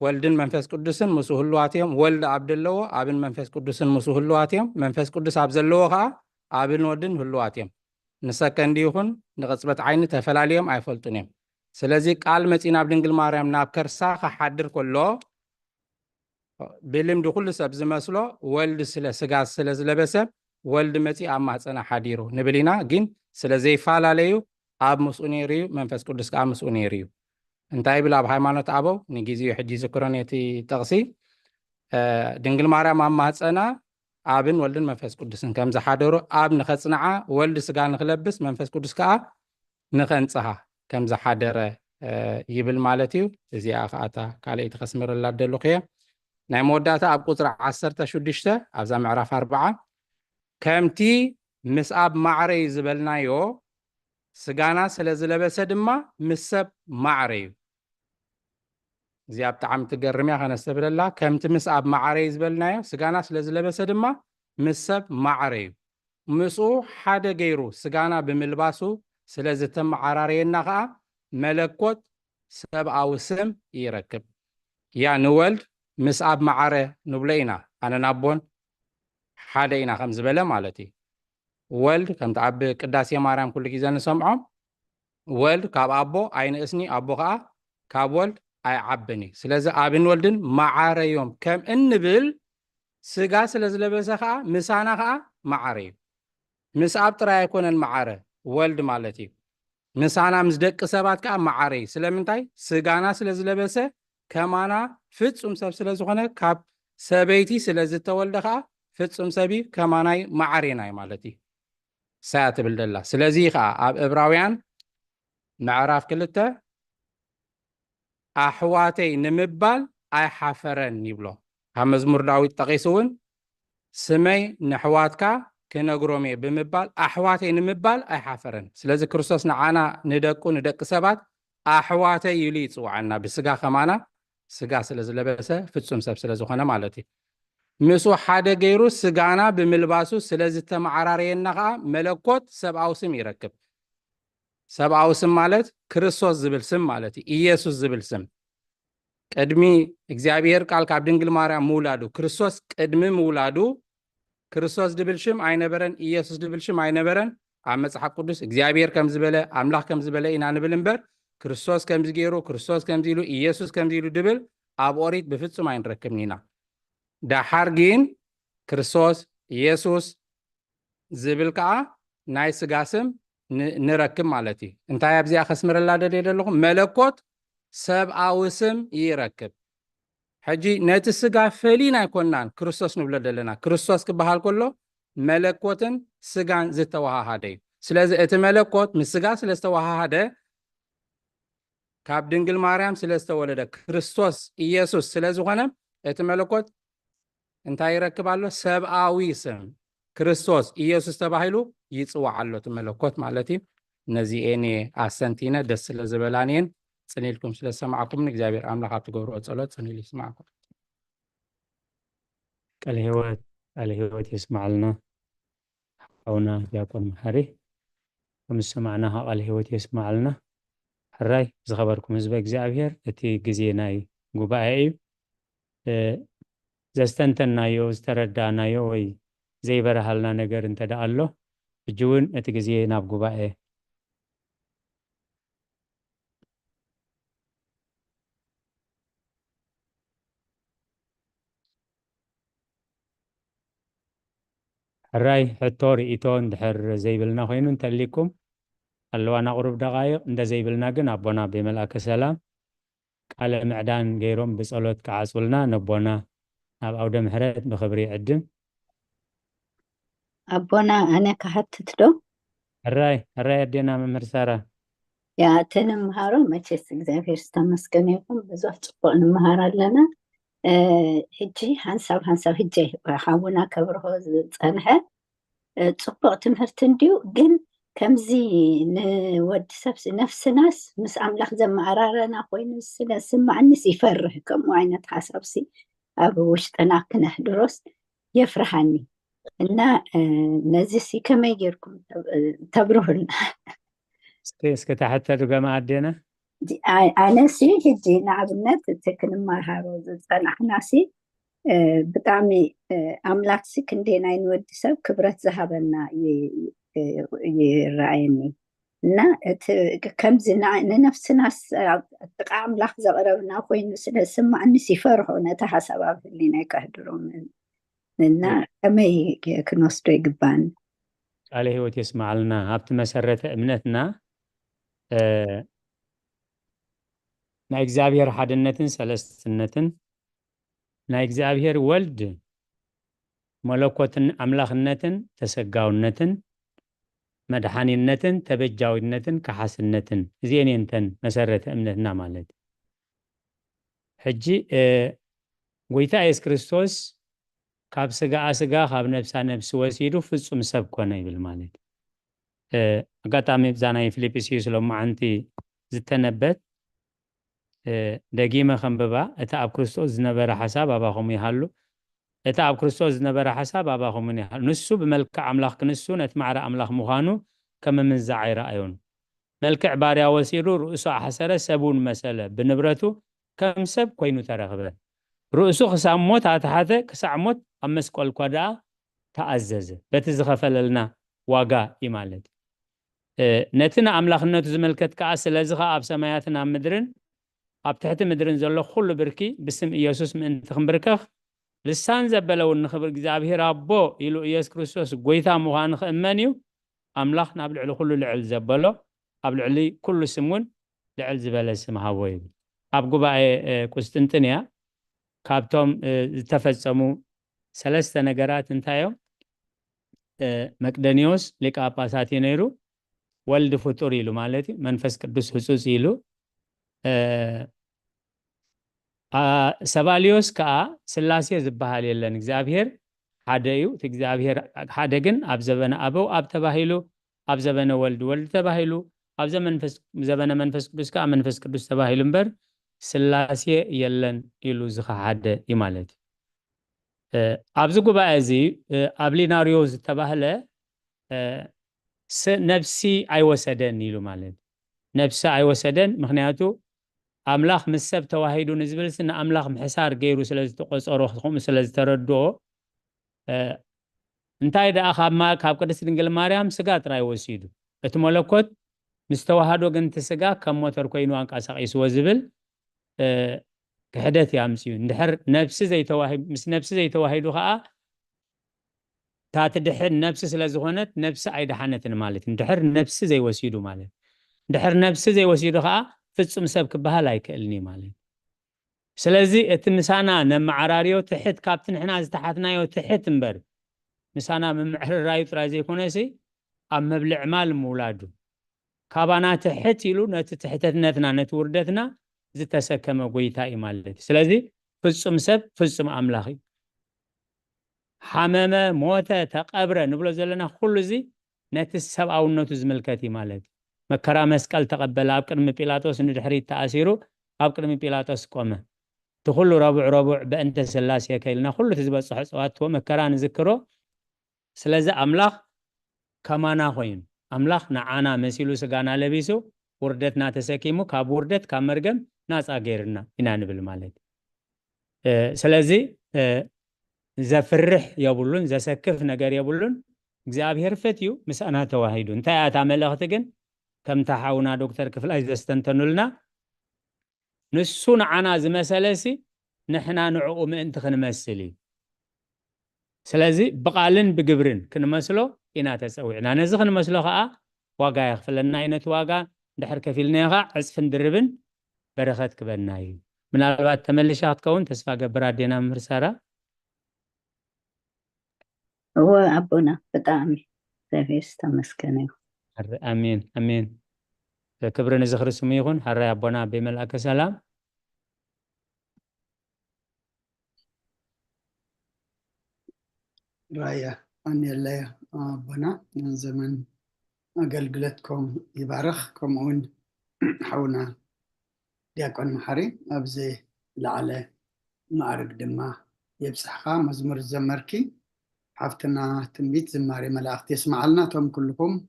ወልድን መንፈስ ቅዱስን ምስ ህልዋት እዮም ወልድ ኣብ ዘለዎ ኣብን መንፈስ ቅዱስን ምስ ህልዋት እዮም መንፈስ ቅዱስ ኣብ ዘለዎ ከዓ ኣብን ወልድን ህልዋት እዮም ንሰከንዲ ይኹን ንቅፅበት ዓይኒ ተፈላለዮም ኣይፈልጡን እዮም። ስለዚ ቃል መፂና ኣብ ድንግል ማርያም ናብ ከርሳ ክሓድር ከሎ ብልምዲ ኩሉ ሰብ ዝመስሎ ወልድ ስለ ስጋ ስለ ዝለበሰ ወልድ መፂ ኣብ ማህፀና ሓዲሩ ንብል ኢና። ግን ስለ ዘይፈላለዩ ኣብ ምስኡ ነይሩ እዩ መንፈስ ቅዱስ ከዓ ምስኡ ነይሩ እዩ። እንታይ ብል ኣብ ሃይማኖት ኣበው ንግዚኡ ሕጂ ዝክሮን እቲ ጠቕሲ ድንግል ማርያም ኣብ ማህፀና ኣብን ወልድን መንፈስ ቅዱስን ከም ዝሓደሩ ኣብ ንኸፅንዓ ወልድ ስጋ ንክለብስ መንፈስ ቅዱስ ከዓ ንኸንፅሃ ከም ዝሓደረ ይብል ማለት እዩ። እዚኣ ከዓታ ካልአይቲ ከስምረላ ደለኹ እየ። ናይ መወዳእታ ኣብ ቁጥሪ 16 ኣብዛ ምዕራፍ 4 ከምቲ ምስ ኣብ ማዕረ እዩ ዝበልናዮ ስጋና ስለ ዝለበሰ ድማ ምስ ሰብ ማዕረ እዩ። እዚኣ ብጣዕሚ ትገርም እያ ከነስተብለላ ከምቲ ምስ ኣብ ማዕረ እዩ ዝበልናዮ ስጋና ስለ ዝለበሰ ድማ ምስ ሰብ ማዕረ እዩ። ምስኡ ሓደ ገይሩ ስጋና ብምልባሱ ስለ ዝተመዓራረየና ከዓ መለኮት ሰብኣዊ ስም ይረክብ። ያ ንወልድ ምስ ኣብ ማዕረ ንብሎ ኢና ኣነ ናቦን ሓደ ኢና ከም ዝበለ ማለት እዩ። ወልድ ከምቲ ኣብ ቅዳሴ ማርያም ኩሉ ግዜ ንሰምዖም ወልድ ካብ ኣቦ ኣይንእስኒ ኣቦ ከዓ ካብ ወልድ ኣይዓብን እዩ። ስለዚ ኣብን ወልድን ማዓረ እዮም ከም እንብል ስጋ ስለ ዝለበሰ ከዓ ምሳና ከዓ ማዓረ እዩ። ምስ ኣብ ጥራይ ኣይኮነን ማዓረ ወልድ ማለት እዩ። ምሳና ምስ ደቂ ሰባት ከዓ ማዓረ እዩ። ስለምንታይ ስጋና ስለ ዝለበሰ ከማና ፍጹም ሰብ ስለ ዝኾነ ካብ ሰበይቲ ስለ ዝተወልደ ከዓ ፍጹም ሰብ ከማናይ ማዓሬናይ ማለት እዩ ሳያ ትብል ደላ። ስለዚ ከዓ ኣብ ዕብራውያን ምዕራፍ 2 ኣሕዋተይ ንምባል ኣይሓፈረን ይብሎ። ካብ መዝሙር ዳዊት ጠቂሱ እውን ስመይ ንሕዋትካ ክነግሮም እየ ብምባል ኣሕዋተይ ንምባል ኣይሓፈረን። ስለዚ ክርስቶስ ንዓና ንደቁ ንደቂ ሰባት ኣሕዋተይ ኢሉ ይፅዋዓና ብስጋ ከማና ስጋ ስለ ዝለበሰ ፍጹም ሰብ ስለ ዝኾነ ማለት እዩ። ምስኡ ሓደ ገይሩ ስጋና ብምልባሱ ስለ ዝተመዓራረየና ከዓ መለኮት ሰብኣዊ ስም ይረክብ። ሰብኣዊ ስም ማለት ክርስቶስ ዝብል ስም ማለት እዩ። ኢየሱስ ዝብል ስም ቅድሚ እግዚአብሔር ቃል ካብ ድንግል ማርያም ምውላዱ ክርስቶስ ቅድሚ ምውላዱ ክርስቶስ ድብል ሽም ኣይነበረን ኢየሱስ ድብል ሽም ኣይነበረን። ኣብ መጽሓፍ ቅዱስ እግዚአብሔር ከም ዝበለ ኣምላኽ ከም ዝበለ ኢና ንብል እምበር ክርስቶስ ከምዚ ገይሩ ክርስቶስ ከምዚ ኢሉ ኢየሱስ ከምዚ ኢሉ ድብል ኣብ ኦሪት ብፍጹም ኣይንረክብን ኢና። ዳሓር ግን ክርስቶስ ኢየሱስ ዝብል ከዓ ናይ ስጋ ስም نركب مالتي انت يا بزي خسمر الله دليل لكم ملكوت سبعاዊ ስም يركب حجي نت السقا فلينا يكونان كريستوس نبلد لنا كريستوس كبحال كله ملكوتن سقان زتوها هادي سلازي ات ملكوت من سقا سلازتوها هادي كاب دنجل ماريام سلازتولد كريستوس إيسوس سلازو غنم ات ملكوت انت يركب على سبعاዊ ስም كريستوس إيسوس تباهيلو يتصوع على الملكوت مالتي نزيئني أسنتينا دس لزبلانين سنيلكم سلا سمعكم نجابير أملا خاطر قورو صلاة سنيل يسمعكم الهوات يسمع لنا حونا ياكم محري ومسمعناها الهوات يسمع لنا حراي زخبركم زبا እግዚአብሔር እቲ ግዜናይ ጉባኤ ዘስተንተናዮ ዝተረዳናዮ ወይ ዘይበረሃልና ነገር እንተዳ ኣሎ እጅውን እቲ ግዜ ናብ ጉባኤ حراي حتو رئيتون دحر زيبلنا خوينو انتليكم اللوانا قرب دقايق انده زيبلنا قن أبونا بملأك سلام قال معدان غيرهم بصلوت كعاسولنا نبونا أب أودم حرات بخبري عدم أبونا أنا كهتت له حراي أدينا من مرسارة يا تنم مهارو ما تشيس እግዚአብሔር استمسكن يكون بزوح تقوى المهارة لنا هجي حنساب هجي حاونا كبره صنحة تقوى تمهرت انديو جن كمزي نود سبس نفس ناس مس أملاخ زم عرارنا خوين السلا سمعني يفرح كم وعينة حسابسي أبو وشتنا كنه دروس يفرحني إن نزيسي كما يجيركم تبروهن اسكي تحت رقم عدينا أنا سي هجي نعبنت تكن ما هاروز صنحنا سي بتعمي أملاك سي كندينا ينود سب كبرت ذهبنا يرعيني نا كمزنا نفس ناس تقام لحظة قربنا خوين سمع نسي فرحو نتحسب اللي نكهدرون نا كما يكنوستو يقبان عليه هو تسمع لنا هبت مسرة امنتنا نا እግዚአብሔር ሓድነትን ሰለስትነትን ና እግዚአብሔር ወልድ መለኮትን አምላክነትን ተሰጋውነትን መድኃኒነትን ተበጃዊነትን ከሐስነትን እዚአን እንተን መሰረተ እምነትና ማለት ሕጂ ጎይታ ኢየሱስ ክርስቶስ ካብ ስጋ ስጋ ካብ ነፍሳ ነፍስ ወሲዱ ፍጹም ሰብ ኮነ ይብል ማለት አጋጣሚ ዛናይ ፊልጵስዩስ ለማዓንቲ ዝተነበት ደጊመ ከንብባ እቲ ኣብ ክርስቶስ ዝነበረ ሓሳብ ኣባኹም ይሃሉ እቲ ኣብ ክርስቶስ ዝነበረ ሓሳብ ኣባኹምን ይሃሉ ንሱ ብመልክዕ ኣምላኽ ክንሱ ነቲ ማዕረ ኣምላኽ ምዃኑ ከም ምንዛዕ ይረኣዮን መልክዕ ባርያ ወሲዱ ርእሱ ኣሐሰረ ሰቡን መሰለ ብንብረቱ ከም ሰብ ኮይኑ ተረኽበ ርእሱ ክሳብ ሞት ኣታሓተ ክሳዕ ሞት ኣብ መስቀል እኳ ደኣ ተኣዘዘ በቲ ዝኸፈለልና ዋጋ እዩ ማለት ነቲ ንኣምላኽነቱ ዝመልከት ከዓ ስለዚ ከዓ ኣብ ሰማያትን ኣብ ምድርን ኣብ ትሕቲ ምድርን ዘሎ ኩሉ ብርኪ ብስም ኢየሱስ ምእንቲ ክንብርከኽ ልሳን ዘበለውን ንኽብር እግዚኣብሔር ኣቦ ኢሉ ኢየሱስ ክርስቶስ ጎይታ ምዃኑ ክእመን እዩ ኣምላኽ ናብ ልዕሊ ኩሉ ልዕል ዘበሎ ኣብ ልዕሊ ኩሉ ስም እውን ልዕል ዝበለ ስም ሃቦ ይብል ኣብ ጉባኤ ቁስጥንጥንያ ካብቶም ዝተፈጸሙ ሰለስተ ነገራት እንታዮም መቅደኒዮስ ሊቀ ጳጳሳት ነይሩ ወልድ ፍጡር ኢሉ ማለት እዩ መንፈስ ቅዱስ ህጹጽ ኢሉ ሰባልዮስ ከዓ ስላሴ ዝበሃል የለን እግዚአብሔር ሓደ እዩ እቲ እግዚአብሔር ሓደ ግን ኣብ ዘበነ ኣበው ኣብ ተባሂሉ ኣብ ዘበነ ወልድ ወልድ ተባሂሉ ኣብ ዘበነ መንፈስ ቅዱስ ከዓ መንፈስ ቅዱስ ተባሂሉ እምበር ስላሴ የለን ኢሉ ዝኸሓደ እዩ ማለት እዩ ኣብዚ ጉባኤ እዚ ኣብ ሊናርዮ ዝተባህለ ነፍሲ ኣይወሰደን ኢሉ ማለት ነፍሲ ኣይወሰደን ምክንያቱ ኣምላኽ ምስ ሰብ ተዋሂዱ ንዝብል ስነ ኣምላኽ ምሕሳር ገይሩ ስለ ዝተቆፀሮ ከምኡ ስለ ዝተረድኦ እንታይ ደኣ ካብ ቅድስቲ ድንግል ማርያም ስጋ ጥራይ ወሲዱ እቲ መለኮት ምስ ተዋሃዶ ግን እቲ ስጋ ከም ሞተር ኮይኑ አንቀሳቂስዎ ዝብል ክሕደት ያምፅዩ እንድሕር ነፍሲ ዘይተዋሂዱ ምስ ነፍሲ ዘይተዋሂዱ ከዓ تاتدحر نفس سلازغونت نفس أيد حنتن مالت ندحر نفس زي وسيدو مالت ندحر نفس زي وسيدو خا فتصم سبك بها لايك إلني مالت سلازي اتمسانا نمعراريو تحت كابتن حنا ازتحتنا يو تحت مبر مسانا من معرر رايط رازي كونسي أما بالعمال مولادو كابانا تحت يلو نتتحتتنا نتوردتنا زتسكم قويتاي مالت سلازي فتصم سب فتصم أملاخي حمامة موتة تقبرة نبلو زلنا كل زي نتسب أو نتوز ملكتي مالت مكرا مسكال تقبل أبكر من بيلاتوس ندحري تأثيرو أبكر من بيلاتوس قومه تخلو ربع بأنت سلاسي كيلنا خلو تزبط صح صوات ومكرا نذكره سلازة أملاخ كمانا خوين أملاخ نعانا مسيلو سقانا لبيسو وردتنا تسكيمو كاب وردت كامرقم ناس أغيرنا إنان بالمالت سلازي زفرح يبولون زسكف نجار يبولون እግዚአብሔር ፈትዩ ምስአና ተዋሂዱ እንታይ አታመለኽት ግን ከም ተሓውና ዶክተር ክፍላይ ዘስተንተኑልና ንሱን ዓና ዝመሰለሲ ንሕና ንዕኡ ምእንቲ ክንመስል እዩ ስለዚ ብቃልን ብግብርን ክንመስሎ ኢና ተፀዊዕና ነዚ ክንመስሎ ከዓ ዋጋ ይኽፍለና ዓይነት ዋጋ ድሕር ከፊልና ይኻ ዕፅፍን ድርብን በረኸት ክበና እዩ ምናልባት ተመልሻ ክትከውን ተስፋ ገብራ ዴና ምርሰራ هو أبونا بطعمي تفيس تمسكني امين امين كبرنا زخر سميغون حرا أبونا بملأك سلام رايا أني الله أبونا من زمن أقلقلتكم يبارخكم ون حونا ديكون محري أبزي لعلى معرق دما يبسحها مزمور الزمركي حفتنا تنبيت زماري ملاخت يسمع لنا توم كلكم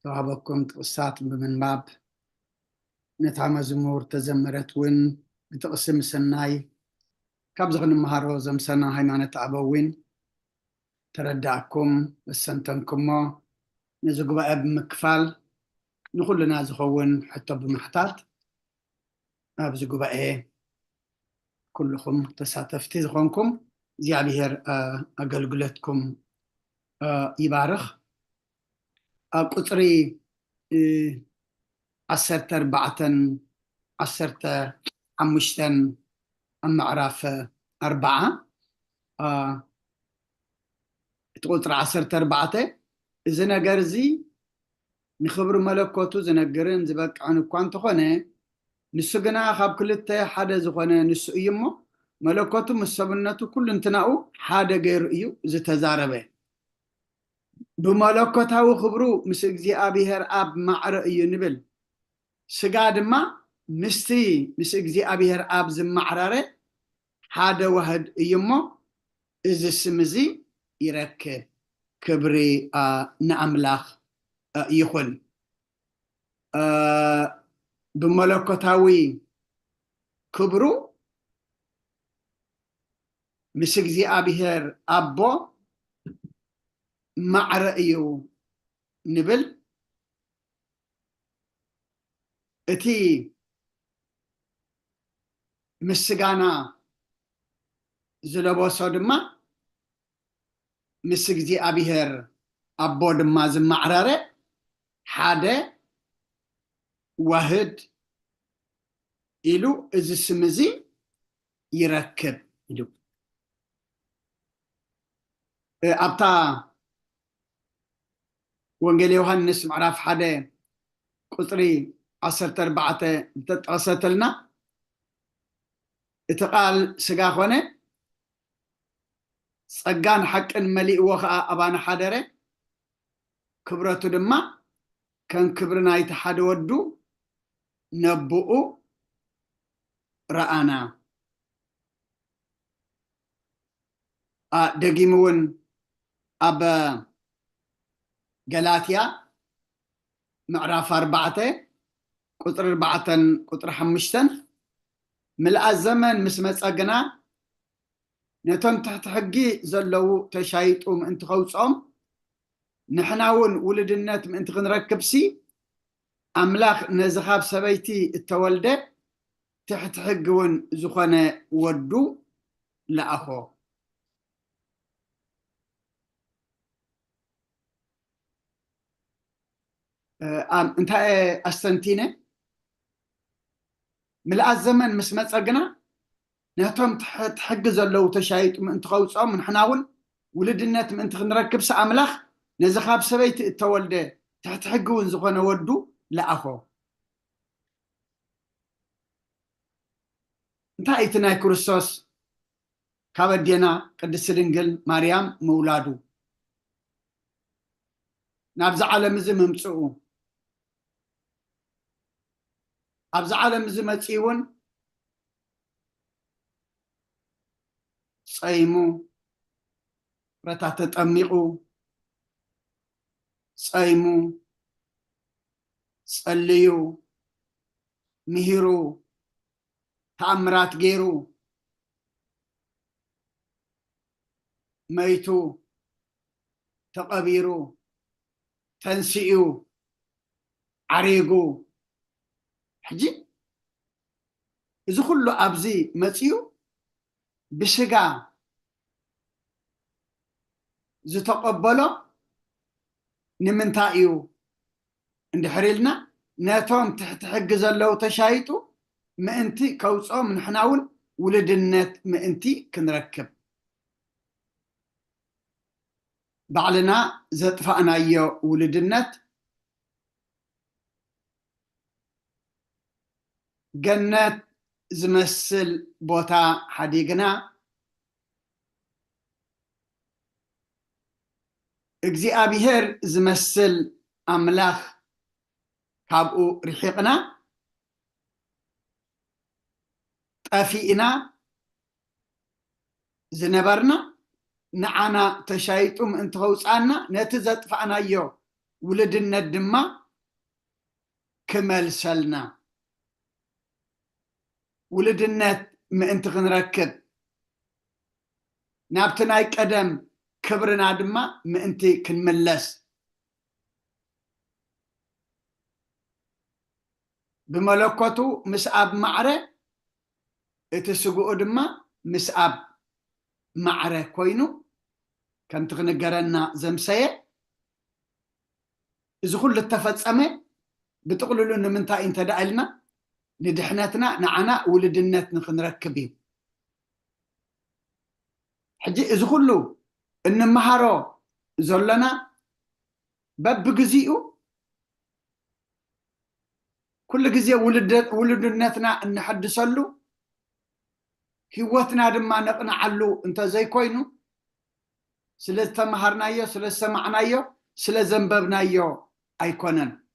توهبكم تقصات بمن باب نتع مزمور تزمرت ون بتقسم سناي كابزغن مهارو زمسنا هيمانة أبوين تردعكم السنتنكم نزق بقى بمكفال نقول لنا زخون حتى بمحتات أبزق بقى كلكم تساتفتي زخونكم زيابير أقلقلتكم يبارخ قطري 14 معرف 4 تقطر 14 إذا نجرزي نخبر ملكوتو زنجرن زبق عن كوانتو خونه نسجنا خاب كلته حدا زخونه نسو يمو ملكوتو مسبنتو كل انتناو حدا غير ايو زتزاربه بملكوتاو خبرو مس እግዚአብሔር አብ ማዕረ እዩ ንብል ስጋ ድማ ምስቲ ምስ እግዚአብሔር አብ ዝማዕራረ ሓደ ዋህድ እዩሞ እዚ ስም እዚ ይረክብ ክብሪ ንአምላኽ ይኹን بملكوتاዊ ክብሩ ምስ እግዚአብሔር አቦ ማዕረ እዩ ንብል እቲ ምስጋና ዝለበሶ ድማ ምስ እግዚአብሔር አቦ ድማ ዝማዕራረ ሓደ ዋህድ ኢሉ እዚ ስም እዚ ይረክብ ኢሉ ኣብታ ወንጌል ዮሐንስ ምዕራፍ 1 ቁጥሪ 14 ተጠቅሰተልና እቲ ቃል ስጋ ኮነ ጸጋን ሓቅን መሊእዎ ከዓ ኣባና ሓደረ ክብረቱ ድማ ከም ክብሪ ናይቲ ሓደ ወዱ ነብኡ ረአና ደጊምውን ኣብ ገላትያ ምዕራፍ 4 ቁጥሪ 4 ቁጥሪ 5 ምልኣት ዘመን ምስ መጸግና ነቶም ትሕቲ ሕጊ ዘለዉ ተሻይጡ ምእንቲ ኸውፅኦም ንሕና እውን ውልድነት ምእንቲ ክንረክብሲ ኣምላኽ ነዚ ካብ ሰበይቲ እተወልደ ትሕቲ ሕጊ እውን ዝኾነ ወዱ ለኣኾ انت استنتينه ملأ الزمن مس مصقنا نهتم تحجز لو تشايط من تخوصهم من حناون ولدنات من تنركب ساملاخ نزخاب سبيت التولده تحت حقون زغونه ودو لا اخو انت ايتنا كريستوس كابدينا قدس دنجل مريم مولادو نابز عالم زي ممصو ابز عالم زي مصيون صيمو رتا تطميقو صيمو صليو مهيرو تأمرات غيرو ميتو تقبيرو تنسيو عريقو حجي إذا كله أبزي متيو بشجع زي تقبله نمنتايو عند حريلنا ناتهم تحت حجز لو تشايتو ما انتي كوصو من حناول ولدنات ما انتي كنركب بعلنا زطفأنا يو ولدنات جنات زمسل بوتا حديقنا እግዚአብሔር زمسل أملاخ كابو رحيقنا طفينا زنبرنا نعنا تشايطم انت خوصانا نتزت فانا يو ولدنا الدما كمل سلنا ولدنا ما انت نركب نابتنا قدم كبرنا دما ما انت كنملس بملكوتو مساب معره اتسقو دما مساب معره كوينو كم تغنقرنا زمسية إذا كل التفتصمة بتقولوا إنه من تا إنت دعلنا ندحنتنا نعنا ولدنات نركبين حجي إذا كله إن مهارو زلنا باب جزيئو كل جزيء ولدناتنا إن حد صلوا هوتنا دما نقنع علو انت زي كوينو سلا تمهرنايو سلا سمعنايو سلا زنببنايو ايكونن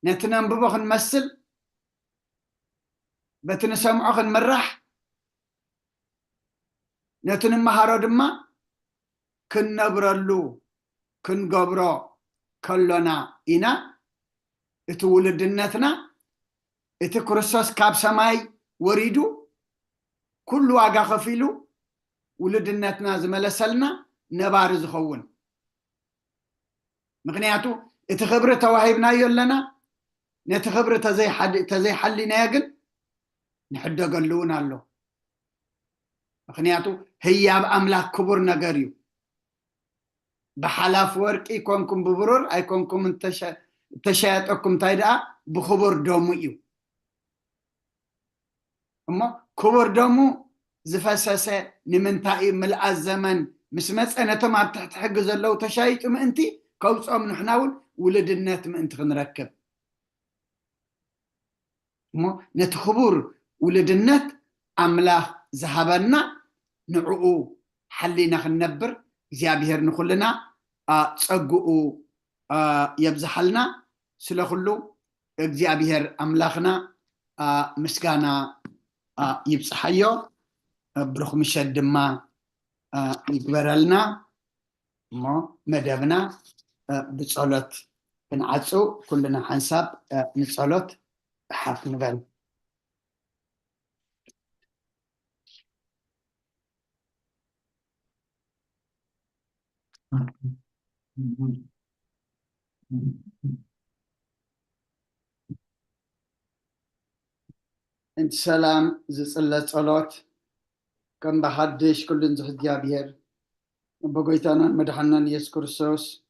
نتنببو خنمثل بتنسمعو خنمرح نتنمهارو دما كنبرلو كنقبرو كلنا إنا اتولدنتنا اتكرسوس كاب سماي وريدو كل واقع خفيلو ولدناتنا زملسلنا نبار زخون مغنياتو اتخبر تواهبنا يلنا نتخبر تزي حلنا يقل نحدو قلونا له مغنياتو هي بأملاك كبر نقريو بحلاف ورق يكونكم ببرور ايكونكم انتشايتكم تايدا بخبر دوميو اما كبر دومو زفسسه نمنتاي ملء الزمن مش مسأنتهم عم تحت حجز لو تشايت ام انتي كوصهم نحناول ولدنات ما انت نركب مو نتخبر ولدنات املاح ذهبنا نعقو حلينا خنبر እግዚአብሔር ንኹልና ጸጉኡ የብዛሐልና ስለኹሉ እግዚአብሔር አምላኽና ምስጋና ይብጽሐዮ ብሩኽ ምሸት ድማ ይግበረልና እሞ መደብና ብጸሎት ክንዓፁ ኩልና ሓንሳብ ንጸሎት ሓፍ ንበል انت سلام زصلت صلوت كم بحدش كل نزح እግዚአብሔር بقيتنا مدحنا يسوع كريستوس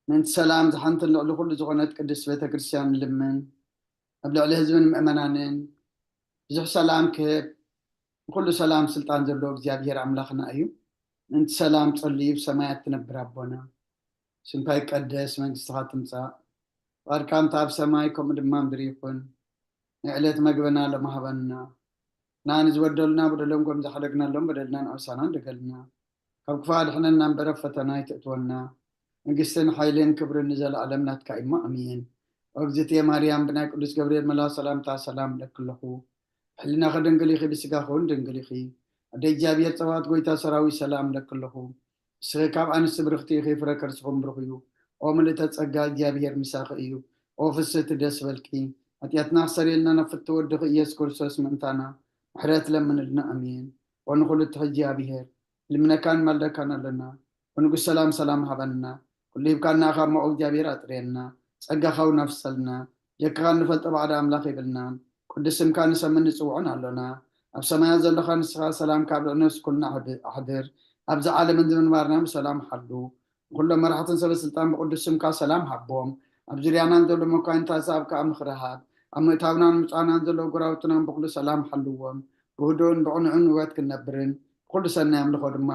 من سلام زحنت اللي كل زغنات قدس بيت كريستيان لمن قبل عليه زمن مؤمنانين زح سلام كيف كل سلام سلطان زلو እግዚአብሔር አምላክና እዩ እንት ሰላም ጸልዩ ሰማያት ትነብር አቦና ስምካ ይቀደስ መንግስትኻ ትምጻእ ቃልካን ኣብ ሰማይ ከምኡ ድማ ምድሪ ይኹን ንዕለት መግበና ለማህበና ናን ዝወደልና በደሎም ከም ዝሓደግናሎም በደልና ንዕሳና እንደገልና ካብ ክፋል ሕነና እምበረ ፈተና ይትእትወና መንግስትን ኃይልን ክብርን ዘለዓለም ናትካ ኢማ አሜን እግዝእቴ ማርያም ብናይ ቅዱስ ገብርኤል መልአክ ሰላምታ ሰላም ለክለኹ ሕሊና ከድንግል ኢኺ ብስጋኹን ድንግል ኢኺ ኣደ እግዚአብሔር ፀባኦት ጎይታ ሰራዊት ሰላም ለክለኹ እስኺ ካብ ኣንስቲ ብርክቲ ኢኺ ፍረ ከርስኹም ብሩኽ እዩ ኦ ምልእተ ጸጋ እግዚአብሔር ምሳኺ እዩ ኦ ፍስሕቲ ደስ በልኪ ኃጢአትና ክሰሪየልና ነፍቲ ወድኺ ኢየሱስ ክርስቶስ ምእንታና ምሕረት ለምንልና አሜን ወንኹሉ እቲ እግዚአብሔር ልምነካን ማልደካን ኣለና ወንጉስ ሰላም ሰላም ሃበና ኩሉ ይብካና ካብ ሞኦ እግዚአብሔር ኣጥርየና ጸጋኻው ናፍሰልና የካኻ ንፈልጦ ባዕዳ ኣምላኽ ይብልና ቅዱስ ስምካ ንሰምን ንጽውዖን ኣለና ኣብ ሰማያት ዘለኻ ንስኻ ሰላም ካብ ልዕነስ ኩልና ኣሕድር ኣብዚ ዓለምን ዝምንባርና ብሰላም ሓሉ ኩሎም መራሕትን ሰበስልጣን ብቅዱስ ስምካ ሰላም ሃቦም ኣብ ዙርያናን ዘሎ መኳንንታት ሳብ ከዓ ምኽረሃብ ኣብ ምእታውናን ምጫናን ዘሎ ጉራውትናን ብኩሉ ሰላም ሓልዎም ብህዱእን ብቕኑዕን ህይወት ክንነብርን ብኩሉ ሰናይ ኣምልኾ ድማ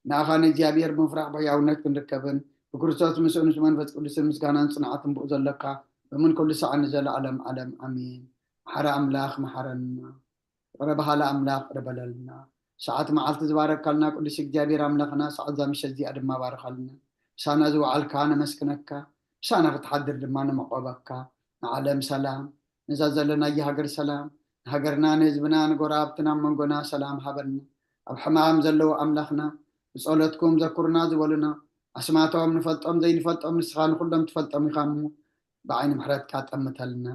ንኣኻ ንእግዚአብሔር ብምፍራሕ ብሕያውነት ክንርከብን ብክርስቶስ ምስኡ ምስ መንፈስ ቅዱስን ምስጋናን ጽንዓትን ብኡ ዘለካ በምን ኩሉ ሰዓት ንዘለዓለም ዓለም አሜን ሓረ ኣምላኽ መሓረና ረባሃላ ኣምላኽ ረበለልና ሰዓት መዓልቲ ዝባረካልና ቅዱስ እግዚአብሔር ኣምላኽና ሰዓት ዛምሸት እዚኣ ድማ ባረኻልና ሳና ዝወዓልካ ነመስክነካ ሳና ክትሓድር ድማ ነመቆበካ ንዓለም ሰላም ነዛ ዘለና የሃገር ሰላም ንሃገርና ንህዝብና ንጎራብትና መንጎና ሰላም ሃበና ኣብ ሕማም ዘለዎ ኣምላኽና ብጸሎትኩም ዘኩርና ዝበሉና ኣስማቶም ንፈልጦም ዘይንፈልጦም ንስኻ ንኩሎም ትፈልጦም ኢኻ እሞ ብዓይኒ ምሕረትካ ጠምተልና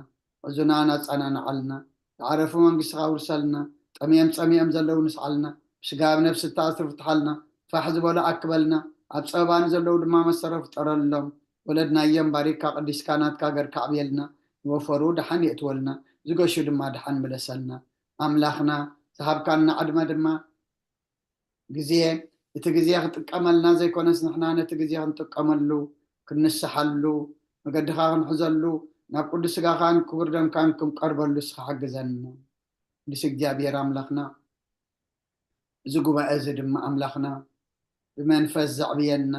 እዙና ናፃና ንዓልና ዝዓረፉ መንግስትኻ ውርሰልና ጠሚዮም ፀሚኦም ዘለው ንስዓልና ብስጋብ ነፍሲ ተኣስር ፍትሓልና ፋሕ ዝበሎ ኣክበልና ኣብ ፀባን ዘለው ድማ መሰረፍ ጠረሎም ወለድናዮም ባሪክካ ቅዲስካ ናትካ ገርካ ዕብየልና ንወፈሩ ድሓን የእትወልና ዝገሹ ድማ ድሓን ምለሰልና ኣምላኽና ዝሃብካና ዕድመ ድማ ግዜ እቲ ግዜ ክጥቀመልና ዘይኮነስ ንሕና ነቲ ግዜ ክንጥቀመሉ ክንስሓሉ መገድኻ ክንሕዘሉ ናብ ቅዱስ ስጋኻን ክቡር ደምካን ክንቀርበሉ እስኻ ሓግዘና ቅዱስ እግዚአብሔር ኣምላኽና እዚ ጉባኤ እዚ ድማ ኣምላኽና ብመንፈስ ዘዕብየና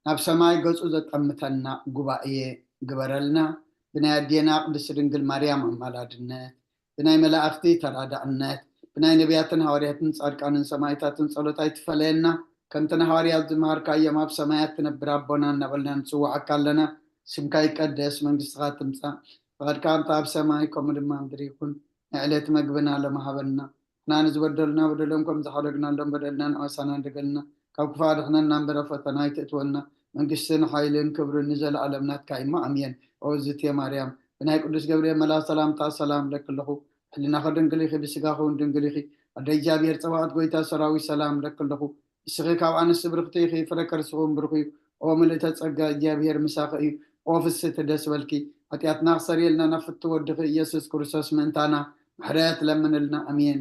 ናብ ሰማይ ገፁ ዘጠምተና ጉባኤ ግበረልና ብናይ ኣዴና ቅድስቲ ድንግል ማርያም ኣማላድነት ብናይ መላእክቲ ተራዳእነት ብናይ ነቢያትን ሃዋርያትን ጻድቃንን ሰማዕታትን ጸሎታ ይትፈለየና ከምተና ሃዋርያት ዝመሃርካዮም ኣብ ሰማያት ትነብር ኣቦና እናበልና ንጽዋዓካ ኣለና ስምካ ይቀደስ መንግስትኻ ትምጻእ ፈቃድካ ኣብ ሰማይ ከምኡ ድማ ምድሪ ይኹን ንዕለት መግብና ለማሃበና ንሕና ንዝበደሉና በደሎም ከም ዝሓደግናሎም በደልና ንዕወሳና እንደገልና ካብ ክፋል ሕነና እምበረ ፈተና ይትእትወና መንግስትን ኃይልን ክብርን ንዘለዓለም ናትካ ኢማ አሜን ኦ እግዝእቴ ማርያም ብናይ ቅዱስ ገብርኤል መልአክ ሰላምታ ሰላም ለክለኹ ሕሊናኸ ድንግል ኢኺ ብስጋኹን ድንግል ኢኺ ኣደ እግዚአብሔር ፀባኦት ጎይታ ሰራዊት ሰላም ለክለኹ እስኺ ካብ ኣንስቲ ብርክቲ ኢኺ ፍረ ከርስኹም ብሩኽ እዩ ኦ ምልእተ ጸጋ እግዚአብሔር ምሳኺ እዩ ኦ ፍስሕቲ ደስ በልኪ ኃጢአትና ክሰሪየልና ናፍቲ ወድኺ ኢየሱስ ክርስቶስ ምእንታና ምሕረት ለምንልና አሜን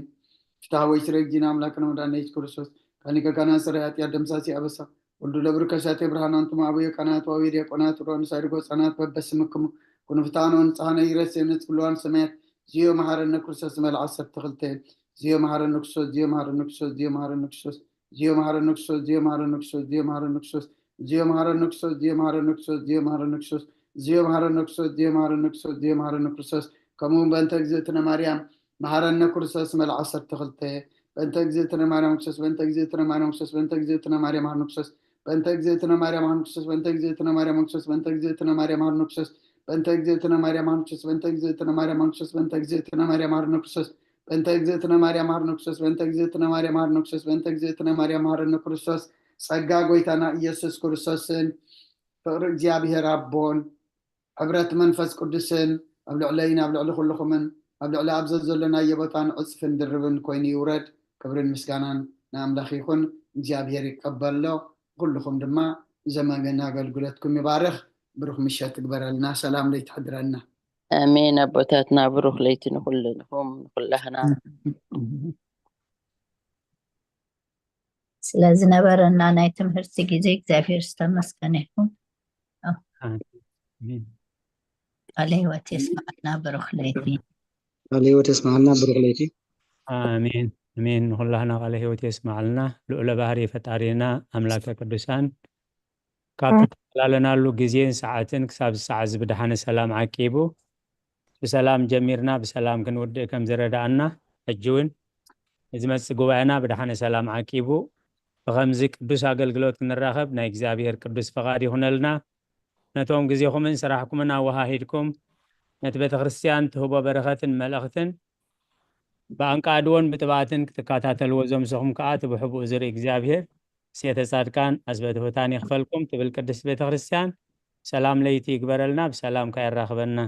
ፍትሐ ወይ ስረ እግዚእና ኣምላክና መድኃኒትና ኢየሱስ ክርስቶስ ካኒከ ካና ስረ ኃጢአት ደምሳሲ ኣበሳ ወልዱ ለብርከሻቴ ብርሃን አንቱም አቡየ ቀናት ወዊድ የቆናት ሮን ሳይድጎ ጸናት በበስምክሙ ኩንፍታኖ ንጻህነ ይረስ የምነት ብሉዋን ሰማያት ዚዮ መሐረነ ክርስቶስ መልዓት ሰብተኽልተ ዚዮ መሐረነ ክርስቶስ ዚዮ መሐረነ ክርስቶስ ዚዮ መሐረነ ክርስቶስ ዚዮ መሐረነ ክርስቶስ ዚዮ መሐረነ ክርስቶስ ዚዮ መሐረነ ክርስቶስ ዚዮ መሐረነ ክርስቶስ ዚዮ መሐረነ ክርስቶስ ዚዮ መሐረነ ክርስቶስ ዚዮ መሐረነ ክርስቶስ ዚዮ መሐረነ ክርስቶስ ዚዮ መሐረነ ክርስቶስ ከምኡ በእንተ እግዝእትነ ማርያም መሐረነ ክርስቶስ መልዓት ሰብተኽልተ በእንተ እግዝእትነ ማርያም ክርስቶስ በእንተ እግዝእትነ ማርያም ክርስቶስ በእንተ እግዝእትነ ማርያም መሐረነ ክርስቶስ በእንተ እግዝእትነ ማርያም መሐረነ ክርስቶስ በእንተ እግዝእትነ ማርያም ክርስቶስ በእንተ እግዝእትነ ማርያም መሐረነ ክርስቶስ በእንተ እግዝእትነ ማርያም መሐረነ ክርስቶስ በእንተ እግዝእትነ ማርያም መሐረነ ክርስቶስ በእንተ እግዝእትነ ማርያም መሐረነ ክርስቶስ በእንተ እግዝእትነ ማርያም መሐረነ ክርስቶስ በእንተ እግዝእትነ ማርያም መሐረነ ክርስቶስ በእንተ እግዝእትነ ማርያም መሐረነ ክርስቶስ ጸጋ ጎይታና ኢየሱስ ክርስቶስን ፍቅሪ እግዚአብሔር ኣቦን ሕብረት መንፈስ ቅዱስን ኣብ ልዕለይን ኣብ ልዕሊ ኩልኹምን ኣብ ልዕሊ ኣብ ዘለና የቦታን ዕፅፍን ድርብን ኮይኑ ይውረድ ክብርን ምስጋናን ንኣምላኽ ይኹን እግዚአብሔር ይቀበሎ ኩልኩም ድማ ዘመንና አገልግሎትኩም ይባርክ ብሩክ ምሸት ግበረልና ሰላም ለይትሕድረና አሜን አቦታትና ብሩክ ለይቲ ንኩልኩም ንኩላህና ስለዝነበረና ናይ ትምህርቲ ጊዜ እግዚአብሔር ዝተመስገነ ይሁን آمين عليه وتسمعنا برخليتي عليه وتسمعنا برغليتي آمين آمين نخلهنا على هيوت يسمع لنا لؤلا ባህሪ ፈጣሪና አምላከ ቅዱሳን ካብ ተተላለናሉ ጊዜን ሰዓትን ክሳብ ሰዓት ዝብድሓነ ሰላም ዓቂቡ ብሰላም ጀሚርና ብሰላም ክንውድእ ከም ዝረዳእና ሕጂ እውን ዝመፅእ ጉባኤና ብድሓነ ሰላም ዓቂቡ ብከምዚ ቅዱስ ኣገልግሎት ክንራኸብ ናይ እግዚኣብሔር ቅዱስ ፈቃድ ይኹነልና ነቶም ግዜኹምን ስራሕኩምን ኣወሃሂድኩም ነቲ ቤተ ክርስቲያን ትህቦ በረኸትን መልእኽትን በአንቃድዎን ብጥባትን ክትከታተልዎ ዘምስኹም ከዓ ትብሕቡኡ ዝርኢ እግዚኣብሔር ሴተ ጻድቃን ኣስበትሑታን ይኽፈልኩም ትብል ቅድስት ቤተ ክርስቲያን ሰላም ለይቲ ይግበረልና ብሰላም ካየራኽበና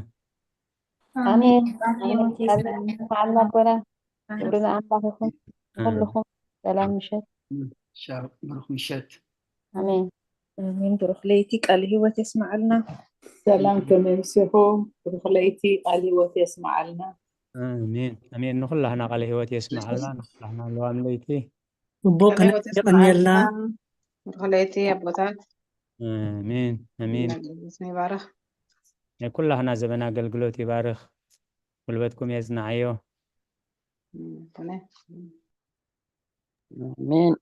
አሜን ማዕልና ቦና ክብርና ኣምላኽ ይኹን ኩልኹም ሰላም ምሸት ብሩኽ ምሸት አሜን አሜን። ብሩኽ ለይቲ ቃል ህይወት የስማዓልና ሰላም ከመምስኹም ብሩኽ ለይቲ ቃል ህይወት የስማዓልና آمين آمين نخلهنا على هوات يسمع لنا نخلهنا لوام ليتي ጽቡቕ ንቕንየልና برخليتي يا بوتات آمين آمين اسمي بارخ كلهنا زمنا قلقلوت يبارخ ولبتكم يزنعيو تمام آمين